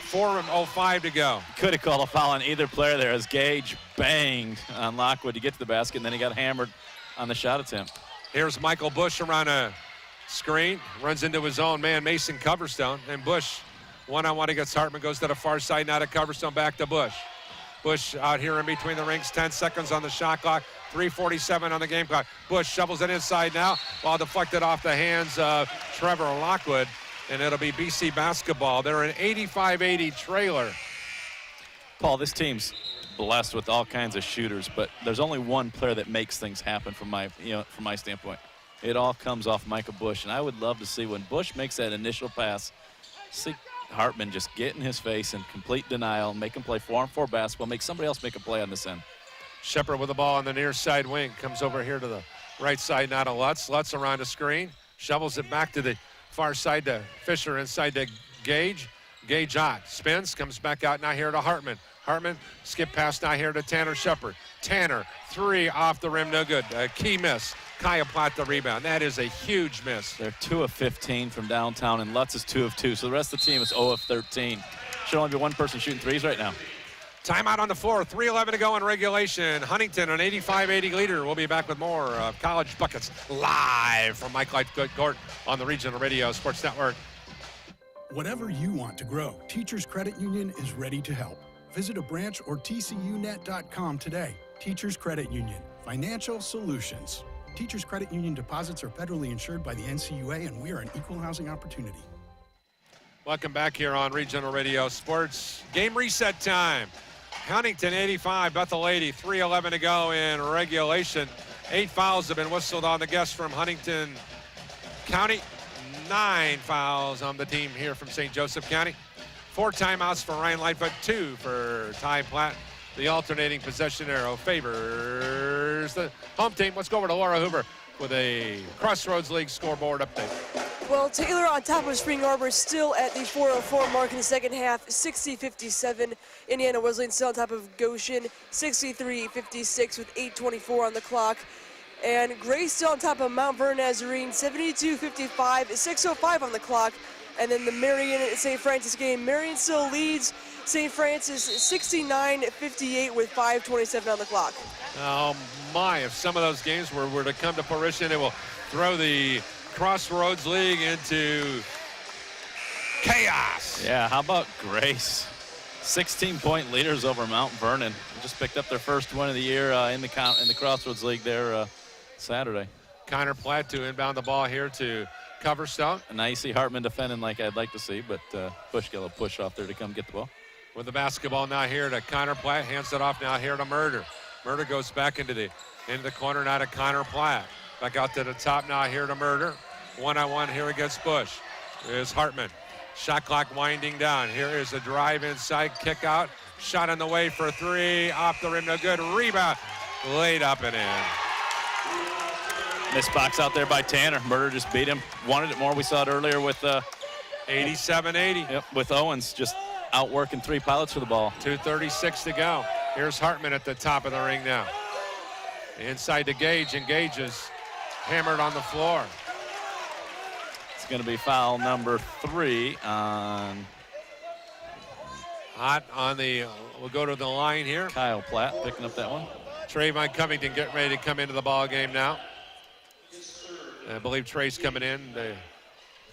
4:05 to go. Could have called a foul on either player there as Gage banged on Lockwood to get to the basket, and then he got hammered on the shot attempt. Here's Michael Bush around a screen, runs into his own man, Mason Coverstone, and Bush one-on-one against Hartman, goes to the far side, now to Coverstone, back to Bush. Bush out here in between the rings, 10 seconds on the shot clock, 3:47 on the game clock. Bush shovels it inside now, while deflected off the hands of Trevor Lockwood, and it'll be BC basketball. They're an 85-80 trailer. Paul, this team's blessed with all kinds of shooters, but there's only one player that makes things happen from my standpoint. It all comes off Michael Bush, and I would love to see when Bush makes that initial pass, see Hartman just get in his face in complete denial, make him play 4-on-4 basketball, make somebody else make a play on this end. Shepard with the ball on the near side wing, comes over here to the right side now to Lutz. Lutz around the screen, shovels it back to the far side to Fisher, inside to Gage. Gage out, spins, comes back out now here to Hartman. Hartman, skip pass now here to Tanner Shepard. Tanner, three off the rim, no good. A key miss. Kaya Platt the rebound. That is a huge miss. They're 2 of 15 from downtown, and Lutz is 2 of 2. So the rest of the team is 0 of 13. Should only be one person shooting threes right now. Timeout on the floor. 3:11 to go in regulation. Huntington, an 85-80 leader. We'll be back with more of College Buckets live from Mike Lightfoot Court on the Regional Radio Sports Network. Whatever you want to grow, Teachers Credit Union is ready to help. Visit a branch or tcunet.com today. Teachers Credit Union, financial solutions. Teachers Credit Union deposits are federally insured by the NCUA, and we are an equal housing opportunity. Welcome back here on Regional Radio Sports. Game reset time. Huntington 85, Bethel 80, 3:11 to go in regulation. 8 fouls have been whistled on the guests from Huntington County. 9 fouls on the team here from St. Joseph County. 4 timeouts for Ryan Lightfoot, 2 for Ty Platt. The alternating possession arrow favors the home team. Let's go over to Laura Hoover with a Crossroads League scoreboard update. Well, Taylor on top of Spring Arbor still at the 4:04 mark in the second half, 60-57. Indiana Wesleyan still on top of Goshen, 63-56 with 8:24 on the clock. And Grace still on top of Mount Vernon Nazarene, 72-55, 6:05 on the clock. And then the Marion St. Francis game, Marion still leads St. Francis 69-58 with 5:27 on the clock. Oh my, if some of those games were to come to fruition, it will throw the Crossroads League into chaos. Yeah, how about Grace? 16-point leaders over Mount Vernon. They just picked up their first win of the year in the Crossroads League there Saturday. Connor Platt to inbound the ball here to Coverstone. And now you see Hartman defending like I'd like to see, but Bush got a push off there to come get the ball. With the basketball now here to Connor Platt, hands it off now here to Murder. Murder goes back into the corner now to Connor Platt. Back out to the top now here to Murder. 1-on-1 here against Bush. Here's Hartman. Shot clock winding down. Here is a drive inside, kick out. Shot on the way for 3, off the rim, no good. Rebound, laid up and in. Missed box out there by Tanner. Murder just beat him. Wanted it more. We saw it earlier with 87-80. Yep, with Owens just outworking 3 pilots for the ball. 2:36 to go. Here's Hartman at the top of the ring now. Inside to Gage, and Gage is hammered on the floor. It's going to be foul number 3 on... Hot on the, we'll go to the line here. Kyle Platt picking up that one. Trayvon Covington getting ready to come into the ball game now. I believe Trey's coming in. The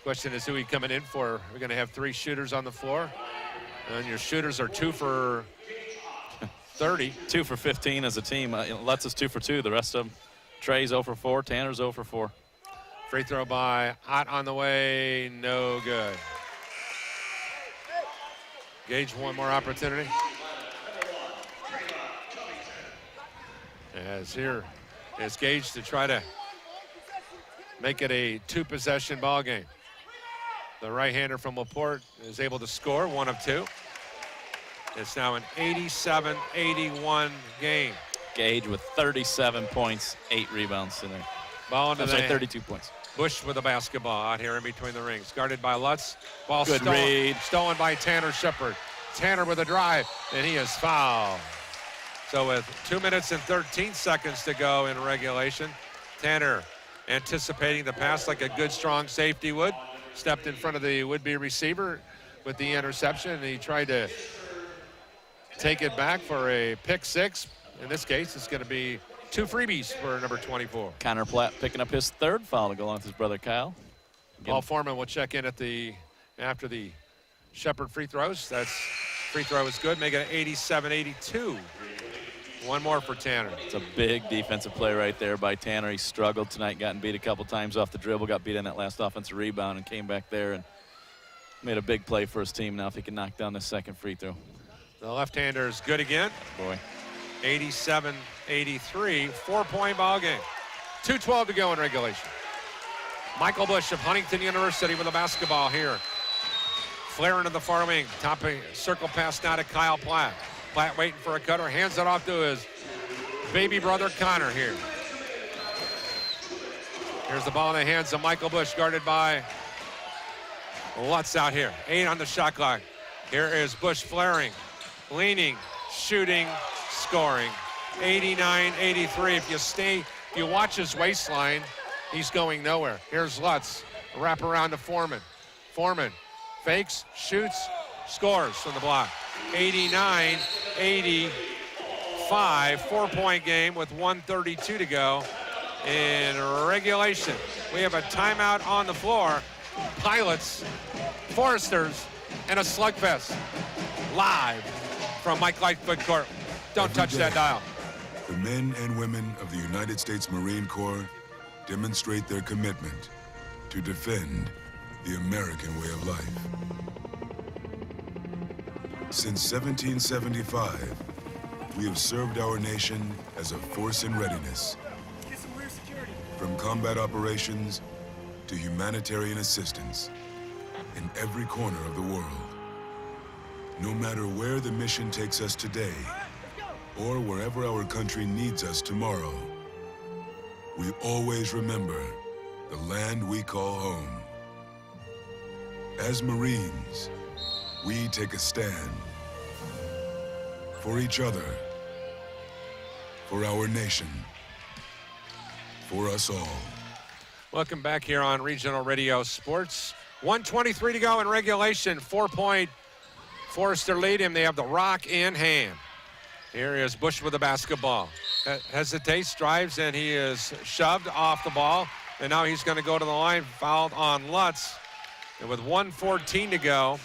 question is who he's coming in for. We're going to have 3 shooters on the floor. And your shooters are 2 for 30. 2 for 15 as a team. Lutz is 2 for 2. The rest of them, Trey's 0 for 4. Tanner's 0 for 4. Free throw by Ott on the way. No good. Gage, one more opportunity. As here is Gage to try to make it a 2-possession ball game. The right-hander from LaPorte is able to score 1 of 2. It's now an 87-81 game. Gage with 37 points, 8 rebounds tonight. Ball into the 32 points. Bush with the basketball out here in between the rings. Guarded by Lutz. Ball Good read. Stolen by Tanner Shepard. Tanner with a drive, and he is fouled. So with 2 minutes and 13 seconds to go in regulation, Tanner anticipating the pass like a good, strong safety would. Stepped in front of the would-be receiver with the interception, and he tried to take it back for a pick six. In this case, it's going to be 2 freebies for number 24. Connor Platt picking up his 3rd foul to go along with his brother Kyle. Paul Foreman will check in after the Shepherd free throws. That's free throw is good, make it 87-82. One more for Tanner. It's a big defensive play right there by Tanner. He struggled tonight, gotten beat a couple times off the dribble, got beat on that last offensive rebound, and came back there and made a big play for his team. Now if he can knock down the 2nd free throw. The left-hander is good again. Boy. 87-83, 4-point ball game. 2:12 to go in regulation. Michael Bush of Huntington University with a basketball here. Flaring to the far wing, topping circle pass now to Kyle Platt. Platt waiting for a cutter, hands it off to his baby brother Connor here. Here's the ball in the hands of Michael Bush, guarded by Lutz out here. 8 on the shot clock. Here is Bush flaring, leaning, shooting, scoring. 89-83. If you watch his waistline, he's going nowhere. Here's Lutz, wrap around to Foreman. Foreman fakes, shoots, scores from the block. 89-85, 4-point game with 1:32 to go in regulation. We have a timeout on the floor. Pilots, Foresters, and a slugfest live from Mike Lightfoot Court. Don't touch that dial. The men and women of the United States Marine Corps demonstrate their commitment to defend the American way of life. Since 1775, we have served our nation as a force in readiness. From combat operations to humanitarian assistance in every corner of the world. No matter where the mission takes us today, or wherever our country needs us tomorrow, we always remember the land we call home. As Marines, we take a stand for each other, for our nation, for us all. Welcome back here on Regional Radio Sports. 1:23 to go in regulation. 4-point Forester lead him. They have the rock in hand. Here is Bush with the basketball. Hesitates, drives, and he is shoved off the ball. And now he's going to go to the line, fouled on Lutz. And with 1:14 to go,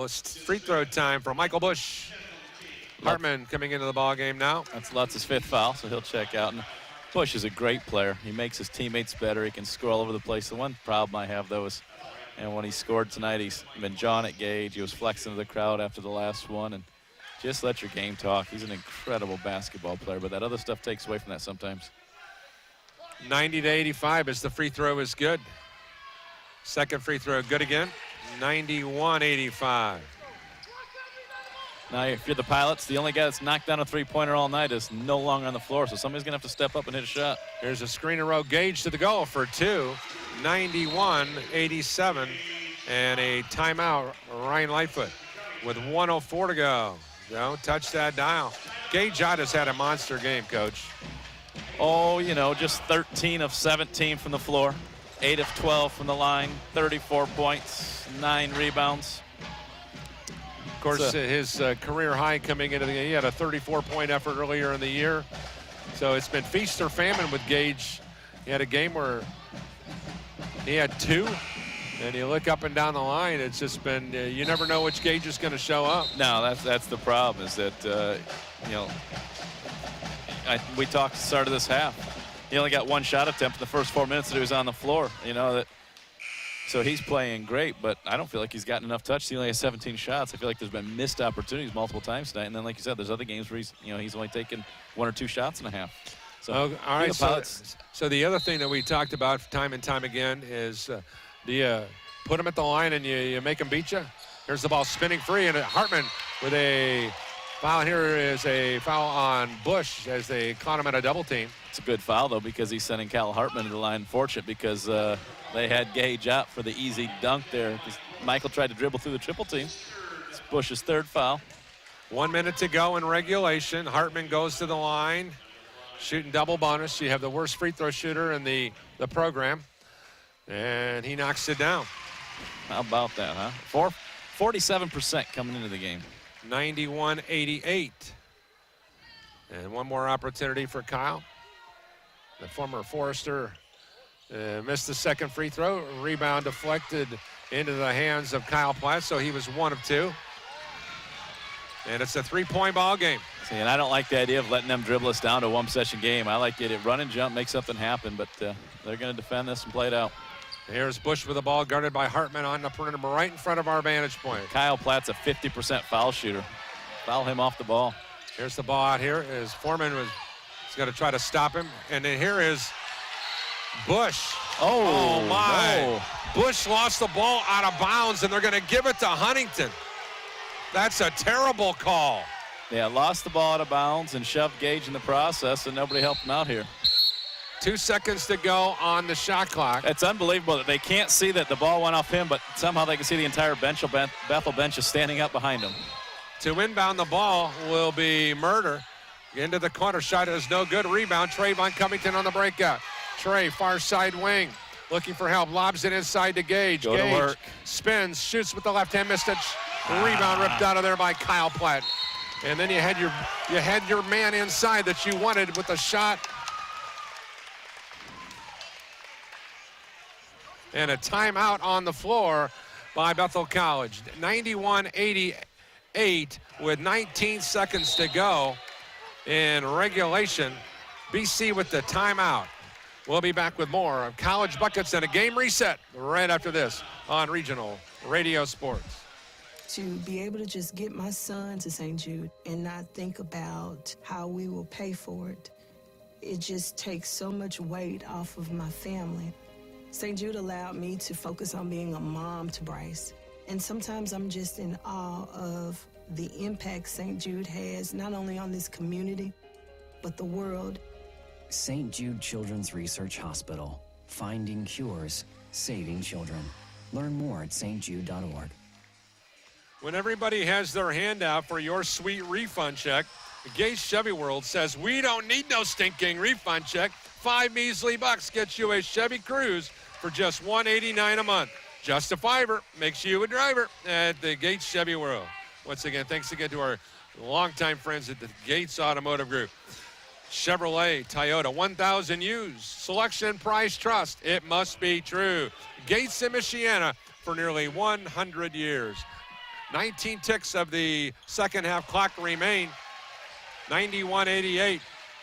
it's free throw time for Michael Bush. Hartman coming into the ball game now. That's Lutz's 5th foul, so he'll check out. And Bush is a great player. He makes his teammates better. He can score all over the place. The one problem I have, though, is when he scored tonight, he's been jawing at Gage. He was flexing to the crowd after the last one. And just let your game talk. He's an incredible basketball player, but that other stuff takes away from that sometimes. 90-85 as the free throw is good. 2nd free throw good again. 91-85. Now, if you're the Pilots, the only guy that's knocked down a 3-pointer all night is no longer on the floor, so somebody's going to have to step up and hit a shot. Here's a screen and roll. Gage to the goal for 2. 91-87. And a timeout, Ryan Lightfoot, with 1:04 to go. Don't touch that dial. Gage has had a monster game, Coach. Oh, just 13 of 17 from the floor, 8 of 12 from the line, 34 points, 9 rebounds. Of course, his career high coming into the game, he had a 34-point effort earlier in the year. So it's been feast or famine with Gage. He had a game where he had 2, and you look up and down the line, it's just been, you never know which Gage is going to show up. No, that's the problem, is that, we talked at the start of this half. He only got 1 shot attempt in the first 4 minutes that he was on the floor. So he's playing great, but I don't feel like he's gotten enough touch. He only has 17 shots. I feel like there's been missed opportunities multiple times tonight. And then, like you said, there's other games where he's only taken 1 or 2 shots and a half. So, all right. So the other thing that we talked about time and time again is, do you put him at the line and you make him beat you? Here's the ball spinning free, and Hartman with a foul. Here is a foul on Bush as they caught him at a double team. It's a good foul, though, because he's sending Cal Hartman to the line. Fortunate, because they had Gage out for the easy dunk there. Michael tried to dribble through the triple team. It's Bush's 3rd foul. 1 minute to go in regulation. Hartman goes to the line. shooting double bonus. You have the worst free throw shooter in the program. And he knocks it down. How about that, huh? 47% coming into the game. 91-88. And one more opportunity for Kyle. The former Forester missed the second free throw. Rebound deflected into the hands of Kyle Platt, so he was 1 of 2. And it's a 3-point ball game. See, and I don't like the idea of letting them dribble us down to a one-possession game. I like it run and jump, make something happen, but they're going to defend this and play it out. Here's Bush with the ball, guarded by Hartman on the perimeter right in front of our vantage point. Kyle Platt's a 50% foul shooter. Foul him off the ball. Here's the ball out here as Foreman is going to try to stop him. And then here is Bush. Oh my. No. Bush lost the ball out of bounds, and they're going to give it to Huntington. That's a terrible call. Yeah, lost the ball out of bounds and shoved Gage in the process, and nobody helped him out here. 2 seconds to go on the shot clock. It's unbelievable that they can't see that the ball went off him, but somehow they can see the entire bench. Bethel bench is standing up behind him. To inbound the ball will be Murder. Into the corner, shot is no good. Rebound, Trayvon Covington on the breakout. Trey, far side wing, looking for help. Lobs it inside to Gage. Go Gage to work. Spins, shoots with the left hand, missed it. Rebound ripped out of there by Kyle Platt. And then you had your man inside that you wanted with a shot. And a timeout on the floor by Bethel College. 91-88 with 19 seconds to go in regulation. BC with the timeout. We'll be back with more of College Buckets and a game reset right after this on Regional Radio Sports. To be able to just get my son to St. Jude and not think about how we will pay for it, it just takes so much weight off of my family. St. Jude allowed me to focus on being a mom to Bryce. And sometimes I'm just in awe of the impact St. Jude has, not only on this community, but the world. St. Jude Children's Research Hospital. Finding cures, saving children. Learn more at stjude.org. When everybody has their hand out for your sweet refund check, Gage Chevy World says, we don't need no stinking refund check. $5 measly gets you a Chevy Cruze for just $189 a month. Just a $5 makes you a driver at the Gates Chevy World. Once again, thanks again to our longtime friends at the Gates Automotive Group. Chevrolet, Toyota, 1,000 used. Selection, price, trust. It must be true. Gates in Michiana for nearly 100 years. 19 ticks of the second half clock remain. 91-88.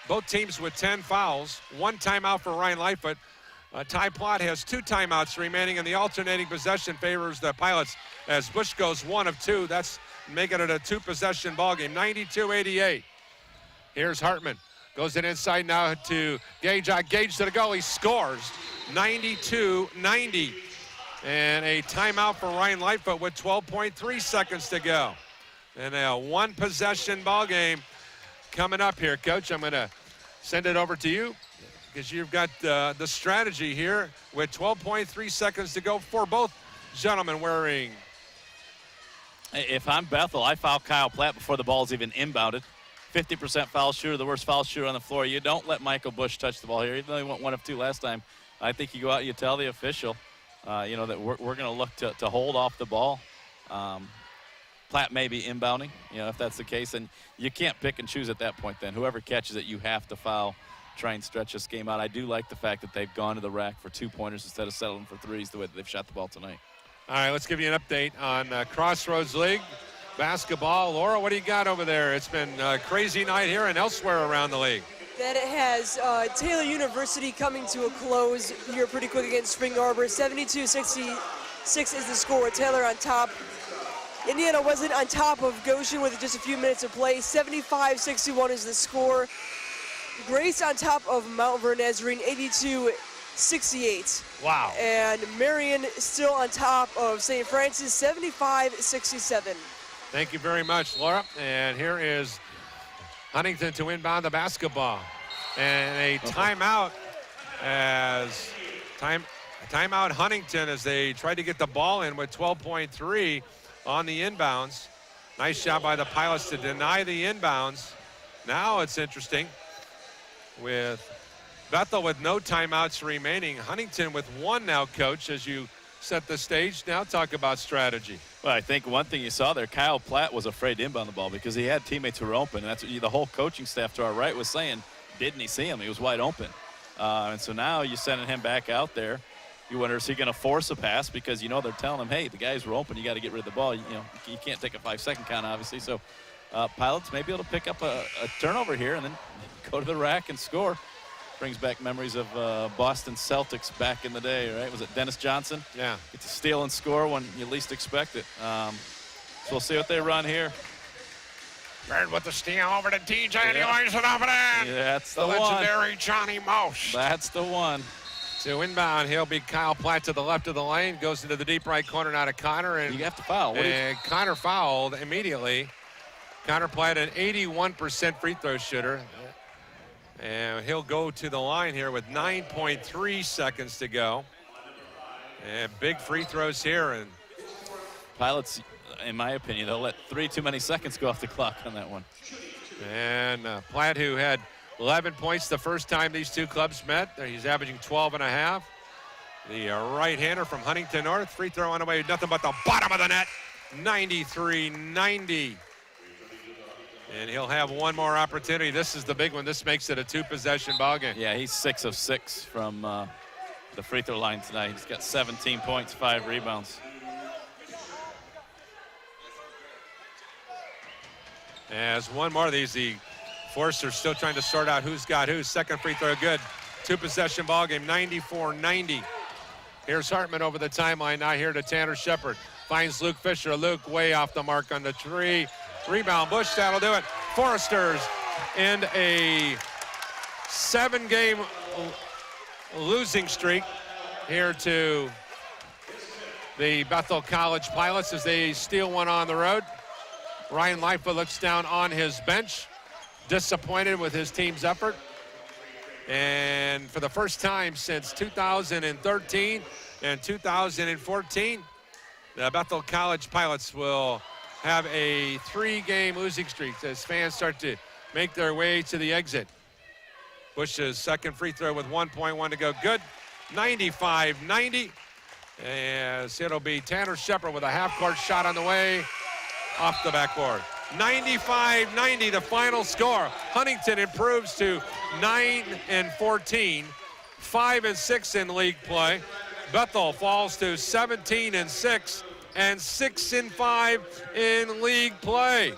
Both teams with 10 fouls. 1 timeout for Ryan Lightfoot. Ty Plott has 2 timeouts remaining, and the alternating possession favors the Pilots as Bush goes 1 of 2. That's making it a 2-possession ball game. 92-88. Here's Hartman. Goes it inside now to Gage. Gage to the goal. He scores. 92-90. And a timeout for Ryan Lightfoot with 12.3 seconds to go. And a 1-possession ball game coming up here, Coach. I'm going to send it over to you because you've got the strategy here with 12.3 seconds to go for both gentlemen wearing. If I'm Bethel, I foul Kyle Platt before the ball's even inbounded. 50% foul shooter, the worst foul shooter on the floor. You don't let Michael Bush touch the ball here, even though he went 1 of 2 last time. I think you go out and you tell the official, that we're going to look to hold off the ball. Platt may be inbounding, if that's the case. And you can't pick and choose at that point then. Whoever catches it, you have to foul, try and stretch this game out. I do like the fact that they've gone to the rack for 2-pointers instead of settling for threes the way that they've shot the ball tonight. All right, let's give you an update on Crossroads League basketball. Laura, what do you got over there? It's been a crazy night here and elsewhere around the league. That it has Taylor University coming to a close here pretty quick against Spring Arbor. 72-66 is the score with Taylor on top. Indiana Wesleyan on top of Goshen with just a few minutes of play. 75-61 is the score. Grace on top of Mount Vernon Nazarene, 82-68. Wow. And Marion still on top of St. Francis, 75-67. Thank you very much, Laura. And here is Huntington to inbound the basketball. And a timeout timeout Huntington as they tried to get the ball in with 12.3 on the inbounds. Nice job by the Pilots to deny the inbounds. Now it's interesting. with Bethel with no timeouts remaining. Huntington with one now, Coach, as you set the stage. Now talk about strategy. Well, I think one thing you saw there, Kyle Platt was afraid to inbound the ball because he had teammates who were open. And that's what the whole coaching staff to our right was saying, didn't he see him? He was wide open. And so now you're sending him back out there. You wonder, is he going to force a pass? Because, they're telling him, hey, the guys were open. You got to get rid of the ball. You can't take a 5-second count, obviously. So Pilots may be able to pick up a turnover here and then go to the rack and score. Brings back memories of Boston Celtics back in the day, right? Was it Dennis Johnson? Yeah. Get to steal and score when you least expect it. So we'll see what they run here. Bird with the steal over to DJ, and he lays it up and in. Yeah, that's the legendary Johnny Most. That's the one. So inbound, he'll be Kyle Platt to the left of the lane, goes into the deep right corner now to Connor. And you have to foul. And Connor fouled immediately. Connor Platt, an 81% free throw shooter. And he'll go to the line here with 9.3 seconds to go. And big free throws here. And Pilots, in my opinion, they'll let too many seconds go off the clock on that one. And Platt, who had 11 points the first time these two clubs met. He's averaging 12.5. The right-hander from Huntington North. Free throw on the way, nothing but the bottom of the net. 93-90. And he'll have one more opportunity. This is the big one. This makes it a two-possession ballgame. Yeah, he's 6 of 6 from the free throw line tonight. He's got 17 points, 5 rebounds. As one more of these, the Forsters still trying to sort out who's got who. Second free throw good. Two-possession ballgame, 94-90. Here's Hartman over the timeline. Now here to Tanner Shepard. Finds Luke Fisher. Luke way off the mark on the tree. Rebound, Bush, that'll do it. Foresters in a 7-game losing streak here to the Bethel College Pilots as they steal one on the road. Ryan Lightfoot looks down on his bench, disappointed with his team's effort. And for the first time since 2013 and 2014, the Bethel College Pilots will have a 3-game losing streak as fans start to make their way to the exit. Bush's second free throw with 1.1 to go. Good. 95-90. As it'll be Tanner Shepard with a half-court shot on the way off the backboard. 95-90, the final score. Huntington improves to 9-14, 5-6 in league play. Bethel falls to 17-6. And 6-5 in league play.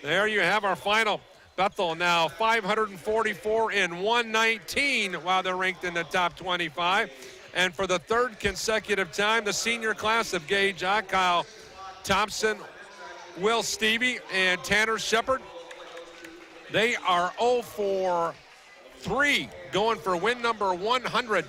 There you have our final. Bethel now 544-119 while they're ranked in the top 25. And for the third consecutive time, the senior class of Gage, Kyle Thompson, Will Stevie, and Tanner Shepard, they are 0-for-3 going for win number 100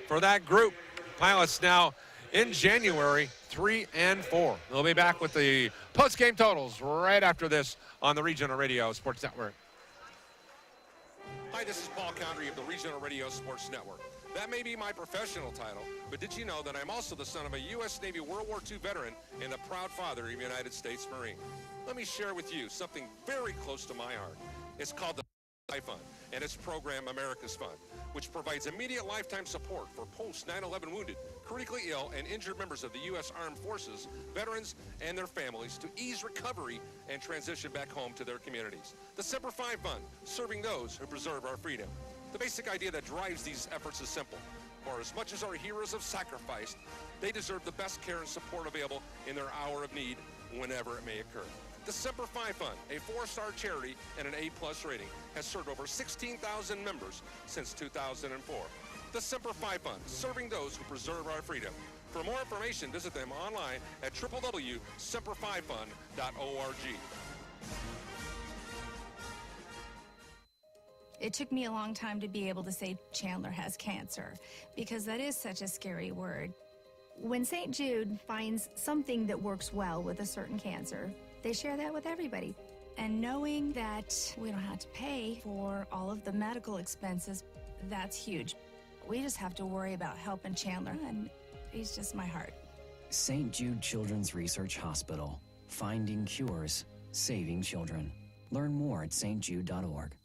for that group. Pilots now in January 3-4. They'll be back with the post-game totals right after this on the Regional Radio Sports Network. Hi, this is Paul Condry of the Regional Radio Sports Network. That may be my professional title, but did you know that I'm also the son of a U.S. Navy World War II veteran and the proud father of a United States Marine? Let me share with you something very close to my heart. It's called the Fund, and its program America's Fund, which provides immediate lifetime support for post-9/11 wounded, critically ill, and injured members of the U.S. Armed Forces, veterans, and their families to ease recovery and transition back home to their communities. The Semper Fi Fund, serving those who preserve our freedom. The basic idea that drives these efforts is simple. For as much as our heroes have sacrificed, they deserve the best care and support available in their hour of need, whenever it may occur. The Semper Fi Fund, a 4-star charity and an A+ rating, has served over 16,000 members since 2004. The Semper Fi Fund, serving those who preserve our freedom. For more information, visit them online at www.semperfifund.org. It took me a long time to be able to say Chandler has cancer, because that is such a scary word. When St. Jude finds something that works well with a certain cancer, they share that with everybody. And knowing that we don't have to pay for all of the medical expenses, that's huge. We just have to worry about helping Chandler, and he's just my heart. St. Jude Children's Research Hospital. Finding cures, saving children. Learn more at stjude.org.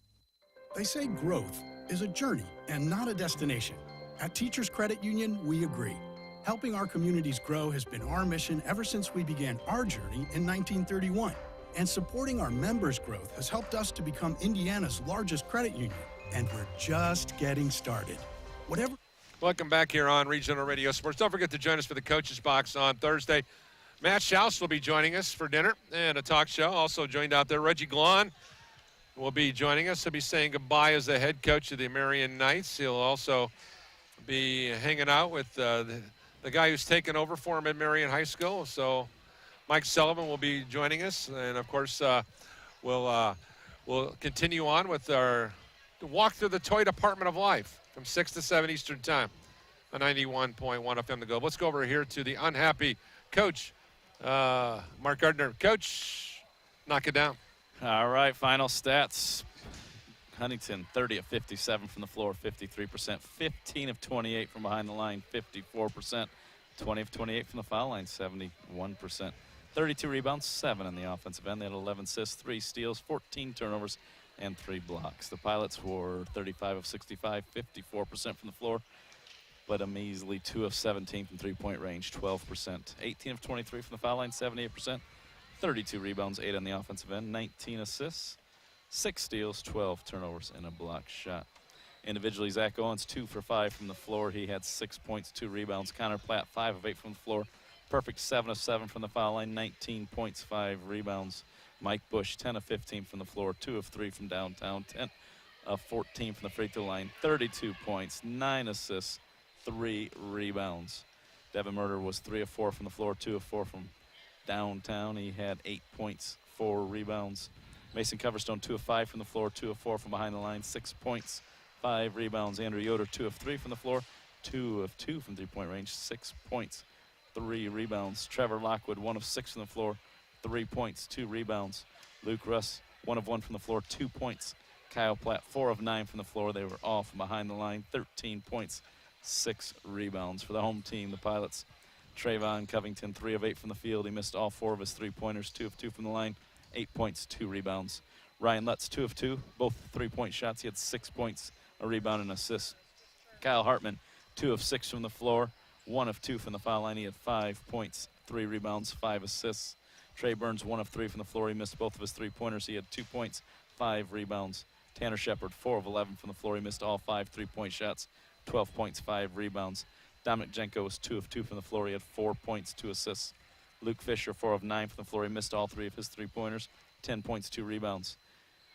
They say growth is a journey and not a destination. At Teachers Credit Union, we agree. Helping our communities grow has been our mission ever since we began our journey in 1931. And supporting our members' growth has helped us to become Indiana's largest credit union. And we're just getting started. Whatever. Welcome back here on Regional Radio Sports. Don't forget to join us for the Coaches Box on Thursday. Matt Schaus will be joining us for dinner and a talk show. Also joined out there, Reggie Glon will be joining us. He'll be saying goodbye as the head coach of the Marion Knights. He'll also be hanging out with the guy who's taken over for him at Marion High School. So Mike Sullivan will be joining us. And, of course, we'll continue on with our walk through the toy department of life from 6 to 7 Eastern Time on 91.1 FM The Globe. Let's go over here to the unhappy coach, Mark Gardner. Coach, knock it down. All right, final stats. Huntington, 30 of 57 from the floor, 53%. 15 of 28 from behind the line, 54%. 20 of 28 from the foul line, 71%. 32 rebounds, 7 on the offensive end. They had 11 assists, 3 steals, 14 turnovers, and 3 blocks. The Pilots were 35 of 65, 54% from the floor, but a measly 2 of 17 from three-point range, 12%. 18 of 23 from the foul line, 78%. 32 rebounds, 8 on the offensive end, 19 assists, 6 steals, 12 turnovers, and a block shot. Individually, Zach Owens, 2 for 5 from the floor. He had 6 points, 2 rebounds. Connor Platt, 5 of 8 from the floor. Perfect 7 of 7 from the foul line, 19 points, 5 rebounds. Mike Bush, 10 of 15 from the floor, 2 of 3 from downtown, 10 of 14 from the free throw line, 32 points, 9 assists, 3 rebounds. Devin Murder was 3 of 4 from the floor, 2 of 4 from downtown. He had 8 points, 4 rebounds. Mason Coverstone, 2 of 5 from the floor, 2 of 4 from behind the line, 6 points, 5 rebounds. Andrew Yoder, 2 of 3 from the floor, 2 of 2 from three-point range, 6 points, 3 rebounds. Trevor Lockwood, 1 of 6 from the floor, 3 points, 2 rebounds. Luke Russ, 1 of 1 from the floor, 2 points. Kyle Platt, 4 of 9 from the floor. They were all from behind the line, 13 points, 6 rebounds. For the home team, the Pilots, Trayvon Covington, 3 of 8 from the field. He missed all 4 of his three-pointers, 2 of 2 from the line, 8 points, 2 rebounds. Ryan Lutz, 2 of 2, both three-point shots. He had 6 points, a rebound, and an assist. Kyle Hartman, 2 of 6 from the floor, 1 of 2 from the foul line. He had 5 points, 3 rebounds, 5 assists. Trey Burns, 1 of 3 from the floor. He missed both of his three-pointers. He had 2 points, 5 rebounds. Tanner Shepard, 4 of 11 from the floor. He missed all 5 three-point shots, 12 points, 5 rebounds. Dominic Jenko was 2 of 2 from the floor. He had 4 points, 2 assists. Luke Fisher, 4 of 9 from the floor. He missed all 3 of his three-pointers, 10 points, 2 rebounds.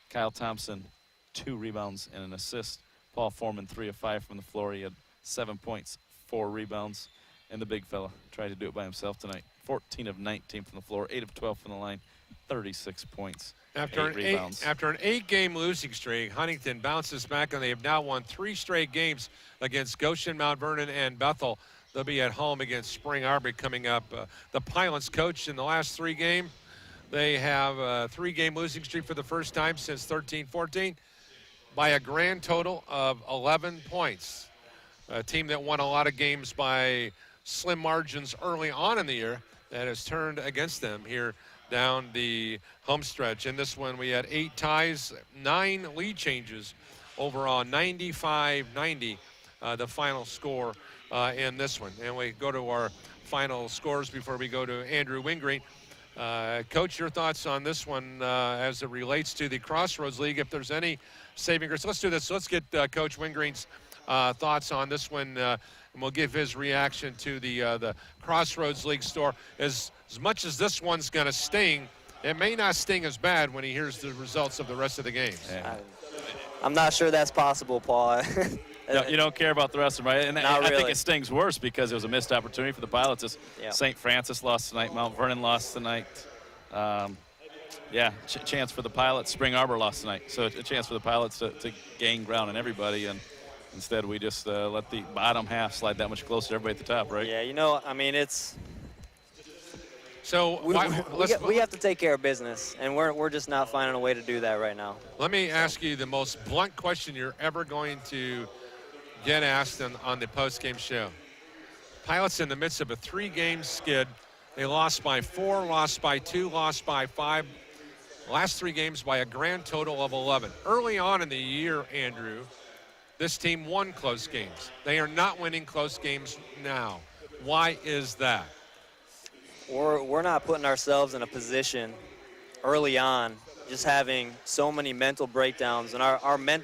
Kyle Thompson, 2 rebounds and an assist. Paul Foreman, 3 of 5 from the floor. He had 7 points, 4 rebounds. And the big fella tried to do it by himself tonight. 14 of 19 from the floor, 8 of 12 from the line, 36 points, After 8 rebounds. After an 8-game losing streak, Huntington bounces back, and they have now won 3 straight games against Goshen, Mount Vernon, and Bethel. They'll be at home against Spring Arbor coming up. The Pilots coach in the last 3 games. They have a 3-game losing streak for the first time since 13-14 by a grand total of 11 points. A team that won a lot of games by slim margins early on in the year that has turned against them here down the home stretch. In this one, we had 8 ties, 9 lead changes overall, 95-90, the final score in this one. And we go to our final scores before we go to Andrew Wingreen. Coach, your thoughts on this one as it relates to the Crossroads League, if there's any saving grace. Let's do this. Let's get Coach Wingreen's thoughts on this one, and we'll give his reaction to the Crossroads League store. As much as this one's going to sting, it may not sting as bad when he hears the results of the rest of the games. Yeah. I'm not sure that's possible, Paul. No, you don't care about the rest of them, right? And I really. think it stings worse because it was a missed opportunity for the Pilots. Yeah. St. Francis lost tonight. Mount Vernon lost tonight. Chance for the Pilots. Spring Arbor lost tonight. So a chance for the Pilots to gain ground on everybody. And instead, we just let the bottom half slide that much closer to everybody at the top, right? Yeah, I mean, it's... So we have to take care of business, and we're just not finding a way to do that right now. Let me ask you the most blunt question you're ever going to get asked on the post-game show. Pilots in the midst of a 3-game skid. They lost by 4, lost by 2, lost by 5. Last 3 games by a grand total of 11. Early on in the year, Andrew, This team won close games. They are not winning close games now. Why is that? We're not putting ourselves in a position early on, just having so many mental breakdowns. And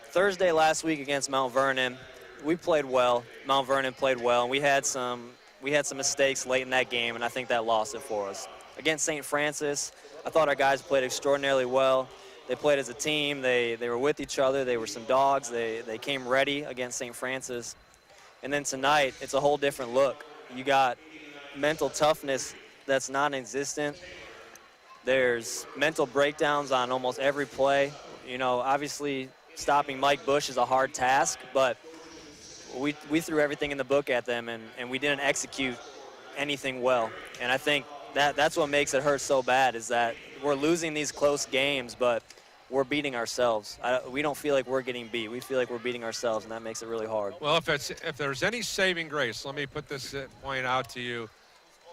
Thursday last week against Mount Vernon, we played well. Mount Vernon played well, and we had some mistakes late in that game, and I think that lost it for us. Against St. Francis, I thought our guys played extraordinarily well. They played as a team. They were with each other. They were some dogs. They came ready against St. Francis. And then tonight, it's a whole different look. You got mental toughness that's non-existent. There's mental breakdowns on almost every play. You know, obviously stopping Mike Bush is a hard task, but we threw everything in the book at them, and we didn't execute anything well. And I think that's what makes it hurt so bad, is that we're losing these close games, but we're beating ourselves. We don't feel like we're getting beat. We feel like we're beating ourselves, and that makes it really hard. Well, if there's any saving grace, let me put this point out to you.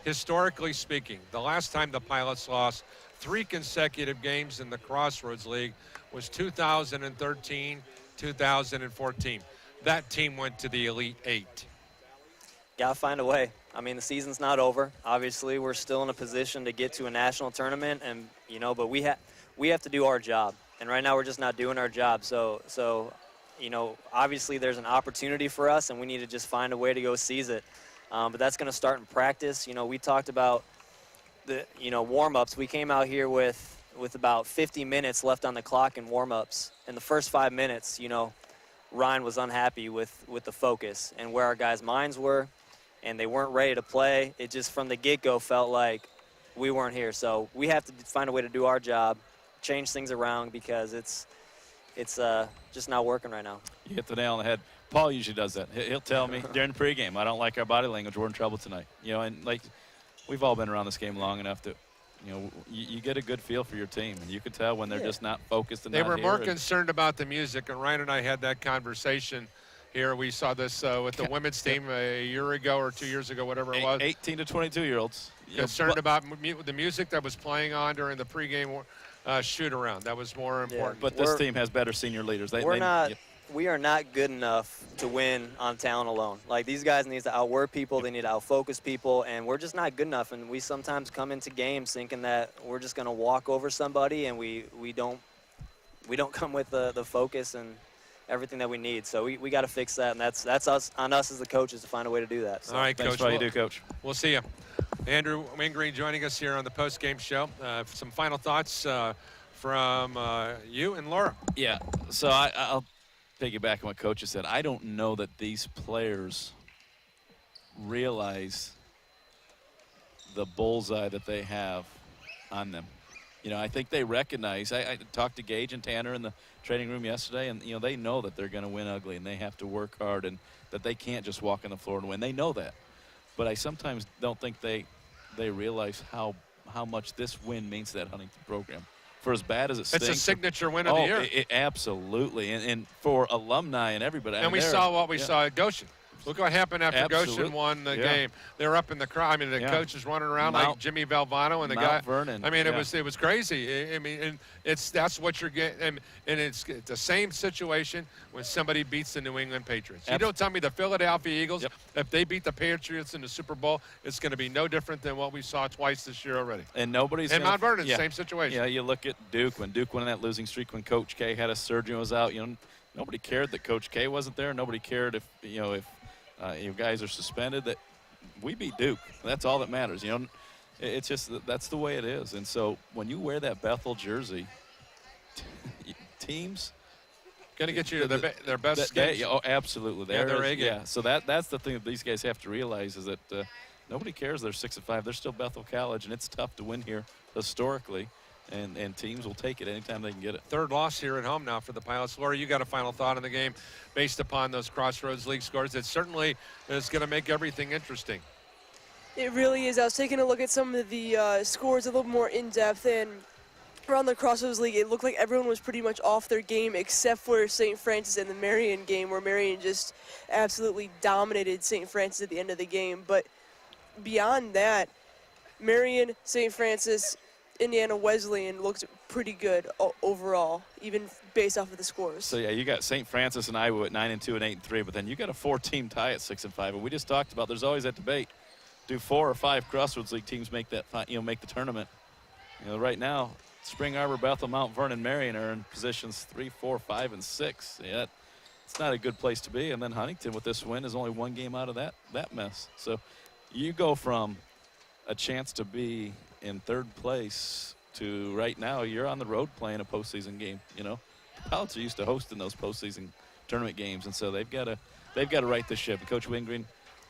Historically speaking, the last time the Pilots lost 3 consecutive games in the Crossroads League was 2013, 2014. That team went to the Elite 8. Got to find a way. I mean, the season's not over. Obviously, we're still in a position to get to a national tournament, and but we have to do our job. And right now, we're just not doing our job. So obviously, there's an opportunity for us, and we need to just find a way to go seize it. But that's going to start in practice. We talked about the warm-ups. We came out here with about 50 minutes left on the clock in warm-ups. In the first 5 minutes, Ryan was unhappy with the focus and where our guys' minds were, and they weren't ready to play. It just from the get-go felt like we weren't here. So we have to find a way to do our job, change things around, because it's just not working right now. You hit the nail on the head. Paul usually does that. He'll tell me during the pregame, I don't like our body language. We're in trouble tonight. And like we've all been around this game long enough to, you get a good feel for your team, and you can tell when they're just not focused and They not were here. more concerned about the music, and Ryan and I had that conversation here. We saw this with the women's team a year ago or 2 years ago, whatever it was. 18 to 22-year-olds. Concerned about the music that was playing on during the pregame shoot-around. That was more important. But this team has better senior leaders. We are not good enough to win on talent alone. Like, these guys need to outwork people. They need to outfocus people, and we're just not good enough. And we sometimes come into games thinking that we're just going to walk over somebody, and we don't come with the focus and everything that we need. So we got to fix that, and that's on us as the coaches to find a way to do that. So. All right, Thanks Coach. for all you do, Coach. We'll see you. Andrew Wingreen joining us here on the post-game show. Some final thoughts from you and Laura. Yeah, so I'll piggyback on what Coach has said. I don't know that these players realize the bullseye that they have on them. I think they recognize. I talked to Gage and Tanner in the training room yesterday, and they know that they're going to win ugly, and they have to work hard, and that they can't just walk on the floor and win. They know that, but I sometimes don't think they realize how much this win means to that Huntington program. For as bad as it stinks. It's a signature win of the year. Absolutely, and for alumni and everybody. And we saw what we saw at Goshen. Look what happened after Goshen won the game. They were up in the crowd. I mean, the coach is running around like Jimmy Valvano and the guy. Vernon. I mean, it was crazy. I mean, and that's what you're getting. And it's the same situation when somebody beats the New England Patriots. You don't tell me the Philadelphia Eagles, if they beat the Patriots in the Super Bowl, it's going to be no different than what we saw twice this year already. And nobody's. And Mount Vernon, same situation. Yeah, you look at Duke. When Duke went on that losing streak, when Coach K had a surgery and was out, nobody cared that Coach K wasn't there. Nobody cared if you guys are suspended. That we beat Duke. That's all that matters. It's just that's the way it is. And so when you wear that Bethel jersey, teams going to get you to their best games. Oh, absolutely. They're A game. Yeah. So that's the thing that these guys have to realize is that nobody cares. They're 6-5. They're still Bethel College, and it's tough to win here historically. And teams will take it anytime they can get it. Third loss here at home now for the Pilots. Laura, you got a final thought on the game based upon those Crossroads League scores. It certainly is going to make everything interesting. It really is. I was taking a look at some of the scores a little more in depth, and around the Crossroads League, it looked like everyone was pretty much off their game except for St. Francis and the Marion game, where Marion just absolutely dominated St. Francis at the end of the game. But beyond that, Marion, St. Francis, Indiana Wesleyan looked pretty good overall, even based off of the scores. So yeah, you got St. Francis and Iowa at 9-2 and 8-3, but then you got a 4-team tie at 6-5. And we just talked about there's always that debate: do 4 or 5 Crossroads League teams make that make the tournament? Right now, Spring Arbor, Bethel, Mount Vernon, Marion are in positions 3, 4, 5, and 6. Yeah, it's not a good place to be. And then Huntington, with this win, is only 1 game out of that mess. So you go from a chance to be in 3rd place to right now you're on the road playing a postseason game. The Pilots are used to hosting those postseason tournament games, and so they've got to right the ship. And Coach Wingreen,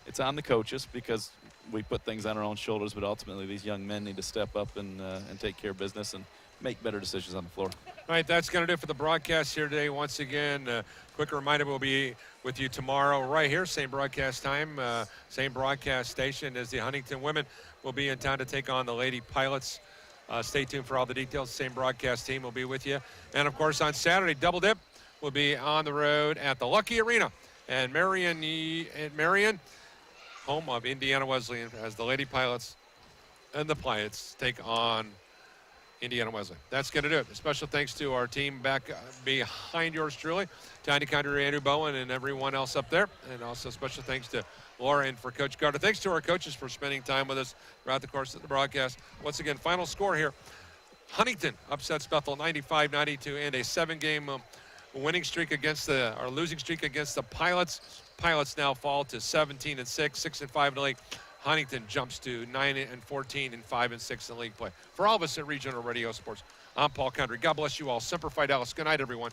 it's on the coaches because we put things on our own shoulders, but ultimately these young men need to step up and take care of business and make better decisions on the floor. All right, that's going to do it for the broadcast here today. Once again, quick reminder, we'll be with you tomorrow right here, same broadcast time, same broadcast station as the Huntington women will be in town to take on the Lady Pilots. Stay tuned for all the details. Same broadcast team will be with you. And, of course, on Saturday, Double Dip will be on the road at the Lucky Arena. And Marion, home of Indiana Wesleyan, as the Lady Pilots and the Pilots take on Indiana Wesleyan. That's going to do it. A special thanks to our team back behind yours truly, Tiny Condor, Andrew Bowen, and everyone else up there. And also special thanks to Laura and for Coach Carter. Thanks to our coaches for spending time with us throughout the course of the broadcast. Once again, final score here. Huntington upsets Bethel 95-92 and a 7-game winning streak losing streak against the Pilots. Pilots now fall to 17-6, 6-5 in the league. Huntington jumps to 9-14 and 5-6 in league play. For all of us at Regional Radio Sports, I'm Paul Condry. God bless you all. Semper Fidelis. Good night, everyone.